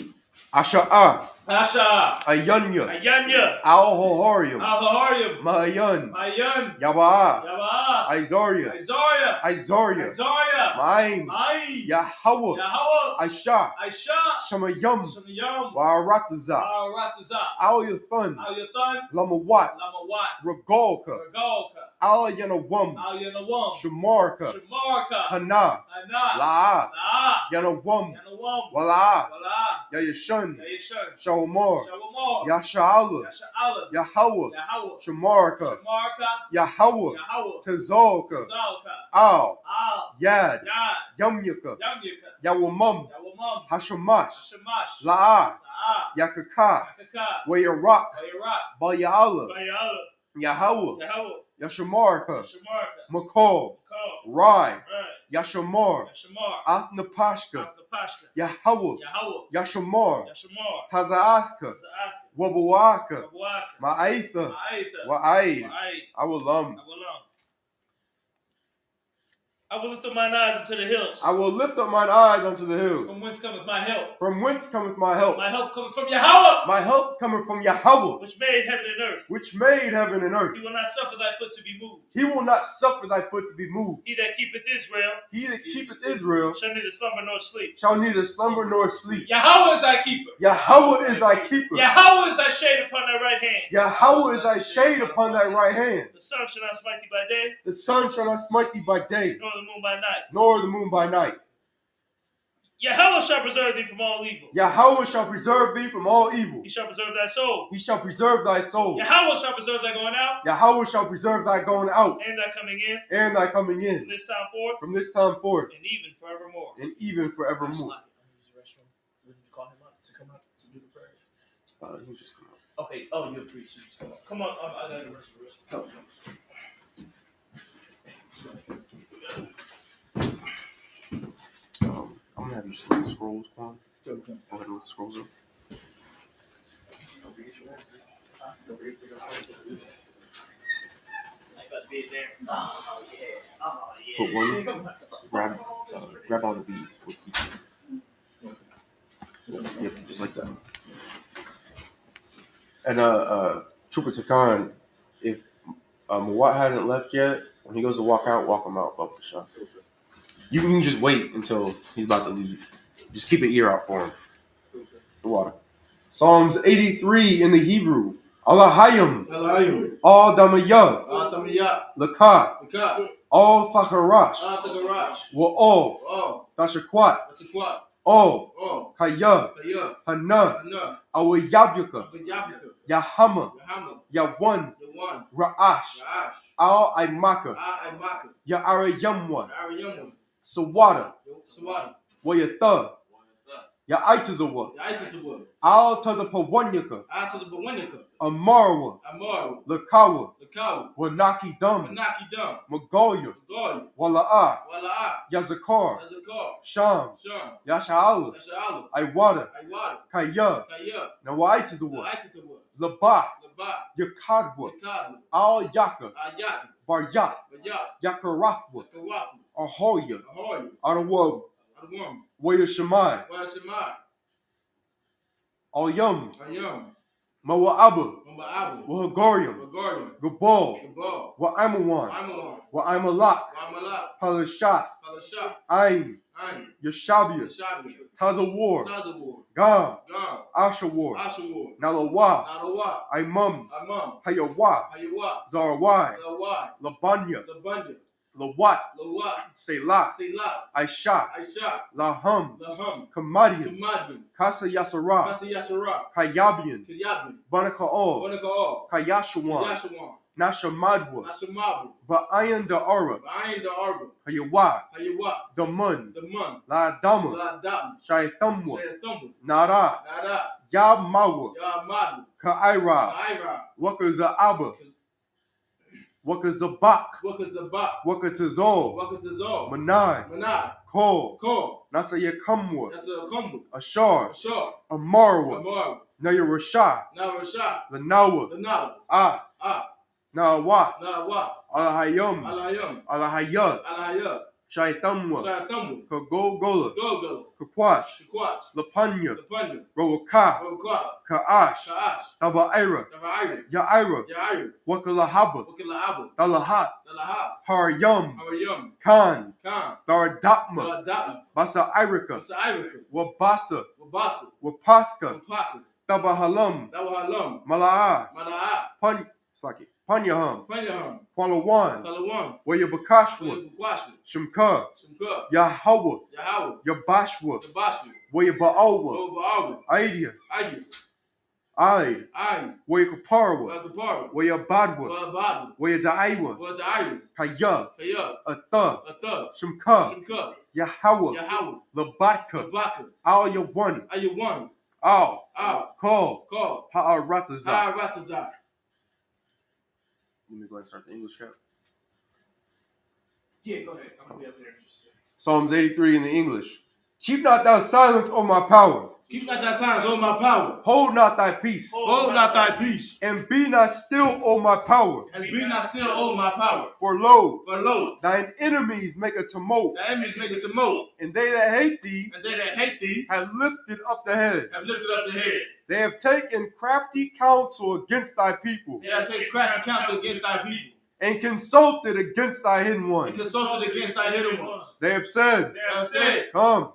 Asha'ah. Asha. Ayanya. Ayanya. Al-Hoharium. Al-Haharium. Mahayan. Ayan. Yaba'ah. Yaba'ah. Izaria. Isaiah. Izaria. Isaiah. Ma'im. Mai. Yahweh. Yahweh. Aisha. Aisha. Shamayam. Shamayam. Wa'arataza. Rataza. Al-Yathan. Al-Yathan. Lamawat. Lamawat. Regalka. Regalka. Al-Yanawam. Al-Yanawam. Shamarka. Shamarka. Hana. Ana. La'a. La. Yanawam. Yanawam. Wala'a. Wala. Yayashan. Yayishun. Shawamar. Shawamar. Lord. Yasha'Allah. Yasha'Allah. Yahweh. Yahweh. Shamarka. Shamarka. Yahweh. Yahweh. Tazalka. Zalka. Al. Al. Yad. Yad. Yamyaka. Yamyaka. Yawamum. Yawamam. Hashamash. Shamash. La'ah. La'ah. Yakaka. Yakaka. Wayarak. Bayrak. Baya'Allah. Bayala. Yahweh. Yahweh. Yashamarka. Shamarka. Makol. Call. Rai. Right. Yashamar. Yashamar. Athnapashka. Afnapashka. Yahweh. Yahweh. Yashamar. Yashamar. Tazaathka. Za'aka. Wabuaka. Wabwaka. Ma'aitha. Ma'aita. Wa'aid. Ma'aid. Awalam. Awalam. I will lift up mine eyes into the hills. I will lift up mine eyes unto the hills. From whence cometh my help? From whence cometh my help? My help cometh from Yahweh, My help cometh from Yahweh, which made heaven and earth. which made heaven and earth. He will not suffer thy foot to be moved. He will not suffer thy foot to be moved. He that keepeth Israel He that keepeth Israel shall neither slumber nor sleep. shall neither slumber nor sleep. Yahweh is thy keeper. Yahweh is thy keeper. Yahweh is thy shade upon thy right hand. Yahweh is thy shade upon thy right hand. The sun shall not smite thee by day, The sun shall not smite thee by day, nor the moon by night. nor the moon by night. Yahweh shall preserve thee from all evil. Yahweh shall preserve thee from all evil. He shall preserve thy soul. He shall preserve thy soul. Yahweh shall preserve thy going out Yahweh shall preserve thy going out and thy coming in and thy coming from in this time forth from this time forth and even forevermore. and even forevermore. I'm gonna use the restroom. We need to call him up to come up to do the prayers. You just come out. Okay. Oh, you're a priest. You just come up. Come on. I got the rest of the restroom. I'm gonna have you select the scrolls, Quan. Go ahead and look the scrolls up. Oh yeah. Oh yeah. Put one. Grab on the beads. We'll keep it. Yep, just like that. And Trooper Takan, if Mawat hasn't left yet, when he goes to walk him out, Bubba the shot. You can just wait until he's about to leave. Just keep an ear out for him. The water. Psalms 83 in the Hebrew. Allahayim. Allahayim. Al Damayah. Tamiyah. Lakah. Lakah. Al Thakarash. Tagarash. Wa'al. Oh. Dashakwat. Asikwat. Al. Oh. Kaya. Kaya. Hana. Hana. Awayabyaka. Yabika. Yahama. Yahama. Yawan. Yawan. Ra'ash. Ra'ash. Al Aimaka. Aimaka. Ya'arayamwa. Ariyamu. Sawada. Sawada. Wayatha. Ya'aitazawa. Yaitasawa. Al Tazapawanyaka. Atazabawanika. Amarwa. Amaru. Lakawa. Lakawa. Wanaki Dum. Manaki Dum. Magoya. Goy. Wala'ah. Wala'a. Yazakar. Azakar. Sham. Sham. Yasha'Allah. Asha'ala. Iwada. Aiwada. Kaya. Kaya. Nawaitazawa. Aitasawa. Laba. Laba. Yakadwa. Yakadwa. Al Yaka. Ayaki. Baryat. Bayat. Yakarathwa. Kawafu. Ahoya. Ahoy. Arawa. Adawam. Wayashamai. Washimai. Al-Yum. Ayam. Mawa'aba. Mambaabu. Wahagarium. Bagarium. Gabal. Gabal. Wa'amawan. Amalan. Wa'amalak. Wamala. Palashath. Palasha. Ain. Ain. Yashabia. Shabi. Tazawar. Tazawar. Gam. Gam. Ashawar. Ashawar. Nalawa. Nalawa. Imam. Amam. Hayawa. Ayawa. Zarwai. Zawai. Labanya. Labunda. Lawat. Lawat. Selah. Selah. Aisha. Aisha. Laham. Laham. Kamadian. Kamadian. Kasa Yasara. Kasa Yasara. Kayabian. Kiryabin. Banakaol. Wanakaol. Kayashawan. Yashawan. Nashamadwa. Nasamabu. Ba'ayan Da'ara. Ayin the Arba. Hayawa. Ayawa. Damun. The Mun. La Dama. La Dam. Shaitamwa. Sayathambu. Nara. Nada. Yamawa. Yamadu. Ka'ira. Ira. Wakazaaba. Wakazabak. Wakazabak. Wakatazol. Wakatazol. Manai. Manai. Kol. Ko. Nasayakamwa. That's a kumbu. Ashar. Ashar. Amarwa. Amar. Nayarashah. Narasha. Lanawa. Lanaw. Ah. Ah. Nawa. Nawa. Alahayum. Alayam. Alahayat. Alaya. Shaitamwa. Sayathambu. Kagogola. Gogo. Kakwash. Shikwach. Lapanya. Lapanya. Rawaka. Rokwa. Ka'ash. Sha'ash. Tabaira. Tavaira. Ya'ira. Yair. Wakalahaba. Wakilaabu. Dalahat. Dalaha. Haryum. Haryum. Khan. Khan. Daradapma. Da'atma. Basa Irika. Masa Irika. Wabasa. Wabasa. Wapathka. Wapaka. Tabahalam. Dawahalam. Mala'a. Mala'a. Panyaham. Panyaham. Kwalawan. Kalawam. Wayabakashwa. Wayabukwashwa. Shimka. Shimka. Yahweh. Yahweh. Yabashwa. Tabashwa. Wayaba'alwa. Wabaawa. Aidia. Adi. Aid. Ai. Wayakaparwa. Wakapara. Wayabadwa. Wabadu. Wayadaiwa. Wadairu. Kaya. Kaya. Atha. Atha. Shimka. Simka. Yahweh. Yahweh. Labatka. Kabaka. Al Yawan. Ayuwan. Al. Al. Call. Call. Ha'aratazah. Ha'aratazah. Let me go ahead and start the English chapter. Yeah, go ahead. I'm gonna be up there in just a second. Psalms 83 in the English. Keep not thou silence, O my power. Keep not thy silence, O my power. Hold not thy peace. Hold not thy peace. And be not still, O my power. And be not still, O my power. For lo, Thine enemies make a tumult. thy enemies make a tumult. And they that hate thee And they that hate thee have lifted up the head. have lifted up the head. They have taken crafty counsel against thy people. They have taken crafty counsel against thy people. And consulted against thy hidden And ones. consulted against thy hidden ones. They have said, They have said, Come,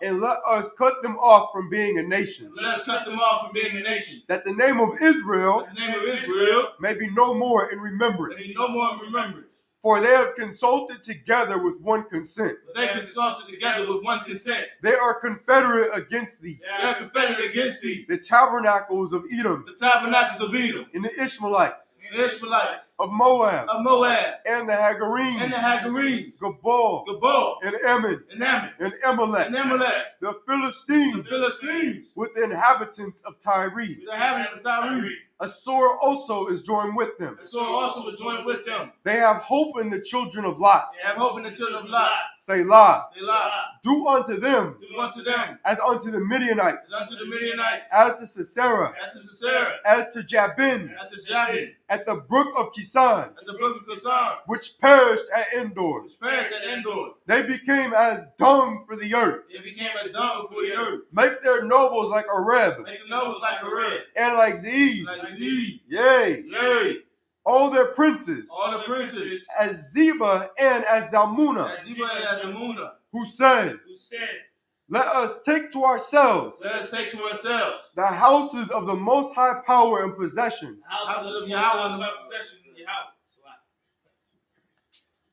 and let us cut them off from being a nation. let us cut them off from being a nation. That the name of Israel That the name of Israel may be no more in may remembrance. be no more in remembrance. For they have consulted together with one consent. But they consulted together with one consent. They are confederate against thee. They are confederate against thee. The tabernacles of Edom, The tabernacles of Edom, and the Ishmaelites, and the Ishmaelites, of Moab, of Moab, and the Hagarenes, and the Hagarenes, Gabal, Gabal, and Ammon, and Ammon, and Amalek, and Amalek, the the Philistines, Philistines, with the inhabitants of Tyre. the inhabitants of Tyre. Assur also is joined with them. And so also was joined with them. They have hope in the children of Lot. They have hope in the children of Lot. Selah. They lie. Do unto them Do unto them as unto the Midianites, as unto the Midianites, as to Sisera, as to Sisera, as to Jabin, as to Jabin, at the brook of Kisan, at the brook of Kasan, which perished at Endor. which perished at Endor. They became as dung for the earth. They became as dung before the earth. Make their nobles like Areb, Make the nobles like a red, and like Zeeb. like thee. Yea, Yea, all their princes, all the princes, as Zeba and as Zalmunna, as Zeba and as Amunah, who said, Who said, Let us take to ourselves let us take to ourselves the houses of the Most High power and possession. houses of Yahweh and possessions of Yahweh.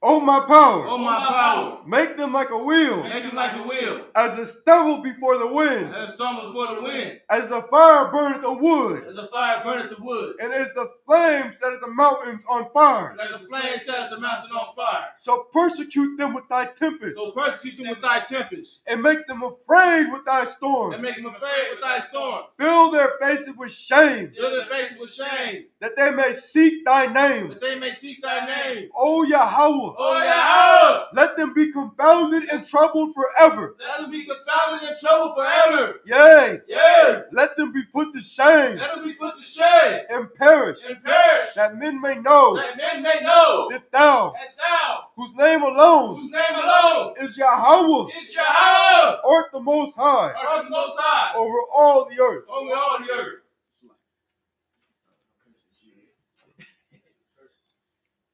O my power, O my power. make them like a wheel, Make them like a wheel, as the stubble before the wind, as a storm before the wind, as the fire burneth the wood, as a fire burneth the wood, and as the flame setteth the mountains on fire. and as a flame set the mountain on fire. So persecute them with thy tempest, So persecute them with thy tempest, and make them afraid with thy storm. and make them afraid with thy storm. Fill their faces with shame, Fill their faces with shame, that they may seek thy name. that they may seek thy name. O Yahweh, O Yahweh, let them be confounded and troubled forever. let them be confounded and troubled forever. Yea, Yea, let them be put to shame let them be put to shame and perish, and perish, that men may know that men may know that thou, that thou, whose name alone whose name alone is Yahweh, is Yahweh, art the Most High art the Most High, over all the earth. over all the earth.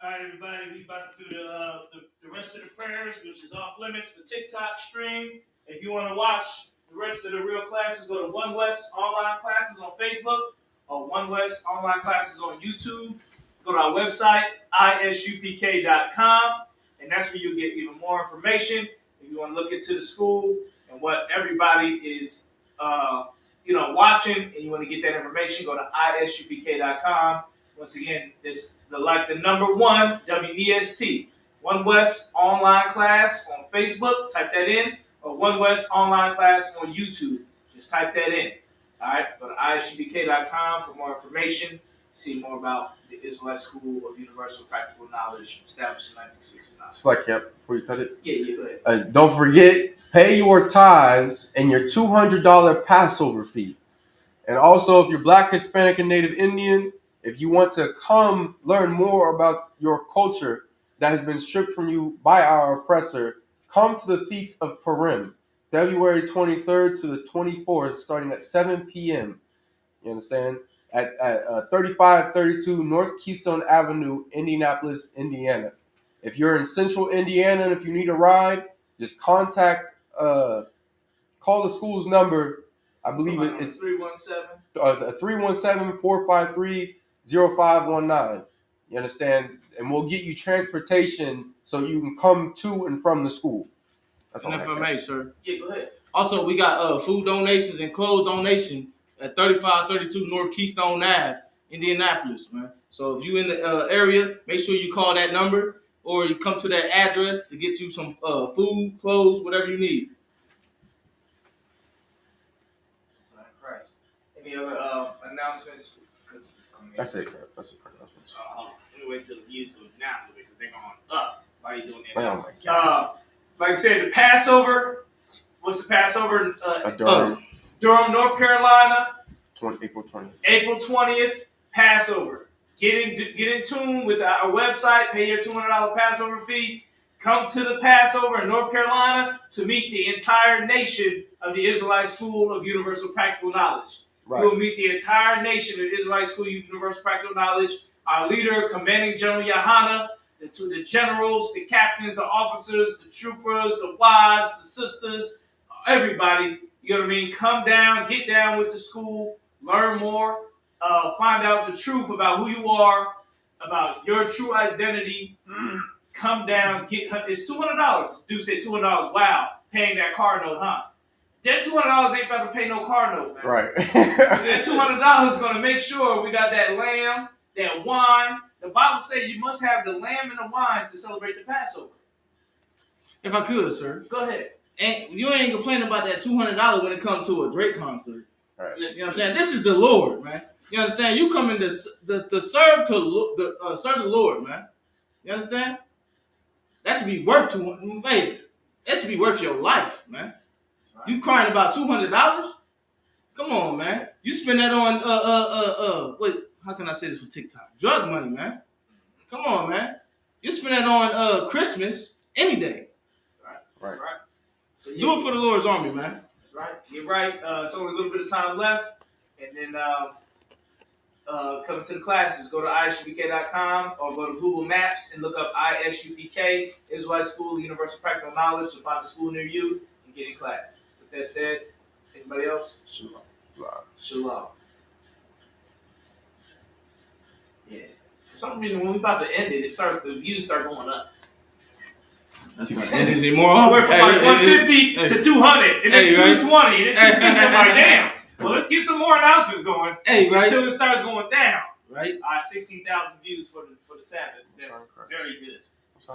All right, everybody, we about to do the rest of the prayers, which is off limits for TikTok stream. If you want to watch the rest of the real classes, go to One West Online Classes on Facebook or One West Online Classes on YouTube. Go to our website, isupk.com, and that's where you'll get even more information. If you want to look into the school and what everybody is, watching, and you want to get that information, go to isupk.com. Once again, it's the number one, WEST. One West Online Class on Facebook, type that in, or One West Online Class on YouTube. Just type that in. All right, go to isupk.com for more information. See more about the Israelite School of Universal Practical Knowledge, established in 1969. Slack, yep, before you cut it. Yeah, go ahead. Don't forget, pay your tithes and your $200 Passover fee. And also, if you're Black, Hispanic, and Native Indian, if you want to come learn more about your culture that has been stripped from you by our oppressor, come to the Feast of Purim, February 23rd to the 24th, starting at 7 p.m. You understand? At 3532 North Keystone Avenue, Indianapolis, Indiana. If you're in central Indiana and if you need a ride, just call the school's number. I believe it's 317-453-0519. You understand? And we'll get you transportation so you can come to and from the school. That's all. And if I may, sir. Yeah, go ahead. Also, we got food donations and clothes donation at 3532 North Keystone Ave, Indianapolis, man. So if you in the area, make sure you call that number or you come to that address to get you some food, clothes, whatever you need. Son of Christ. Any other announcements? Because That's it. That's it for announcements. hold on. Let me wait till the views go down because they're going up. Why are you doing the Oh my announcements? God. Like I said, the Passover. What's the Passover? Durham, North Carolina. April 20th. April 20th, Passover. Get in tune with our website. Pay your $200 Passover fee. Come to the Passover in North Carolina to meet the entire nation of the Israelite School of Universal Practical Knowledge. Right. We will meet the entire nation of the Israelite School of Universal Practical Knowledge. Our leader, Commanding General Yahana, the generals, the captains, the officers, the troopers, the wives, the sisters, everybody. You know what I mean? Come down, get down with the school, learn more, find out the truth about who you are, about your true identity. Come down, it's $200. Do say $200. Wow, paying that car note, huh? That $200 ain't about to pay no car note, man. Right. That $200 is gonna make sure we got that lamb, that wine. The Bible says you must have the lamb and the wine to celebrate the Passover. If I could, sir. Go ahead. And you ain't complaining about that $200 when it comes to a Drake concert. Right. You know what I'm saying? This is the Lord, man. You understand? You come in to serve serve the Lord, man. You understand? That should be worth that should be worth your life, man. Right. You crying about $200? Come on, man. You spend that on wait, how can I say this for TikTok? Drug money, man. Come on, man. You spend that on Christmas any day. Right. That's right. So do it for the Lord's army, man. That's right. You're right. It's only a little bit of time left. And then coming to the classes, go to isupk.com or go to Google Maps and look up ISUPK, Israelite School of Universal Practical Knowledge, to find a school near you and get in class. With that said, anybody else? Shalom. Shalom. Yeah. For some reason, when we're about to end it, the views start going up. That's not ending anymore. I went from like 150 to 200, and then 220, and then 250. I'm like, damn. Well, let's get some more announcements going until it starts going down. Right. 16,000 views for the Sabbath. That's very good.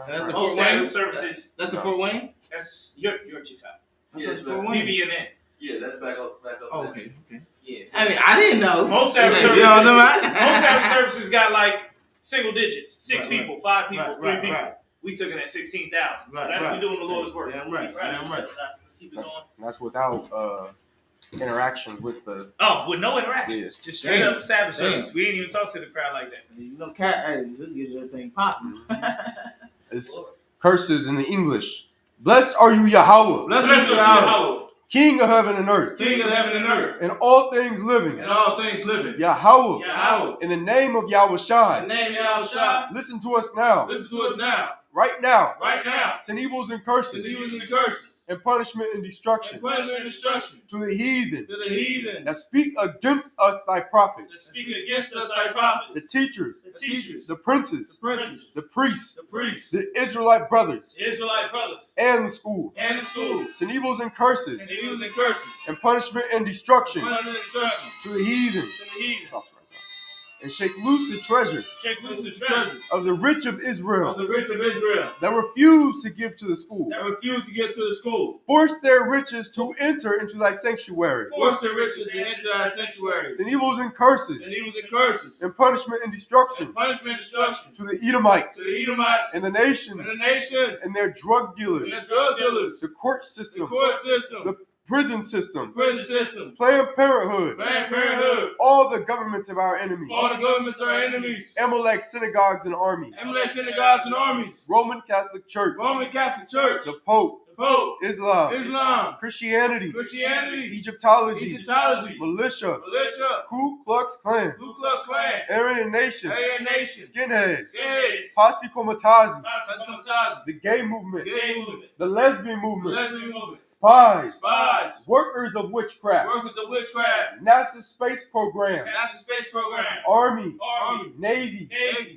That's the Fort Fort Wayne services. That's the Fort Wayne. That's your TikTok. Yeah, that's Fort Wayne. BBNN. Yeah, that's back up. Oh, okay. Yeah. So I mean, I didn't know. Most Sabbath services. Most Sabbath services got like single digits, 6 people, 5 people, 3 people. Right. We took it at 16,000. So that's we doing the Lord's work. Damn right. Let's keep it going. That's without interaction with the. Oh, with no interactions, just straight up Sabbath service. We ain't even talk to the crowd like that. You know, hey, look at that thing popping. It's curses in the English. Blessed are you, Yahweh. Blessed are you, Yahweh. King of heaven and earth. King of heaven and earth. And all things living. And all things living. Yahweh. Yahweh. In the name of Yahweh Shai. In the name of Yahweh Shai. Listen to us now. Listen to us now. Right now. Right now. Send evils and curses. Send evils and curses. And punishment and destruction. And punishment and destruction. To the heathen. To the heathen. That speak against us thy prophets. That speak against us thy prophets. The teachers. The teachers. The princes. The princes. The priests. The priests. The Israelite brothers. The Israelite brothers. And the school. And the school. Send evils and curses. Send evils and curses. And punishment and destruction. Punishment and destruction. To the heathen. To the heathen. And shake loose the treasure. Shake loose the treasure. Of the rich of Israel. Of the rich of Israel. That refuse to give to the school. That refuse to give to the school. Force their riches to enter into thy sanctuary. Force their riches to enter thy sanctuary. And evils and curses. And evils and curses. And punishment and destruction. And punishment and destruction. To the Edomites. To the Edomites. And the nations. And the nations. And their drug dealers. And their drug dealers. The court system. The court system. The prison system. The prison system. Planned Parenthood. Planned Parenthood. All the governments of our enemies. All the governments of our enemies. Amalek synagogues and armies. Amalek synagogues and armies. Roman Catholic Church. Roman Catholic Church. The Pope. Pope, Islam, Christianity, Egyptology, militia, Ku Klux Klan, Aryan Nation, Skinheads, Posse Comitazi, the gay movement, the lesbian movement, spies, workers of witchcraft, NASA space program, Army, Navy,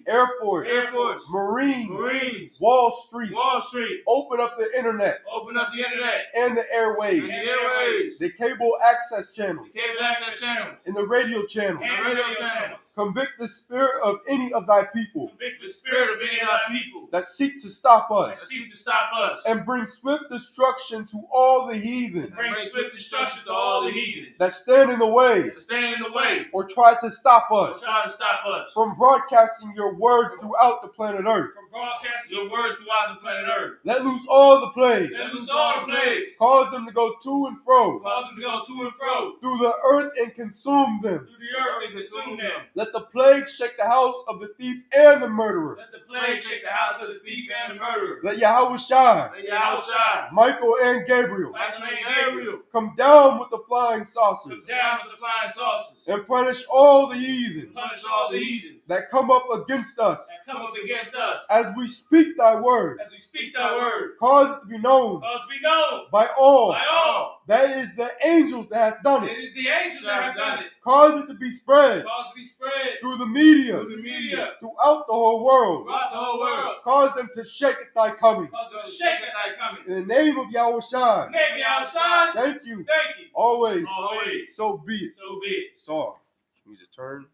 Air Force, Marines, Wall Street, open up the internet. Open up the internet. And the airways. And the airways. The cable access channels. The cable access channels. And the radio channels. And the radio channels. Convict the spirit of any of thy people. Convict the spirit of any of our people. That seek to stop That us. seek to stop us. And bring swift destruction to all the heathen. Bring swift destruction to all the heathens. That stand in the way. That stand in the way. Or try to stop Or us. try to stop us. From broadcasting your words throughout the planet Earth. From broadcasting your words throughout the planet Earth. Let loose all the plagues. Let loose all the plagues. Cause them to go to and fro. Cause them to go to and fro. Through the earth and consume them. Through the earth and consume them. Let the plague shake the house of the thief and the murderer. Let the plague shake the house of the thief and the murderer. Let Yahweh shine. Let Yahweh shine. Michael and Gabriel. Michael and Gabriel. Come down with the flying Come saucers. down with the flying saucers. And punish all the heathens. Punish all the heathens. That come up against us. That come up against us. As we speak thy word. As we speak thy word. Cause it to be known. Cause we know. By all. By all. That is the angels that have done It it. is the angels that have done it. Cause it to be spread. Cause it to be spread. Through the media. Through the media. Throughout the whole world. Throughout the whole world. Cause them to shake at thy coming. Cause them to shake at thy coming. In the name of Yahweh Shai. In the name of Yahweh Shai. Thank you. Thank you. Always. Always. So be it. So be it. Saw. Which means a turn.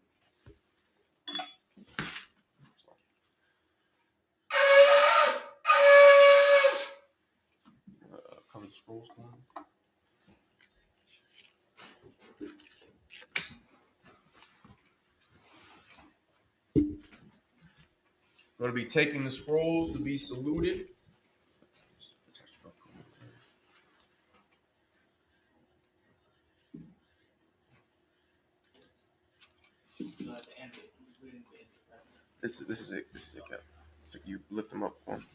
Cover the scrolls going. Going to be taking the scrolls to be saluted. This is it. This is it, Cap. So you lift them up one.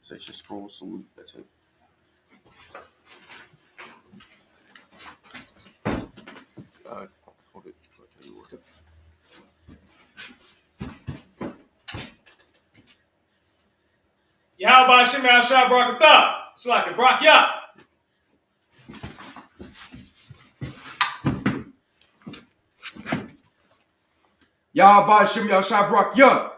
So it's just scroll salute. That's it. Hold it. Yahweh Hashem Yahshua Barakatah. It's like a Barak Yah. Yahweh Shem Yahshua Barak Yah.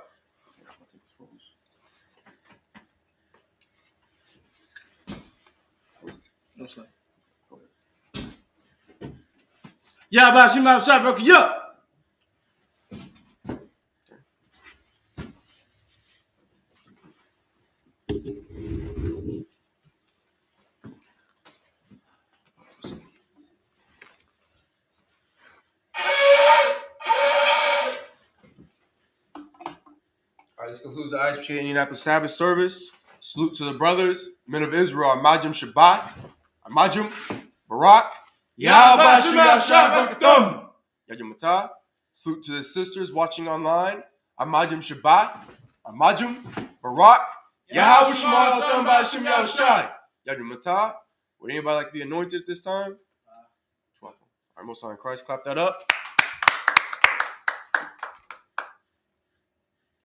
Yahweh Shem Yahshua Barak Yah. All right, this concludes the Isupk Indianapolis Sabbath service. Salute to the brothers, men of Israel, Amajim Shabbat, Amajim, Barak, Yahweh Shem Yahshua Barakatum, Yajim Matah. Salute to the sisters watching online, Amajim Shabbat, Amajim, Barak, Yahweh Shema Altam B'Hashem Yahushai, Yajim Matah. Would anybody like to be anointed at this time? Welcome. All right, most high in Christ, clap that up.